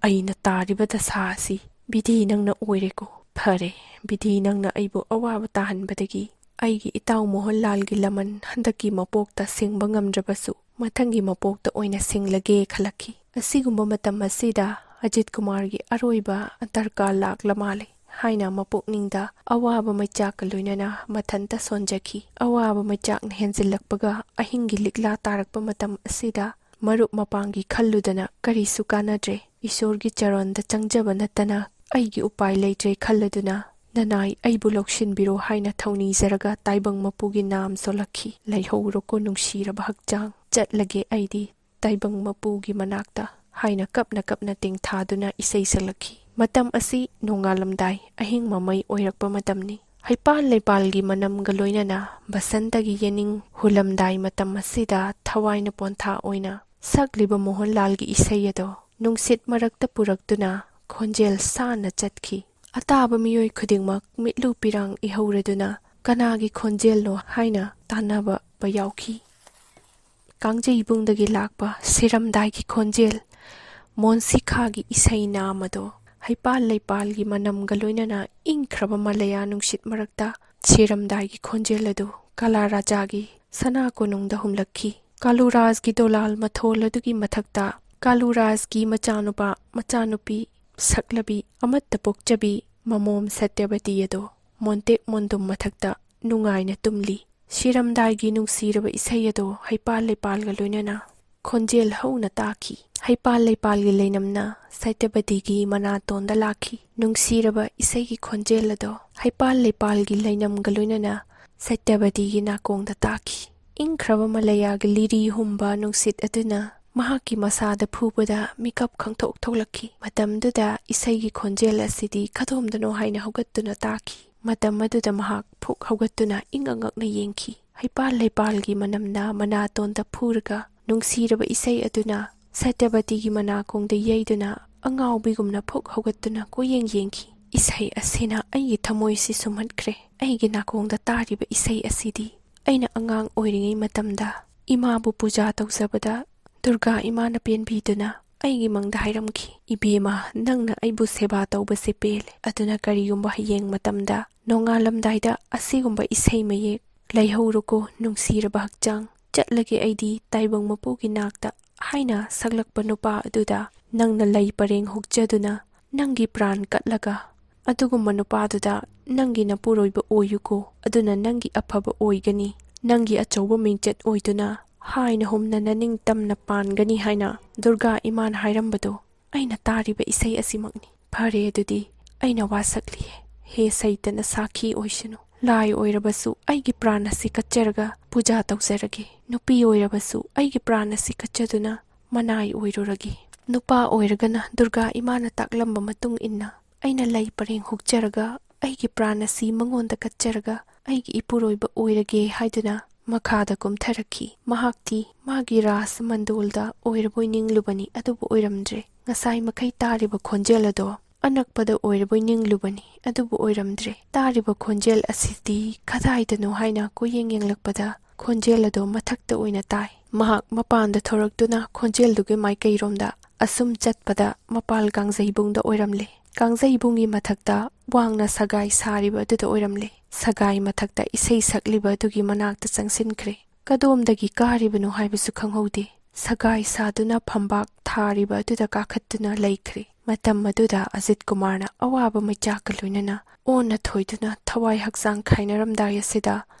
ꯑꯩꯅ ꯇꯥꯔꯤꯕ ꯗꯁꯥ ꯑꯁꯤ ꯕꯤꯙꯤ ꯅꯪꯅ ꯑꯣꯏꯔꯦꯀꯣ꯫ ꯐꯔꯦ, ꯕꯤꯙꯤ ꯅꯪꯅ ꯑꯩꯕꯨ ꯑꯋꯥꯕ ꯇꯥꯍꯟꯕꯗꯒꯤ ꯑꯩꯒꯤ ꯏꯇꯥꯎ ꯃꯣꯍꯟꯂꯥꯜꯒꯤ ꯂꯃꯟ ꯍꯟꯗꯛꯀꯤ ꯃꯄꯣꯛꯇ ꯁꯤꯡꯕ ꯉꯝꯗ꯭ꯔꯕꯁꯨ ꯃꯊꯪꯒꯤ ꯃꯄꯣꯛꯇ ꯑꯣꯏꯅ ꯁꯤꯡꯂꯒꯦ ꯈꯜꯂꯛꯈꯤ꯫ ꯑꯁꯤꯒꯨꯝꯕ ꯃꯇꯝ ꯑꯁꯤꯗ ꯑꯖꯤꯠ ꯀꯨꯃꯥꯔꯒꯤ ꯑꯔꯣꯏꯕ ꯑꯟꯇꯔꯀꯥ ꯂꯥꯛꯂ ꯃꯥꯜꯂꯦ ꯍꯥꯏꯅ ꯃꯄꯨꯛꯅꯤꯡꯗ ꯑꯋꯥꯕ ꯃꯩꯆꯥꯛꯀ ꯂꯣꯏꯅꯅ ꯃꯊꯟꯇ ꯁꯣꯟꯖꯈꯤ꯫ ꯑꯋꯥꯕ ꯃꯩꯆꯥꯛꯅ ꯍꯦꯟꯖꯤꯜꯂꯛꯄꯒ ꯑꯍꯤꯡꯒꯤ ꯂꯤꯛꯂꯥ ꯇꯥꯔꯛꯄ ꯃꯇꯝ ꯑꯁꯤꯗ ꯃꯔꯨꯞ ꯃꯄꯥꯡꯒꯤ ꯈꯜꯂꯨꯗꯅ ꯀꯔꯤꯁꯨ ꯀꯥꯟꯅꯗ꯭ꯔꯦ, ꯏꯁꯣꯔꯒꯤ ꯆꯔꯣꯟꯗ ꯆꯪꯖꯕ ꯅꯠꯇꯅ ꯑꯩꯒꯤ ꯎꯄꯥꯏ ꯂꯩꯇ꯭ꯔꯦ ꯈꯜꯂꯗꯨꯅ ꯅꯅꯥꯏ ꯑꯩꯕꯨ ꯂꯧꯁꯤꯟꯕꯤꯔꯣ ꯍꯥꯏꯅ ꯊꯧꯅꯤꯖꯔꯒ ꯇꯥꯏꯕꯪ ꯃꯄꯨꯒꯤ ꯅꯥꯝ ꯁꯣꯜꯂꯛꯈꯤ꯫ ꯂꯩꯍꯧꯔꯣꯀꯣ ꯅꯨꯡꯁꯤꯔꯕ ꯍꯛꯆꯥꯡ, ꯆꯠꯂꯒꯦ ꯑꯩꯗꯤ ꯇꯥꯏꯕꯪ ꯃꯄꯨꯒꯤ ꯃꯅꯥꯛꯇ ꯍꯥꯏꯅ ꯀꯞꯅ ꯇꯦꯡꯊꯥꯗꯨꯅ ꯏꯁꯩ ꯁꯛꯂꯛꯈꯤ꯫ ꯃꯇꯝ ꯑꯁꯤ ꯅꯣꯡꯉꯥꯜꯂꯝꯗꯥꯏ ꯑꯍꯤꯡ ꯃꯃꯩ ꯑꯣꯏꯔꯛꯄ ꯃꯇꯝꯅꯤ꯫ ꯍꯩꯄꯥꯜ ꯂꯩꯄꯥꯜꯒꯤ ꯃꯅꯝꯒ ꯂꯣꯏꯅꯅ ꯕꯁꯟꯇꯒꯤ ꯌꯦꯅꯤꯡ ꯍꯨꯜꯂꯝꯗꯥꯏ ꯃꯇꯝ ꯑꯁꯤꯗ ꯊꯋꯥꯏꯅ ꯄꯣꯟꯊꯥ ꯑꯣꯏꯅ ꯁꯛꯂꯤꯕ ꯃꯣꯍꯟꯂꯥꯜꯒꯤ ꯏꯁꯩ ꯑꯗꯣ ꯅꯨꯡꯁꯤꯠ ꯃꯔꯛꯇ ꯄꯨꯔꯛꯇꯨꯅ ꯈꯣꯟꯖꯦꯜ ꯁꯥꯟꯅ ꯆꯠꯈꯤ꯫ ꯑꯇꯥꯕ ꯃꯤꯑꯣꯏ ꯈꯨꯗꯤꯡꯃꯛ ꯃꯤꯠꯂꯨ ꯄꯤꯔꯥꯡ ꯏꯍꯧꯔꯗꯨꯅ ꯀꯅꯥꯒꯤ ꯈꯣꯟꯖꯦꯜꯅꯣ ꯍꯥꯏꯅ ꯇꯥꯟꯅꯕ ꯌꯥꯎꯈꯤ꯫ ꯀꯥꯡꯖꯩꯕꯨꯡꯗꯒꯤ ꯂꯥꯛꯄ ꯁꯤꯔꯝꯗꯥꯏꯒꯤ ꯈꯣꯟꯖꯦꯜ, ꯃꯣꯟꯁꯤꯈꯥꯒꯤ ꯏꯁꯩ ꯅꯥꯃꯗꯣ ꯍꯩꯄꯥꯜ ꯂꯩꯄꯥꯜꯒꯤ ꯃꯅꯝꯒ ꯂꯣꯏꯅꯅ ꯏꯪꯈ꯭ꯔꯕ ꯃꯂꯌꯥ ꯅꯨꯡꯁꯤꯠ ꯃꯔꯛꯇ ꯁꯤꯔꯝꯗꯥꯏꯒꯤ ꯈꯣꯟꯖꯦꯜ ꯑꯗꯨ ꯀꯂꯥ ꯔꯥꯖꯥꯒꯤ ꯁꯅꯥ ꯀꯣꯅꯨꯡꯗ ꯍꯨꯝꯂꯛꯈꯤ꯫ ꯀꯥꯂꯨꯔꯥꯖꯒꯤ ꯗꯣꯂꯥꯜ ꯃꯊꯣꯜ ꯑꯗꯨꯒꯤ ꯃꯊꯛꯇ ꯀꯥꯂꯨꯔꯥꯖꯒꯤ ꯃꯆꯥꯅꯨꯄꯥ ꯃꯆꯥꯅꯨꯄꯤ ꯁꯛꯂꯕꯤ ꯑꯃꯠꯇ ꯄꯣꯛꯆꯕꯤ ꯃꯃꯣꯝ ꯁꯇ꯭ꯌꯕꯇꯤ ꯑꯗꯣ ꯃꯣꯟꯇꯦꯛ ꯃꯣꯟꯗꯨꯝ ꯃꯊꯛꯇ ꯅꯨꯡꯉꯥꯏꯅ ꯇꯨꯝꯂꯤ꯫ ꯁꯤꯔꯝꯗꯥꯏꯒꯤ ꯅꯨꯡꯁꯤꯔꯕ ꯏꯁꯩ ꯑꯗꯣ ꯍꯩꯄꯥꯜ ꯂꯩꯄꯥꯜꯒ ꯂꯣꯏꯅꯅ ꯈꯣꯟꯖꯦꯜ ꯍꯧꯅ ꯇꯥꯈꯤ꯫ ꯍꯩꯄꯥꯜ ꯂꯩꯄꯥꯜꯒꯤ ꯂꯩꯅꯝꯅ ꯁꯇ꯭ꯌꯕꯇꯤꯒꯤ ꯃꯅꯥꯇꯣꯟꯗ ꯂꯥꯛꯈꯤ꯫ ꯅꯨꯡꯁꯤꯔꯕ ꯏꯁꯩꯒꯤ ꯈꯣꯟꯖꯦꯜ ꯑꯗꯣ ꯍꯩꯄꯥꯜ ꯂꯩꯄꯥꯜꯒꯤ ꯂꯩꯅꯝꯒ ꯂꯣꯏꯅꯅ ꯁꯇ꯭ꯌꯕꯇꯤꯒꯤ ꯅꯥꯀꯣꯡꯗ ꯇꯥꯈꯤ꯫ ꯏꯪꯈ꯭ꯔꯕ ꯃꯂꯌꯥꯒꯤ ꯂꯤꯔꯤ ꯍꯨꯝꯕ ꯅꯨꯡꯁꯤꯠ ꯑꯗꯨꯅ ꯃꯍꯥꯛꯀꯤ ꯃꯁꯥꯗ ꯐꯨꯕꯗ ꯃꯤꯀꯞ ꯈꯪꯊꯣꯛ ꯊꯣꯛꯂꯛꯈꯤ꯫ ꯃꯇꯝꯗꯨꯗ ꯏꯁꯩꯒꯤ ꯈꯣꯟꯖꯦꯜ ꯑꯁꯤꯗꯤ ꯀꯗꯣꯝꯗꯅꯣ ꯍꯥꯏꯅ ꯍꯧꯒꯠꯇꯨꯅ ꯇꯥꯈꯤ꯫ ꯃꯇꯝ ꯑꯗꯨꯗ ꯃꯍꯥꯛ ꯐꯨꯛ ꯍꯧꯒꯠꯇꯨꯅ ꯏꯪꯉꯛ-ꯉꯛꯅ ꯌꯦꯡꯈꯤ꯫ ꯍꯩꯄꯥꯜ ꯂꯩꯄꯥꯜꯒꯤ ꯃꯅꯝꯅ ꯃꯅꯥꯇꯣꯟꯗ ꯐꯨꯔꯒ ꯅꯨꯡꯁꯤꯔꯕ ꯏꯁꯩ ꯑꯗꯨꯅ ꯁꯇ꯭ꯌꯕꯇꯤꯒꯤ ꯃꯅꯥꯀꯣꯡꯗ ꯌꯩꯗꯨꯅ ꯑꯉꯥꯎꯕꯤꯒꯨꯝꯅ ꯐꯨꯛ ꯍꯧꯒꯠꯇꯨꯅ ꯀꯣꯏꯌꯦꯡ ꯌꯦꯡꯈꯤ꯫ ꯏꯁꯩ ꯑꯁꯤꯅ ꯑꯩꯒꯤ ꯊꯃꯣꯏꯁꯤ ꯁꯨꯝꯍꯠꯈ꯭ꯔꯦ꯫ ꯑꯩꯒꯤ ꯅꯥꯀꯣꯡꯗ ꯇꯥꯔꯤꯕ ꯏꯁꯩ ꯑꯁꯤꯗꯤ ꯑꯩꯅ ꯑꯉꯥꯡ ꯑꯣꯏꯔꯤꯉꯩ ꯃꯇꯝꯗ ꯏꯃꯥꯕꯨ ꯄꯨꯖꯥ ꯇꯧꯖꯕꯗ ꯗꯨꯔꯒꯥ ꯏꯃꯥꯅ ꯄꯦꯟꯕꯤꯗꯨꯅ ꯑꯩꯒꯤ ꯃꯪꯗ ꯍꯥꯏꯔꯝꯈꯤ, "ꯏꯕꯦꯝꯃ, ꯅꯪꯅ ꯑꯩꯕꯨ ꯁꯦꯕꯥ ꯇꯧꯕꯁꯦ ꯄꯦꯜꯂꯦ꯫ ꯑꯗꯨꯅ ꯀꯔꯤꯒꯨꯝꯕ ꯍꯌꯦꯡ ꯃꯇꯝꯗ ꯅꯣꯡꯉꯥꯜꯂꯝꯗꯥꯏꯗ ꯑꯁꯤꯒꯨꯝꯕ ꯏꯁꯩ ꯃꯌꯦꯛ ꯂꯩꯍꯧꯔꯨꯀꯣ ꯅꯨꯡꯁꯤꯔꯕ ꯍꯛꯆꯥꯡ, ꯆꯠꯂꯒꯦ ꯑꯩꯗꯤ ꯇꯥꯏꯕꯪ ꯃꯄꯨꯒꯤ ꯅꯥꯛꯇ" ꯍꯥꯏꯅ ꯁꯛꯂꯛꯄ ꯅꯨꯄꯥ ꯑꯗꯨꯗ ꯅꯪꯅ ꯂꯩ ꯄꯔꯦꯡ ꯍꯨꯛꯆꯗꯨꯅ ꯅꯪꯒꯤ ꯄ꯭ꯔꯥꯟ ꯀꯠꯂꯒ ꯑꯗꯨꯒꯨꯝꯕ ꯅꯨꯄꯥꯗꯨꯗ ꯅꯪꯒꯤ ꯅꯄꯨꯔꯣꯏꯕ ꯑꯣꯏꯌꯨꯀꯣ, ꯑꯗꯨꯅ ꯅꯪꯒꯤ ꯑꯐꯕ ꯑꯣꯏꯒꯅꯤ, ꯅꯪꯒꯤ ꯑꯆꯧꯕ ꯃꯤꯡꯆꯠ ꯑꯣꯏꯗꯨꯅ ꯍꯥꯏꯅ ꯍꯨꯝꯅ ꯅꯅꯤꯡꯇꯝꯅ ꯄꯥꯟꯒꯅꯤ ꯍꯥꯏꯅ ꯗꯨꯔꯒꯥ ꯏꯃꯥꯅ ꯍꯥꯏꯔꯝꯕꯗꯣ ꯑꯩꯅ ꯇꯥꯔꯤꯕ ꯏꯁꯩ ꯑꯁꯤꯃꯛꯅꯤ꯫ ꯐꯔꯦ ꯑꯗꯨꯗꯤ ꯑꯩꯅ ꯋꯥ ꯁꯛꯂꯤꯌꯦ, ꯍꯦ ꯁꯩꯇꯅ ꯁꯥꯈꯤ ꯑꯣꯏꯁꯅꯨ꯫ ꯂꯥꯏ ꯑꯣꯏꯔꯕꯁꯨ ꯑꯩꯒꯤ ꯄ꯭ꯔꯥꯟ ꯑꯁꯤ ꯀꯠꯆꯔꯒ ꯄꯨꯖꯥ ꯇꯧꯖꯔꯒꯦ꯫ ꯅꯨꯄꯤ ꯑꯣꯏꯔꯕꯁꯨ ꯑꯩꯒꯤ ꯄ꯭ꯔꯥꯟ ꯑꯁꯤ ꯀꯠꯆꯗꯨꯅ ꯃꯅꯥꯏ ꯑꯣꯏꯔꯨꯔꯒꯦ꯫ ꯅꯨꯄꯥ ꯑꯣꯏꯔꯒꯅ ꯗꯨꯔꯒꯥ ꯏꯃꯥꯅ ꯇꯥꯛꯂꯝꯕ ꯃꯇꯨꯡ ꯏꯟꯅ ꯑꯩꯅ ꯂꯩ ꯄꯔꯦꯡ ꯍꯨꯛꯆꯔꯒ ꯑꯩꯒꯤ ꯄ꯭ꯔꯥꯟ ꯑꯁꯤ ꯃꯉꯣꯟꯗ ꯀꯠꯆꯔꯒ ꯑꯩꯒꯤ ꯏꯄꯨꯔꯣꯏꯕ ꯑꯣꯏꯔꯒꯦ ꯍꯥꯏꯗꯨꯅ ꯃꯈꯥꯗ ꯀꯨꯝꯊꯔꯛꯈꯤ꯫ ꯃꯍꯥꯛꯇꯤ ꯃꯥꯒꯤ ꯔꯥꯁ ꯃꯟꯗꯣꯜꯗ ꯑꯣꯏꯔꯕꯣꯏ ꯅꯤꯡꯂꯨꯕꯅꯤ, ꯑꯗꯨꯕꯨ ꯑꯣꯏꯔꯝꯗ꯭ꯔꯦ꯫ ꯉꯁꯥꯏ ꯃꯈꯩ ꯇꯥꯔꯤꯕ ꯈꯣꯟꯖꯦꯜ ꯑꯗꯣ ꯑꯅꯛꯄꯗ ꯑꯣꯏꯔꯕꯣꯏ ꯅꯤꯡꯂꯨꯕꯅꯤ, ꯑꯗꯨꯕꯨ ꯑꯣꯏꯔꯝꯗ꯭ꯔꯦ꯫ ꯇꯥꯔꯤꯕ ꯈꯣꯟꯖꯦꯜ ꯑꯁꯤꯗꯤ ꯀꯗꯥꯏꯗꯅꯣ ꯍꯥꯏꯅ ꯀꯣꯏꯌꯦꯡ ꯌꯦꯡꯂꯛꯄꯗ ꯈꯣꯟꯖꯦꯜ ꯑꯗꯣ ꯃꯊꯛꯇ ꯑꯣꯏꯅ ꯇꯥꯏ꯫ ꯃꯍꯥꯛ ꯃꯄꯥꯟꯗ ꯊꯣꯔꯛꯇꯨꯅ ꯈꯣꯟꯖꯦꯜꯗꯨꯒꯤ ꯃꯥꯏꯀꯩꯔꯣꯝꯗ ꯑꯁꯨꯝ ꯆꯠꯄꯗ ꯃꯄꯥꯜ ꯀꯥꯡꯖꯩꯕꯨꯡꯗ ꯑꯣꯏꯔꯝꯂꯦ꯫ ꯀꯥꯡꯖꯩꯕꯨꯡꯒꯤ ꯃꯊꯛꯇ ꯋꯥꯡꯅ ꯁꯒꯥꯏ ꯁꯥꯔꯤꯕ ꯑꯗꯨꯗ ꯑꯣꯏꯔꯝꯂꯦ꯫ ꯁꯒꯥꯏ ꯃꯊꯛꯇ ꯏꯁꯩ ꯁꯛꯂꯤꯕ ꯑꯗꯨꯒꯤ ꯃꯅꯥꯛꯇ ꯆꯪꯁꯤꯟꯈ꯭ꯔꯦ꯫ ꯀꯗꯣꯝꯗꯒꯤ ꯀꯥꯔꯤꯕꯅꯣ ꯍꯥꯏꯕꯁꯨ ꯈꯪꯍꯧꯗꯦ꯫ ꯁꯒꯥꯏ ꯁꯥꯗꯨꯅ ꯐꯝꯕꯥꯛ ꯊꯥꯔꯤꯕ ꯑꯗꯨꯗ ꯀꯥꯈꯠꯇꯨꯅ ꯂꯩꯈ꯭ꯔꯦ꯫ ꯃꯇꯝ ꯑꯗꯨꯗ ꯑꯖꯤꯠ ꯀꯨꯃꯥꯔꯅ ꯑꯋꯥꯕ ꯃꯩꯆꯥꯛꯀ ꯂꯣꯏꯅꯅ ꯑꯣꯟꯅ ꯊꯣꯏꯗꯨꯅ ꯊꯋꯥꯏ ꯍꯛꯆꯥꯡ ꯈꯥꯏꯅꯔꯝꯗꯥꯏ ꯑꯁꯤꯗ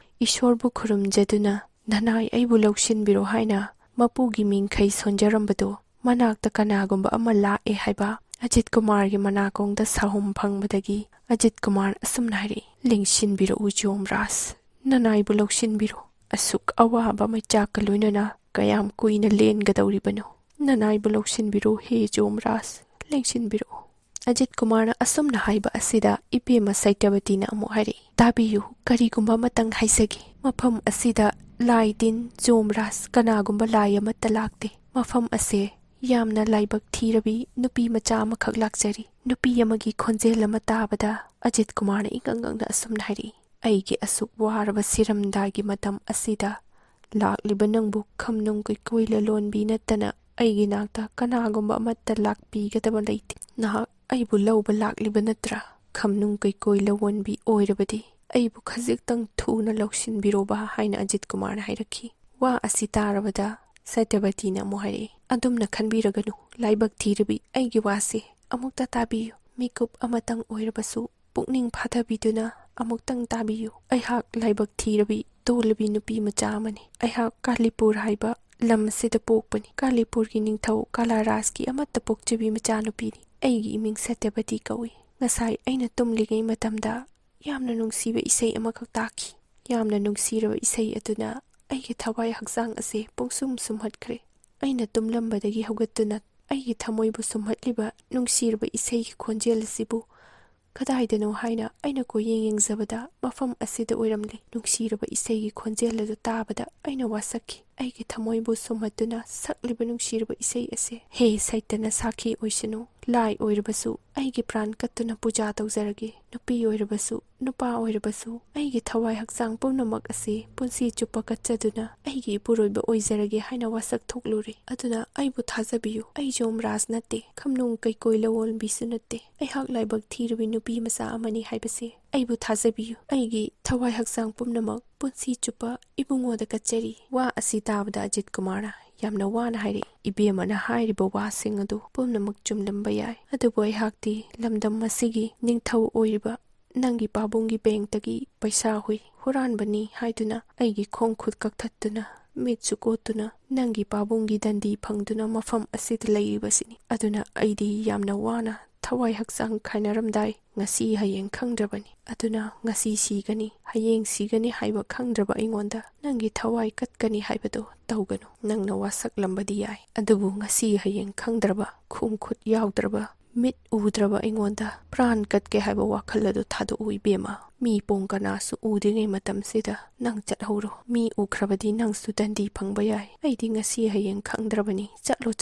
ꯏꯁꯣꯔꯕꯨ ꯈꯨꯔꯨꯝꯖꯗꯨꯅ ꯅꯅꯥꯏ ꯑꯩꯕꯨ ꯂꯧꯁꯤꯟꯕꯤꯔꯣ ꯍꯥꯏꯅ ꯃꯄꯨꯒꯤ ꯃꯤꯡꯈꯩ ꯁꯣꯟꯖꯔꯝꯕꯗꯣ ꯃꯅꯥꯛꯇ ꯀꯅꯥꯒꯨꯝꯕ ꯑꯃ ꯂꯥꯛꯑꯦ ꯍꯥꯏꯕ ꯑꯖꯤꯠ ꯀꯨꯃꯥꯔꯒꯤ ꯃꯅꯥꯀꯣꯡꯗ ꯁꯥꯍꯨꯝ ꯐꯪꯕꯗꯒꯤ ꯑꯖꯤꯠ ꯀꯨꯃꯥꯔ ꯑꯁꯨꯝꯅ ꯍꯥꯏꯔꯛꯏ, "ꯂꯦꯡꯁꯤꯟꯕꯤꯔꯛꯎ ꯖꯣꯝꯔꯥꯖ, ꯅꯅꯥꯏꯕꯨ ꯂꯧꯁꯤꯟꯕꯤꯔꯣ꯫ ꯑꯁꯨꯛ ꯑꯋꯥꯕ ꯃꯩꯆꯥꯛꯀ ꯂꯣꯏꯅꯅ ꯀꯌꯥꯝ ꯀꯨꯏꯅ ꯂꯦꯟꯒꯗꯧꯔꯤꯕꯅꯣ? ꯅꯅꯥꯏꯕꯨ ꯂꯧꯁꯤꯟꯕꯤꯔꯣ ꯍꯦ ꯖꯣꯝꯔꯥꯖ, ꯂꯦꯡꯁꯤꯟꯕꯤꯔꯛꯎ"꯫ ꯑꯖꯤꯠ ꯀꯨꯃꯥꯔꯅ ꯑꯁꯨꯝꯅ ꯍꯥꯏꯕ ꯑꯁꯤꯗ ꯏꯕꯦꯝꯃ ꯁꯇ꯭ꯌꯕꯇꯤꯅ ꯑꯃꯨꯛ ꯍꯥꯏꯔꯛꯏ, "ꯇꯥꯕꯤꯌꯨ, ꯀꯔꯤꯒꯨꯝꯕ ꯑꯃꯇꯪ ꯍꯥꯏꯖꯒꯦ꯫ ꯃꯐꯝ ꯑꯁꯤꯗ ꯂꯥꯏ ꯇꯤꯟ ꯖꯣꯝꯔꯥꯖ ꯀꯅꯥꯒꯨꯝꯕ ꯂꯥꯏ ꯑꯃꯠꯇ ꯂꯥꯛꯇꯦ꯫ ꯃꯐꯝ ꯑꯁꯦ ꯌꯥꯝꯅ ꯂꯥꯏꯕꯛ ꯊꯤꯔꯕꯤ ꯅꯨꯄꯤ ꯃꯆꯥ ꯑꯃꯈꯛ ꯂꯥꯛꯆꯔꯤ"꯫ ꯅꯨꯄꯤ ꯑꯃꯒꯤ ꯈꯣꯟꯖꯦꯜ ꯑꯃ ꯇꯥꯕꯗ ꯑꯖꯤꯠ ꯀꯨꯃꯥꯔꯅ ꯏꯉꯛ-ꯉꯛꯅ ꯑꯁꯨꯝꯅ ꯍꯥꯏꯔꯛꯏ, "ꯑꯩꯒꯤ ꯑꯁꯨꯛ ꯋꯥꯔꯕ ꯁꯤꯔꯝꯗꯥꯏꯒꯤ ꯃꯇꯝ ꯑꯁꯤꯗ ꯂꯥꯛꯂꯤꯕ ꯅꯪꯕꯨ ꯈꯝꯅꯨꯡ ꯀꯩꯀꯣꯏ ꯂꯂꯣꯟꯕꯤ ꯅꯠꯇꯅ ꯑꯩꯒꯤ ꯅꯥꯛꯇ ꯀꯅꯥꯒꯨꯝꯕ ꯑꯃꯠꯇ ꯂꯥꯛꯄꯤꯒꯗꯕ ꯂꯩꯇꯦ꯫ ꯅꯍꯥꯛ ꯑꯩꯕꯨ ꯂꯧꯕ ꯂꯥꯛꯂꯤꯕ ꯅꯠꯇ꯭ꯔꯥ? ꯈꯝꯅꯨꯡ ꯀꯩꯀꯣꯏ ꯂꯂꯣꯟꯕꯤ ꯑꯣꯏꯔꯕꯗꯤ ꯑꯩꯕꯨ ꯈꯖꯤꯛꯇꯪ ꯊꯨꯅ ꯂꯧꯁꯤꯟꯕꯤꯔꯣꯕ ꯍꯥꯏꯅ ꯑꯖꯤꯠ ꯀꯨꯃꯥꯔꯅ ꯍꯥꯏꯔꯛꯈꯤ꯫ ꯋꯥ ꯑꯁꯤ ꯇꯥꯔꯕꯗ ꯁꯇ꯭ꯌꯕꯇꯤꯅ ꯑꯃꯨꯛ ꯍꯥꯏꯔꯛꯏ, "ꯑꯗꯨꯝꯅ ꯈꯟꯕꯤꯔꯒꯅꯨ ꯂꯥꯏꯕꯛ ꯊꯤꯔꯕꯤ, ꯑꯩꯒꯤ ꯋꯥꯁꯦ ꯑꯃꯨꯛꯇ ꯇꯥꯕꯤꯌꯨ꯫ ꯃꯤꯀꯨꯞ ꯑꯃꯇꯪ ꯑꯣꯏꯔꯕꯁꯨ ꯄꯨꯛꯅꯤꯡ ꯐꯥꯊꯕꯤꯗꯨꯅ ꯑꯃꯨꯛꯇꯪ ꯇꯥꯕꯤꯌꯨ꯫ ꯑꯩꯍꯥꯛ ꯂꯥꯏꯕꯛ ꯊꯤꯔꯕꯤ ꯇꯣꯜꯂꯕꯤ ꯅꯨꯄꯤ ꯃꯆꯥ ꯑꯃꯅꯤ꯫ ꯑꯩꯍꯥꯛ ꯀꯥꯂꯤꯄꯨꯔ ꯍꯥꯏꯕ ꯂꯝ ꯑꯁꯤꯗ ꯄꯣꯛꯄꯅꯤ꯫ ꯀꯥꯂꯤꯄꯨꯔꯒꯤ ꯅꯤꯡꯊꯧ ꯀꯂꯥꯔꯥꯖꯀꯤ ꯑꯃꯠꯇ ꯄꯣꯛꯆꯕꯤ ꯃꯆꯥꯅꯨꯄꯤꯅꯤ꯫ ꯑꯩꯒꯤ ꯏꯃꯤꯡ ꯁꯇ꯭ꯌꯕꯇꯤ ꯀꯧꯏ꯫ ꯉꯁꯥꯏ ꯑꯩꯅ ꯇꯨꯝꯂꯤꯉꯩ ꯃꯇꯝꯗ ꯌꯥꯝꯅ ꯅꯨꯡꯁꯤꯕ ꯏꯁꯩ ꯑꯃꯈꯛ ꯇꯥꯈꯤ꯫ ꯌꯥꯝꯅ ꯅꯨꯡꯁꯤꯔꯕ ꯏꯁꯩ ꯑꯗꯨꯅ ꯑꯩꯒꯤ ꯊꯋꯥꯏ ꯍꯛꯆꯥꯡ ꯑꯁꯤ ꯄꯨꯡꯁꯨꯝ ꯁꯨꯝꯍꯠꯈ꯭ꯔꯦ꯫ ꯑꯩꯅ ꯇꯨꯝꯂꯝꯕꯗꯒꯤ ꯍꯧꯒꯠꯇꯨꯅ ꯑꯩꯒꯤ ꯊꯃꯣꯏꯕꯨ ꯁꯨꯝꯍꯠꯂꯤꯕ ꯅꯨꯡꯁꯤꯔꯕ ꯏꯁꯩꯒꯤ ꯈꯣꯟꯖꯦꯜ ꯑꯁꯤꯕꯨ ꯀꯗꯥꯏꯗꯅꯣ ꯍꯥꯏꯅ ꯑꯩꯅ ꯀꯣꯏꯌꯦꯡ ꯌꯦꯡꯖꯕꯗ ꯃꯐꯝ ꯑꯁꯤꯗ ꯑꯣꯏꯔꯝꯂꯦ꯫ ꯅꯨꯡꯁꯤꯔꯕ ꯏꯁꯩꯒꯤ ꯈꯣꯟꯖꯦꯜ ꯑꯗꯨ ꯇꯥꯕꯗ ꯑꯩꯅ ꯋꯥꯁꯛꯈꯤ꯫ ꯑꯩꯒꯤ ꯊꯃꯣꯏꯕꯨ ꯁꯨꯝꯍꯠꯇꯨꯅ ꯁꯛꯂꯤꯕ ꯅꯨꯡꯁꯤꯔꯕ ꯏꯁꯩ ꯑꯁꯤ ꯍꯦ ꯁꯩꯇꯅ ꯁꯥꯈꯤ ꯑꯣꯏꯁꯅꯨ, ꯂꯥꯏ ꯑꯣꯏꯔꯕꯁꯨ ꯑꯩꯒꯤ ꯄ꯭ꯔꯥꯟ ꯀꯠꯇꯨꯅ ꯄꯨꯖꯥ ꯇꯧꯖꯔꯒꯦ ꯅꯨꯄꯤ ꯑꯣꯏꯔꯕꯁꯨ ꯅꯨꯄꯥ ꯑꯣꯏꯔꯕꯁꯨ ꯑꯩꯒꯤ ꯊꯋꯥꯏ ꯍꯛꯆꯥꯡ ꯄꯨꯝꯅꯃꯛ ꯑꯁꯤ ꯄꯨꯟꯁꯤ ꯆꯨꯞꯄ ꯀꯠꯆꯗꯨꯅ ꯑꯩꯒꯤ ꯏꯄꯨꯔꯣꯏꯕ ꯑꯣꯏꯖꯔꯒꯦ ꯍꯥꯏꯅ ꯋꯥꯁꯛ ꯊꯣꯛꯂꯨꯔꯦ ꯑꯗꯨꯅ ꯑꯩꯕꯨ ꯊꯥꯖꯕꯤꯌꯨ ꯑꯩ ꯖꯣꯝꯔꯥꯖ ꯅꯠꯇꯦ ꯈꯝꯅꯨꯡ ꯀꯩꯀꯣꯏ ꯂꯋꯣꯟꯕꯤꯁꯨ ꯅꯠꯇꯦ ꯑꯩꯍꯥꯛ ꯂꯥꯏꯕꯛ ꯊꯤꯔꯕꯤ ꯅꯨꯄꯤ ꯃꯆꯥ ꯑꯃꯅꯤ ꯍꯥꯏꯕꯁꯦ ꯑꯩꯕꯨ ꯊꯥꯖꯕꯤꯌꯨ ꯑꯩꯒꯤ ꯊꯋꯥꯏ ꯍꯛꯆꯥꯡ ꯄꯨꯝꯅꯃꯛ ꯄꯨꯟꯁꯤ ꯆꯨꯞꯄ ꯏꯕꯨꯡꯉꯣꯗ ꯀꯠꯆꯔꯤ ꯋꯥ ꯑꯁꯤ ꯇꯥꯕꯗ ꯑꯖꯤꯠ ꯀꯨꯃꯥꯔꯅ ꯌꯥꯝꯅ ꯋꯥꯅ ꯍꯥꯏꯔꯛꯏ ꯏꯕꯦꯝꯃꯅ ꯍꯥꯏꯔꯤꯕ ꯋꯥꯁꯤꯡ ꯑꯗꯨ ꯄꯨꯝꯅꯃꯛ ꯆꯨꯝꯂꯝꯕ ꯌꯥꯏ ꯑꯗꯨꯕꯨ ꯑꯩꯍꯥꯛꯇꯤ ꯂꯝꯗꯝ ꯑꯁꯤꯒꯤ ꯅꯤꯡꯊꯧ ꯑꯣꯏꯔꯤꯕ ꯅꯪꯒꯤ ꯄꯥꯕꯨꯡꯒꯤ ꯕꯦꯡꯛꯇꯒꯤ ꯄꯩꯁꯥ ꯍꯨꯔꯥꯟꯕꯅꯤ ꯍꯥꯏꯗꯨꯅ ꯑꯩꯒꯤ ꯈꯣꯡ ꯈꯨꯠ ꯀꯛꯊꯠꯇꯨꯅ ꯃꯤꯠꯁꯨ ꯀꯣꯠꯇꯨꯅ ꯅꯪꯒꯤ ꯄꯥꯕꯨꯡꯒꯤ ꯗꯟꯗꯤ ꯐꯪꯗꯨꯅ ꯃꯐꯝ ꯑꯁꯤꯗ ꯂꯩꯔꯤꯕꯁꯤꯅꯤ ꯑꯗꯨꯅ ꯑꯩꯗꯤ ꯌꯥꯝꯅ ꯋꯥꯅ ꯊꯋꯥꯏ ꯍꯛꯆꯥꯡ ꯈꯥꯏꯅꯔꯝꯗꯥꯏ ꯉꯁꯤ ꯍꯌꯦꯡ ꯈꯪꯗ꯭ꯔꯕꯅꯤ ꯑꯗꯨꯅ ꯉꯁꯤ ꯁꯤꯒꯅꯤ ꯍꯌꯦꯡ ꯁꯤꯒꯅꯤ ꯍꯥꯏꯕ ꯈꯪꯗ꯭ꯔꯕ ꯑꯩꯉꯣꯟꯗ ꯅꯪꯒꯤ ꯊꯋꯥꯏ ꯀꯠꯀꯅꯤ ꯍꯥꯏꯕꯗꯣ ꯇꯧꯒꯅꯨ ꯅꯪꯅ ꯋꯥꯁꯛꯂꯝꯕꯗꯤ ꯌꯥꯏ ꯑꯗꯨꯕꯨ ꯉꯁꯤ ꯍꯌꯦꯡ ꯈꯪꯗ꯭ꯔꯕ ꯈꯣꯡ ꯈꯨꯠ ꯌꯥꯎꯗ꯭ꯔꯕ ꯃꯤꯠ ꯎꯗ꯭ꯔꯕ ꯑꯩꯉꯣꯟꯗ ꯄ꯭ꯔꯥꯟ ꯀꯠꯀꯦ ꯍꯥꯏꯕ ꯋꯥꯈꯜ ꯑꯗꯨ ꯊꯥꯗꯣꯛꯎ ꯏꯕꯦꯝꯃ ꯃꯤ ꯄꯣꯡ ꯀꯅꯥꯁꯨ ꯎꯗ꯭ꯔꯤꯉꯩ ꯃꯇꯝꯁꯤꯗ ꯅꯪ ꯆꯠꯍꯧꯔꯣ ꯃꯤ ꯎꯈ꯭ꯔꯕꯗꯤ ꯅꯪꯁꯨ ꯗꯟꯗꯤ ꯐꯪꯕ ꯌꯥꯏ ꯑꯩꯗꯤ ꯉꯁꯤ ꯍꯌꯦꯡ ꯈꯪꯗ꯭ꯔꯕꯅꯤ ꯆꯠꯂꯣ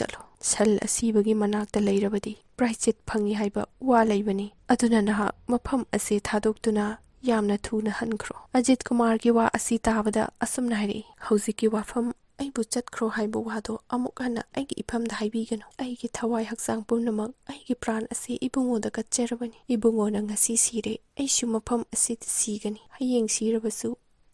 ꯁꯜ ꯑꯁꯤꯕꯒꯤ ꯃꯅꯥꯛꯇ ꯂꯩꯔꯕꯗꯤ ꯄ꯭ꯔꯥꯏꯆꯤꯠ ꯐꯪꯏ ꯍꯥꯏꯕ ꯋꯥ ꯂꯩꯕꯅꯤ ꯑꯗꯨꯅ ꯅꯍꯥꯛ ꯃꯐꯝ ꯑꯁꯤ ꯊꯥꯗꯣꯛꯇꯨꯅ ꯌꯥꯝꯅ ꯊꯨꯅ ꯍꯟꯈ꯭ꯔꯣ ꯑꯖꯤꯠ ꯀꯨꯃꯥꯔꯒꯤ ꯋꯥ ꯑꯁꯤ ꯇꯥꯕꯗ ꯑꯁꯨꯝꯅ ꯍꯥꯏꯔꯛꯏ ꯍꯧꯖꯤꯛꯀꯤ ꯋꯥꯐꯝ ꯑꯩꯕꯨ ꯆꯠꯈ꯭ꯔꯣ ꯍꯥꯏꯕ ꯋꯥꯗꯣ ꯑꯃꯨꯛ ꯍꯟꯅ ꯑꯩꯒꯤ ꯏꯐꯝꯗ ꯍꯥꯏꯕꯤꯒꯅꯨ ꯑꯩꯒꯤ ꯊꯋꯥꯏ ꯍꯛꯆꯥꯡ ꯄꯨꯝꯅꯃꯛ ꯑꯩꯒꯤ ꯄ꯭ꯔꯥꯟ ꯑꯁꯤ ꯏꯕꯨꯡꯉꯣꯗ ꯀꯠꯆꯔꯕꯅꯤ ꯏꯕꯨꯡꯉꯣꯅ ꯉꯁꯤ ꯁꯤꯔꯦ ꯑꯩꯁꯨ ꯃꯐꯝ ꯑꯁꯤꯗ ꯁꯤꯒꯅꯤ ꯍꯌꯦꯡ ꯁꯤꯔꯕꯁꯨ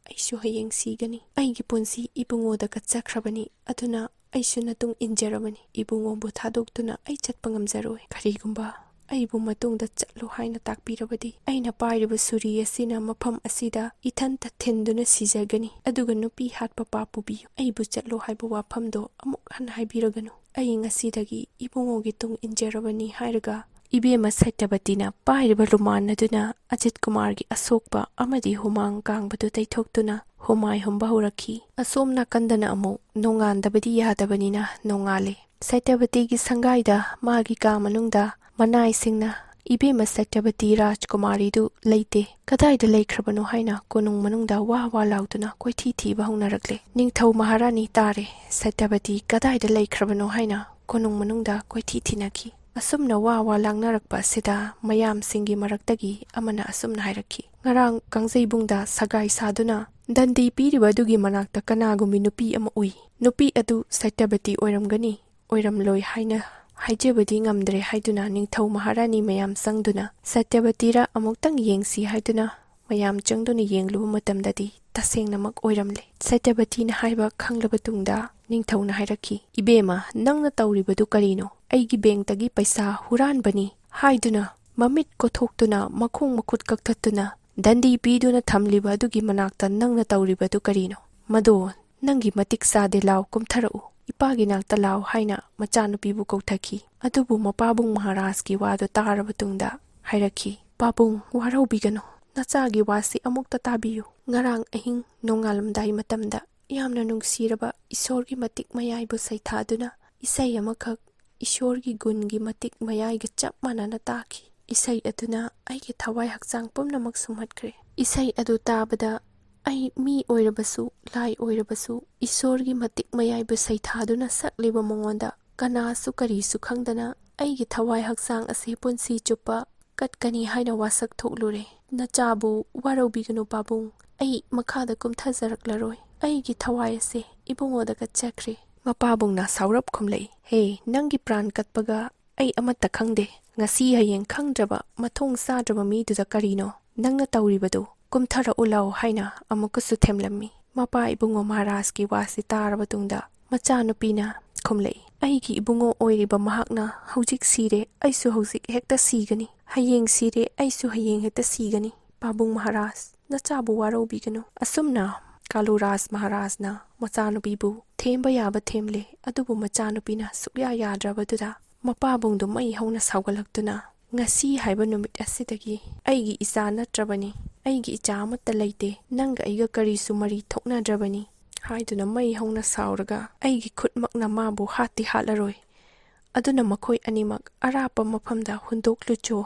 ꯑꯩꯁꯨ ꯍꯌꯦꯡ ꯁꯤꯒꯅꯤ ꯑꯩꯒꯤ ꯄꯨꯟꯁꯤ ꯏꯕꯨꯡꯉꯣꯗ ꯀꯠꯆꯈ꯭ꯔꯕꯅꯤ ꯑꯗꯨꯅ ꯑꯩꯁꯨ ꯅꯇꯨꯡ ꯏꯟꯖꯔꯕꯅꯤ ꯏꯕꯨꯡꯉꯣꯕꯨ ꯊꯥꯗꯣꯛꯇꯨꯅ ꯑꯩ ꯆꯠꯄ ꯉꯝꯖꯔꯣꯏ ꯀꯔꯤꯒꯨꯝꯕ ꯑꯩꯕꯨ ꯃꯇꯨꯡꯗ ꯆꯠꯂꯣ ꯍꯥꯏꯅ ꯇꯥꯛꯄꯤꯔꯕꯗꯤ ꯑꯩꯅ ꯄꯥꯏꯔꯤꯕ ꯁꯨꯔꯤ ꯑꯁꯤꯅ ꯃꯐꯝ ꯑꯁꯤꯗ ꯏꯊꯟꯇ ꯊꯤꯟꯗꯨꯅ ꯁꯤꯖꯒꯅꯤ ꯑꯗꯨꯒ ꯅꯨꯄꯤ ꯍꯥꯠꯄ ꯄꯥꯞ ꯄꯨꯕꯤꯌꯨ ꯑꯩꯕꯨ ꯆꯠꯂꯣ ꯍꯥꯏꯕ ꯋꯥꯐꯝꯗꯣ ꯑꯃꯨꯛ ꯍꯟꯅ ꯍꯥꯏꯕꯤꯔꯒꯅꯨ ꯑꯩ ꯉꯁꯤꯗꯒꯤ ꯏꯕꯨꯡꯉꯣꯒꯤ ꯇꯨꯡ ꯏꯟꯖꯔꯕꯅꯤ ꯍꯥꯏꯔꯒ ꯏꯕꯦꯝꯃ ꯁꯩꯇꯕꯇꯤꯅ ꯄꯥꯏꯔꯤꯕ ꯔꯨꯃꯥꯟ ꯑꯗꯨꯅ ꯑꯖꯤꯠ ꯀꯨꯃꯥꯔꯒꯤ ꯑꯁꯣꯛꯄ ꯑꯃꯗꯤ ꯍꯨꯃꯥꯡ ꯀꯥꯡꯕꯗꯨ ꯇꯩꯊꯣꯛꯇꯨꯅ ꯍꯨꯃꯥꯏ ꯍꯨꯝꯕ ꯍꯧꯔꯛꯈꯤ ꯑꯁꯣꯝ ꯅꯥꯀꯟꯗꯅ ꯑꯃꯨꯛ ꯅꯣꯡꯉꯥꯟꯗꯕꯗꯤ ꯌꯥꯗꯕꯅꯤꯅ ꯅꯣꯡꯉꯥꯜꯂꯦ ꯁꯩꯇꯕꯇꯤꯒꯤ ꯁꯪꯒꯥꯏꯗ ꯃꯥꯒꯤ ꯀꯥ ꯃꯅꯨꯡꯗ ꯃꯅꯥꯏꯁꯤꯡꯅ ꯏꯕꯦꯝꯃ ꯁꯩꯇꯕꯇꯤ ꯔꯥꯖꯀꯨꯃꯥꯔꯤꯗꯨ ꯂꯩꯇꯦ ꯀꯗꯥꯏꯗ ꯂꯩꯈ꯭ꯔꯕꯅꯣ ꯍꯥꯏꯅ ꯀꯣꯅꯨꯡ ꯃꯅꯨꯡꯗ ꯋꯥ ꯋꯥ ꯂꯥꯎꯗꯨꯅ ꯀꯣꯏꯊꯤ ꯊꯤꯕ ꯍꯧꯅꯔꯛꯂꯦ ꯅꯤꯡꯊꯧ ꯃꯍꯥꯔꯥꯅꯤ ꯇꯥꯔꯦ ꯁꯩꯇꯕꯇꯤ ꯀꯗꯥꯏꯗ ꯂꯩꯈ꯭ꯔꯕꯅꯣ ꯍꯥꯏꯅ ꯀꯣꯅꯨꯡ ꯃꯅꯨꯡꯗ ꯀꯣꯏꯊꯤ ꯊꯤꯅꯈꯤ ꯑꯁꯨꯝꯅ ꯋꯥ ꯋꯥ ꯂꯥꯡꯅꯔꯛꯄ ꯑꯁꯤꯗ ꯃꯌꯥꯝꯁꯤꯡꯒꯤ ꯃꯔꯛꯇꯒꯤ ꯑꯃꯅ ꯑꯁꯨꯝꯅ ꯍꯥꯏꯔꯛꯈꯤ ꯉꯔꯥꯡ ꯀꯥꯡꯖꯩꯕꯨꯡꯗ ꯁꯒꯥꯏ ꯁꯥꯗꯨꯅ ꯗꯟꯗꯤ ꯄꯤꯔꯤꯕ ꯑꯗꯨꯒꯤ ꯃꯅꯥꯛꯇ ꯀꯅꯥꯒꯨꯝꯕꯤ ꯅꯨꯄꯤ ꯑꯃ ꯎꯏ ꯅꯨꯄꯤ ꯑꯗꯨ ꯁꯩꯇꯕꯇꯤ ꯑꯣꯏꯔꯝꯒꯅꯤ ꯑꯣꯏꯔꯝꯂꯣꯏ ꯍꯥꯏꯅ ꯍꯥꯏꯖꯕꯗꯤ ꯉꯝꯗ꯭ꯔꯦ ꯍꯥꯏꯗꯨꯅ ꯅꯤꯡꯊꯧ ꯃꯍꯥꯔꯥꯅꯤ ꯃꯌꯥꯝ ꯆꯪꯗꯨꯅ ꯁꯩꯇꯕꯇꯤꯔ ꯑꯃꯨꯛꯇꯪ ꯌꯦꯡꯁꯤ ꯍꯥꯏꯗꯨꯅ ꯃꯌꯥꯝ ꯆꯪꯗꯨꯅ ꯌꯦꯡꯂꯨꯕ ꯃꯇꯝꯗꯗꯤ ꯇꯁꯦꯡꯅꯃꯛ ꯑꯣꯏꯔꯝꯂꯦ ꯁꯩꯇꯕꯇꯤꯅ ꯍꯥꯏꯕ ꯈꯪꯂꯕ ꯇꯨꯡꯗ ꯅꯤꯡꯊꯧꯅ ꯍꯥꯏꯔꯛꯈꯤ ꯏꯕꯦꯝꯃ ꯅꯪꯅ ꯇꯧꯔꯤꯕꯗꯨ ꯀꯔꯤꯅꯣ ꯑꯩꯒꯤ ꯕꯦꯡꯛꯇꯒꯤ ꯄꯩꯁꯥ ꯍꯨꯔꯥꯟꯕꯅꯤ ꯍꯥꯏꯗꯨꯅ ꯃꯃꯤꯠ ꯀꯣꯊꯣꯛꯇꯨꯅ ꯃꯈꯣꯡ ꯃꯈꯨꯠ ꯀꯛꯊꯠꯇꯨꯅ ꯗꯟꯗꯤ ꯄꯤꯗꯨꯅ ꯊꯝꯂꯤꯕ ꯑꯗꯨꯒꯤ ꯃꯅꯥꯛꯇ ꯅꯪꯅ ꯇꯧꯔꯤꯕꯗꯨ ꯀꯔꯤꯅꯣ ꯃꯗꯣ ꯅꯪꯒꯤ ꯃꯇꯤꯛ ꯆꯥꯗꯦ ꯂꯥꯎ ꯀꯨꯝꯊꯔꯛꯎ ꯏꯄꯥꯒꯤ ꯅꯥꯛꯇ ꯂꯥꯎ ꯍꯥꯏꯅ ꯃꯆꯥꯅꯨꯄꯤꯕꯨ ꯀꯧꯊꯈꯤ ꯑꯗꯨꯕꯨ ꯃꯄꯥꯕꯨꯡ ꯃꯍꯥꯔꯥꯖꯀꯤ ꯋꯥꯗꯨ ꯇꯥꯔꯕ ꯇꯨꯡꯗ ꯍꯥꯏꯔꯛꯈꯤ ꯄꯥꯕꯨꯡ ꯋꯥꯔꯧꯕꯤꯒꯅꯨ ꯅꯆꯥꯒꯤ ꯋꯥꯁꯤ ꯑꯃꯨꯛꯇ ꯇꯥꯕꯤꯌꯨ ꯉꯔꯥꯡ ꯑꯍꯤꯡ ꯅꯣꯡꯉꯥꯜꯂꯝꯗꯥꯏ ꯃꯇꯝꯗ ꯌꯥꯝꯅ ꯅꯨꯡꯁꯤꯔꯕ ꯏꯁꯣꯔꯒꯤ ꯃꯇꯤꯛ ꯃꯌꯥꯏꯕꯨ ꯁꯩꯊꯥꯗꯨꯅ ꯏꯁꯩ ꯑꯃꯈꯛ ꯏꯁꯣꯔꯒꯤ ꯒꯨꯟꯒꯤ ꯃꯇꯤꯛ ꯃꯌꯥꯏꯒ ꯆꯞ ꯃꯥꯟꯅꯅ ꯇꯥꯈꯤ ꯏꯁꯩ ꯑꯗꯨꯅ ꯑꯩꯒꯤ ꯊꯋꯥꯏ ꯍꯛꯆꯥꯡ ꯄꯨꯝꯅꯃꯛ ꯁꯨꯝꯍꯠꯈ꯭ꯔꯦ ꯏꯁꯩ ꯑꯗꯨ ꯇꯥꯕꯗ ꯑꯩ ꯃꯤ ꯑꯣꯏꯔꯕꯁꯨ ꯂꯥꯏ ꯑꯣꯏꯔꯕꯁꯨ ꯏꯁꯣꯔꯒꯤ ꯃꯇꯤꯛ ꯃꯌꯥꯏꯕꯨ ꯁꯩꯊꯥꯗꯨꯅ ꯁꯛꯂꯤꯕ ꯃꯉꯣꯟꯗ ꯀꯅꯥꯁꯨ ꯀꯔꯤꯁꯨ ꯈꯪꯗꯅ ꯑꯩꯒꯤ ꯊꯋꯥꯏ ꯍꯛꯆꯥꯡ ꯑꯁꯤ ꯄꯨꯟꯁꯤ ꯆꯨꯞꯄ ꯀꯠꯀꯅꯤ ꯍꯥꯏꯅ ꯋꯥꯁꯛ ꯊꯣꯛꯂꯨꯔꯦ ꯅꯆꯥꯕꯨ ꯋꯥꯔꯧꯕꯤꯒꯅꯨ ꯄꯥꯕꯨꯡ ꯑꯩ ꯃꯈꯥꯗ ꯀꯨꯝꯊꯖꯔꯛꯂꯔꯣꯏ ꯑꯩꯒꯤ ꯊꯋꯥꯏ ꯑꯁꯤ ꯏꯕꯨꯡꯉꯣꯗ ꯀꯠꯆꯈ꯭ꯔꯦ ꯃꯄꯥꯕꯨꯡꯅ ꯁꯥꯎꯔꯞ ꯈꯨꯝꯂꯛꯏ ꯍꯦ ꯅꯪꯒꯤ ꯄ꯭ꯔꯥꯟ ꯀꯠꯄꯒ ꯑꯩ ꯑꯃꯠꯇ ꯈꯪꯗꯦ ꯉꯁꯤ ꯍꯌꯦꯡ ꯈꯪꯗ꯭ꯔꯕ ꯃꯊꯣꯡ ꯆꯥꯗ꯭ꯔꯕ ꯃꯤꯗꯨꯗ ꯀꯔꯤꯅꯣ ꯅꯪꯅ ꯇꯧꯔꯤꯕꯗꯨ ꯀꯨꯝꯊꯔꯛꯎ ꯂꯥꯎ ꯍꯥꯏꯅ ꯑꯃꯨꯛꯀꯁꯨ ꯊꯦꯝꯂꯝꯃꯤ ꯃꯄꯥ ꯏꯕꯨꯡꯉꯣ ꯃꯍꯥꯔꯥꯖꯀꯤ ꯋꯥꯁꯤ ꯇꯥꯔꯕ ꯇꯨꯡꯗ ꯃꯆꯥꯅꯨꯄꯤꯅ ꯈꯨꯝꯂꯛꯏ ꯑꯩꯒꯤ ꯏꯕꯨꯡꯉꯣ ꯑꯣꯏꯔꯤꯕ ꯃꯍꯥꯛꯅ ꯍꯧꯖꯤꯛ ꯁꯤꯔꯦ ꯑꯩꯁꯨ ꯍꯧꯖꯤꯛ ꯍꯦꯛꯇ ꯁꯤꯒꯅꯤ ꯍꯌꯦꯡ ꯁꯤꯔꯦ ꯑꯩꯁꯨ ꯍꯌꯦꯡ ꯍꯦꯛꯇ ꯁꯤꯒꯅꯤ ꯄꯥꯕꯨꯡ ꯃꯍꯥꯔꯥꯖ ꯅꯆꯥꯕꯨ ꯋꯥꯔꯧꯕꯤꯒꯅꯨ ꯑꯁꯨꯝꯅ ꯀꯥꯂꯨꯔꯥꯖ ꯃꯍꯥꯔꯥꯖꯅ ꯃꯆꯥꯅꯨꯄꯤꯕꯨ ꯊꯦꯝꯕ ꯌꯥꯕ ꯊꯦꯝꯂꯦ ꯑꯗꯨꯕꯨ ꯃꯆꯥꯅꯨꯄꯤꯅ ꯁꯨꯛꯌꯥ ꯌꯥꯗ꯭ꯔꯕꯗꯨꯗ ꯃꯄꯥꯕꯨꯡꯗꯨ ꯃꯩ ꯍꯧꯅ ꯁꯥꯎꯒꯠꯂꯛꯇꯨꯅ ꯉꯁꯤ ꯍꯥꯏꯕ ꯅꯨꯃꯤꯠ ꯑꯁꯤꯗꯒꯤ ꯑꯩꯒꯤ ꯏꯆꯥ ꯅꯠꯇ꯭ꯔꯕꯅꯤ ꯑꯩꯒꯤ ꯏꯆꯥ ꯑꯃꯠꯇ ꯂꯩꯇꯦ ꯅꯪꯒ ꯑꯩꯒ ꯀꯔꯤꯁꯨ ꯃꯔꯤ ꯊꯣꯛꯅꯗ꯭ꯔꯕꯅꯤ ꯍꯥꯏꯗꯨꯅ ꯃꯩ ꯍꯧꯅ ꯁꯥꯎꯔꯒ ꯑꯩꯒꯤ ꯈꯨꯠꯃꯛꯅ ꯃꯥꯕꯨ ꯍꯥꯠꯇꯤ ꯍꯥꯠꯂꯔꯣꯏ ꯑꯗꯨꯅ ꯃꯈꯣꯏ ꯑꯅꯤꯃꯛ ꯑꯔꯥꯞꯄ ꯃꯐꯝꯗ ꯍꯨꯟꯗꯣꯛꯂꯨꯆꯣ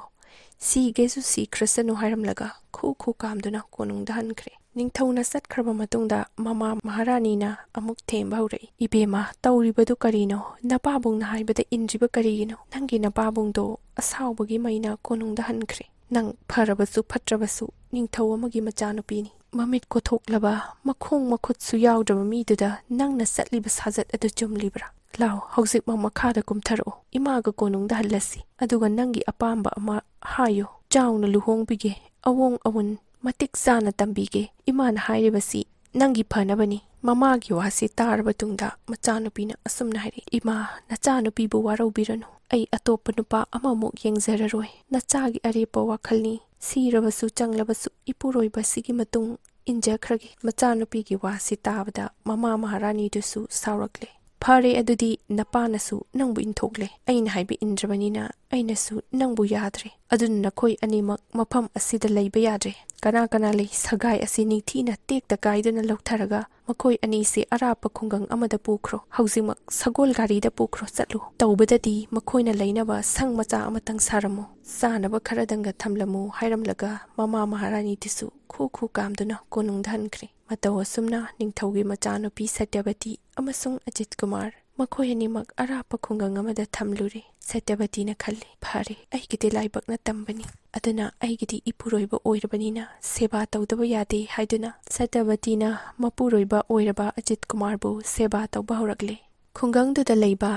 ꯁꯤꯒꯦꯁꯨ ꯁꯤꯈ꯭ꯔꯁꯅꯨ ꯍꯥꯏꯔꯝꯂꯒ ꯈꯨ ꯈꯨ ꯀꯥꯝꯗꯨꯅ ꯀꯣꯅꯨꯡꯗ ꯍꯟꯈ꯭ꯔꯦ ꯅꯤꯡꯊꯧꯅ ꯆꯠꯈ꯭ꯔꯕ ꯃꯇꯨꯡꯗ ꯃꯃꯥ ꯃꯍꯥꯔꯥꯅꯤꯅ ꯑꯃꯨꯛ ꯊꯦꯝꯕ ꯍꯧꯔꯛꯏ꯫ ꯏꯕꯦꯝꯃ, ꯇꯧꯔꯤꯕꯗꯨ ꯀꯔꯤꯅꯣ? ꯅꯄꯥꯕꯨꯡꯅ ꯍꯥꯏꯕꯗ ꯏꯟꯗ꯭ꯔꯤꯕ ꯀꯔꯤꯒꯤꯅꯣ? ꯅꯪꯒꯤ ꯅꯄꯥꯕꯨꯡꯗꯣ ꯑꯁꯥꯎꯕꯒꯤ ꯃꯩꯅ ꯀꯣꯅꯨꯡꯗ ꯍꯟꯈ꯭ꯔꯦ꯫ ꯅꯪ ꯐꯔꯕꯁꯨ ꯐꯠꯇ꯭ꯔꯕꯁꯨ ꯅꯤꯡꯊꯧ ꯑꯃꯒꯤ ꯃꯆꯥꯅꯨꯄꯤꯅꯤ꯫ ꯃꯃꯤꯠ ꯀꯣꯊꯣꯛꯂꯕ ꯃꯈꯣꯡ ꯃꯈꯨꯠꯁꯨ ꯌꯥꯎꯗ꯭ꯔꯕ ꯃꯤꯗꯨꯗ ꯅꯪꯅ ꯆꯠꯂꯤꯕ ꯁꯥꯖꯠ ꯑꯗꯨ ꯆꯨꯝꯂꯤꯕ꯭ꯔꯥ? ꯂꯥꯎ, ꯍꯧꯖꯤꯛꯃꯛ ꯃꯈꯥꯗ ꯀꯨꯝꯊꯔꯛꯑꯣ꯫ ꯏꯃꯥꯒ ꯀꯣꯅꯨꯡꯗ ꯍꯜꯂꯁꯤ, ꯑꯗꯨꯒ ꯅꯪꯒꯤ ꯑꯄꯥꯝꯕ ꯑꯃ ꯍꯥꯏꯌꯨ꯫ ꯆꯥꯎꯅ ꯂꯨꯍꯣꯡꯕꯤꯒꯦ, ꯑꯋꯣꯡ ꯑꯋꯨꯟ ꯃꯇꯤꯛ ꯆꯥꯅ ꯇꯝꯕꯤꯒꯦ꯫ ꯏꯃꯥꯅ ꯍꯥꯏꯔꯤꯕꯁꯤ ꯅꯪꯒꯤ ꯐꯅꯕꯅꯤ꯫ ꯃꯃꯥꯒꯤ ꯋꯥꯁꯤ ꯇꯥꯔꯕ ꯇꯨꯡꯗ ꯃꯆꯥꯅꯨꯄꯤꯅ ꯑꯁꯨꯝꯅ ꯍꯥꯏꯔꯛꯏ꯫ ꯏꯃꯥ, ꯅꯆꯥꯅꯨꯄꯤꯕꯨ ꯋꯥꯔꯧꯕꯤꯔꯅꯨ꯫ ꯑꯩ ꯑꯇꯣꯞꯄ ꯅꯨꯄꯥ ꯑꯃꯃꯨꯛ ꯌꯦꯡꯖꯔꯔꯣꯏ꯫ ꯅꯆꯥꯒꯤ ꯑꯔꯦꯞꯄ ꯋꯥꯈꯜꯅꯤ꯫ ꯁꯤꯔꯕꯁꯨ ꯆꯪꯂꯕꯁꯨ ꯏꯄꯨꯔꯣꯏꯕꯁꯤꯒꯤ ꯃꯇꯨꯡ ꯏꯟꯖꯈ꯭ꯔꯒꯦ꯫ ꯃꯆꯥꯅꯨꯄꯤꯒꯤ ꯋꯥꯁꯤ ꯇꯥꯕꯗ ꯃꯃꯥ ꯃꯍꯥꯔꯥꯅꯤꯗꯨꯁꯨ ꯁꯥꯎꯔꯛꯂꯦ꯫ ꯐꯔꯦ, ꯑꯗꯨꯗꯤ ꯅꯄꯥꯅꯁꯨ ꯅꯪꯕꯨ ꯏꯟꯊꯣꯛꯂꯦ, ꯑꯩꯅ ꯍꯥꯏꯕ ꯏꯟꯗ꯭ꯔꯕꯅꯤꯅ ꯑꯩꯅꯁꯨ ꯅꯪꯕꯨ ꯌꯥꯗ꯭ꯔꯦ꯫ ꯑꯗꯨꯅ ꯅꯈꯣꯏ ꯑꯅꯤꯃꯛ ꯃꯐꯝ ꯑꯁꯤꯗ ꯂꯩꯕ ꯌꯥꯗ꯭ꯔꯦ꯫ ꯀꯅꯥ ꯀꯅꯥ ꯂꯩ? ꯁꯒꯥꯏ ꯑꯁꯤ ꯅꯤꯡꯊꯤꯅ ꯇꯦꯛꯇ ꯀꯥꯏꯗꯨꯅ ꯂꯧꯊꯔꯒ ꯃꯈꯣꯏ ꯑꯅꯤꯁꯦ ꯑꯔꯥꯞꯄ ꯈꯨꯡꯒꯪ ꯑꯃꯗ ꯄꯨꯈ꯭ꯔꯣ꯫ ꯍꯧꯖꯤꯛꯃꯛ ꯁꯒꯣꯜ ꯒꯥꯔꯤꯗ ꯄꯨꯈ꯭ꯔꯣ, ꯆꯠꯂꯨ꯫ ꯇꯧꯕꯗꯗꯤ ꯃꯈꯣꯏꯅ ꯂꯩꯅꯕ ꯁꯪ ꯃꯆꯥ ꯑꯃꯇꯪ ꯁꯥꯔꯝꯃꯨ, ꯆꯥꯅꯕ ꯈꯔꯗꯪꯒ ꯊꯝꯂꯝꯃꯨ ꯍꯥꯏꯔꯝꯂꯒ ꯃꯃꯥ ꯃꯍꯥꯔꯥꯅꯤꯗꯨꯁꯨ ꯈꯨ ꯈꯨ ꯀꯥꯝꯗꯨꯅ ꯀꯣꯅꯨꯡꯗ ꯍꯟꯈ꯭ꯔꯦ꯫ ꯃꯇꯧ ꯑꯁꯨꯝꯅ ꯅꯤꯡꯊꯧꯒꯤ ꯃꯆꯥꯅꯨꯄꯤ ꯁꯇ꯭ꯌꯚꯇꯤ ꯑꯃꯁꯨꯡ ꯑꯖꯤꯠ ꯀꯨꯃꯥꯔ ꯃꯈꯣꯏ ꯑꯅꯤꯃꯛ ꯑꯔꯥꯞꯄ ꯈꯨꯡꯒꯪ ꯑꯃꯗ ꯊꯝꯂꯨꯔꯦ꯫ ꯁꯇ꯭ꯌꯚꯇꯤꯅ ꯈꯜꯂꯤ, ꯐꯔꯦ, ꯑꯩꯒꯤꯗꯤ ꯂꯥꯏꯕꯛꯅ ꯇꯝꯕꯅꯤ, ꯑꯗꯨꯅ ꯑꯩꯒꯤꯗꯤ ꯏꯄꯨꯔꯣꯏꯕ ꯑꯣꯏꯔꯕꯅꯤꯅ ꯁꯦꯕꯥ ꯇꯧꯗꯕ ꯌꯥꯗꯦ ꯍꯥꯏꯗꯨꯅ ꯁꯇ꯭ꯌꯚꯇꯤꯅ ꯃꯄꯨꯔꯣꯏꯕ ꯑꯣꯏꯔꯕ ꯑꯖꯤꯠ ꯀꯨꯃꯥꯔꯕꯨ ꯁꯦꯕꯥ ꯇꯧꯕ ꯍꯧꯔꯛꯂꯦ꯫ ꯈꯨꯡꯒꯪꯗꯨꯗ ꯂꯩꯕ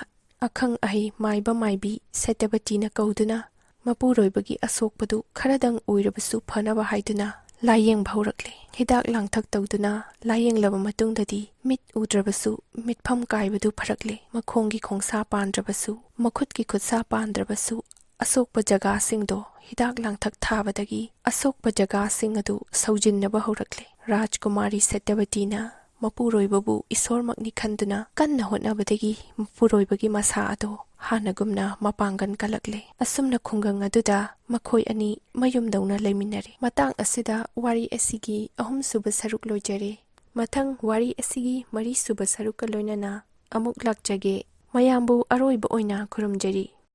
ꯑꯈꯪ ꯑꯍꯩ ꯃꯥꯏꯕ ꯃꯥꯏꯕꯤ ꯁꯇ꯭ꯌꯚꯇꯤꯅ ꯀꯧꯗꯨꯅ ꯃꯄꯨꯔꯣꯏꯕꯒꯤ ꯑꯁꯣꯛꯄꯗꯨ ꯈꯔꯗꯪ ꯑꯣꯏꯔꯕꯁꯨ ꯐꯅꯕ ꯍꯥꯏꯗꯨꯅ ꯂꯥꯏꯌꯦꯡꯕ ꯍꯧꯔꯛꯂꯦ꯫ ꯍꯤꯗꯥꯛ ꯂꯥꯡꯊꯛ ꯇꯧꯗꯨꯅ ꯂꯥꯏꯌꯦꯡꯂꯕ ꯃꯇꯨꯡꯗꯗꯤ ꯃꯤꯠ ꯎꯗ꯭ꯔꯕꯁꯨ ꯃꯤꯠꯐꯝ ꯀꯥꯏꯕꯗꯨ ꯐꯔꯛꯂꯦ꯫ ꯃꯈꯣꯡꯒꯤ ꯈꯣꯡꯁꯥ ꯄꯥꯟꯗ꯭ꯔꯕꯁꯨ, ꯃꯈꯨꯠꯀꯤ ꯈꯨꯠꯁꯥ ꯄꯥꯟꯗ꯭ꯔꯕꯁꯨ ꯑꯁꯣꯛꯄ ꯖꯒꯥꯁꯤꯡꯗꯣ ꯍꯤꯗꯥꯛ ꯂꯥꯡꯊꯛ ꯊꯥꯕꯗꯒꯤ ꯑꯁꯣꯛꯄ ꯖꯒꯥꯁꯤꯡ ꯑꯗꯨ ꯁꯧꯖꯤꯟꯅꯕ ꯍꯧꯔꯛꯂꯦ꯫ ꯔꯥꯖꯀꯨꯃꯥꯔꯤ ꯁꯇ꯭ꯌꯚꯇꯤꯅ ꯃꯄꯨꯔꯣꯏꯕꯕꯨ ꯏꯁꯣꯔꯃꯛꯅꯤ ꯈꯟꯗꯨꯅ ꯀꯟꯅ ꯍꯣꯠꯅꯕꯗꯒꯤ ꯃꯄꯨꯔꯣꯏꯕꯒꯤ ꯃꯁꯥ ꯑꯗꯣ ꯍꯥꯟꯅꯒꯨꯝꯅ ꯃꯄꯥꯡꯒꯜ ꯀꯜꯂꯛꯂꯦ꯫ ꯑꯁꯨꯝꯅ ꯈꯨꯡꯒꯪ ꯑꯗꯨꯗ ꯃꯈꯣꯏ ꯑꯅꯤ ꯃꯌꯨꯝꯗꯧꯅ ꯂꯩꯃꯤꯟꯅꯔꯦ꯫ ꯃꯇꯥꯡ ꯑꯁꯤꯗ ꯋꯥꯔꯤ ꯑꯁꯤꯒꯤ ꯑꯍꯨꯝꯁꯨꯕ ꯁꯔꯨꯛ ꯂꯣꯏꯖꯔꯦ꯫ ꯃꯊꯪ ꯋꯥꯔꯤ ꯑꯁꯤꯒꯤ ꯃꯔꯤꯁꯨꯕ ꯁꯔꯨꯛꯀ ꯂꯣꯏꯅꯅ ꯑꯃꯨꯛ ꯂꯥꯛꯆꯒꯦ꯫ ꯃꯌꯥꯝꯕꯨ ꯑꯔꯣꯏꯕ ꯑꯣꯏꯅ ꯈꯨꯔꯨꯝꯖꯔꯤ꯫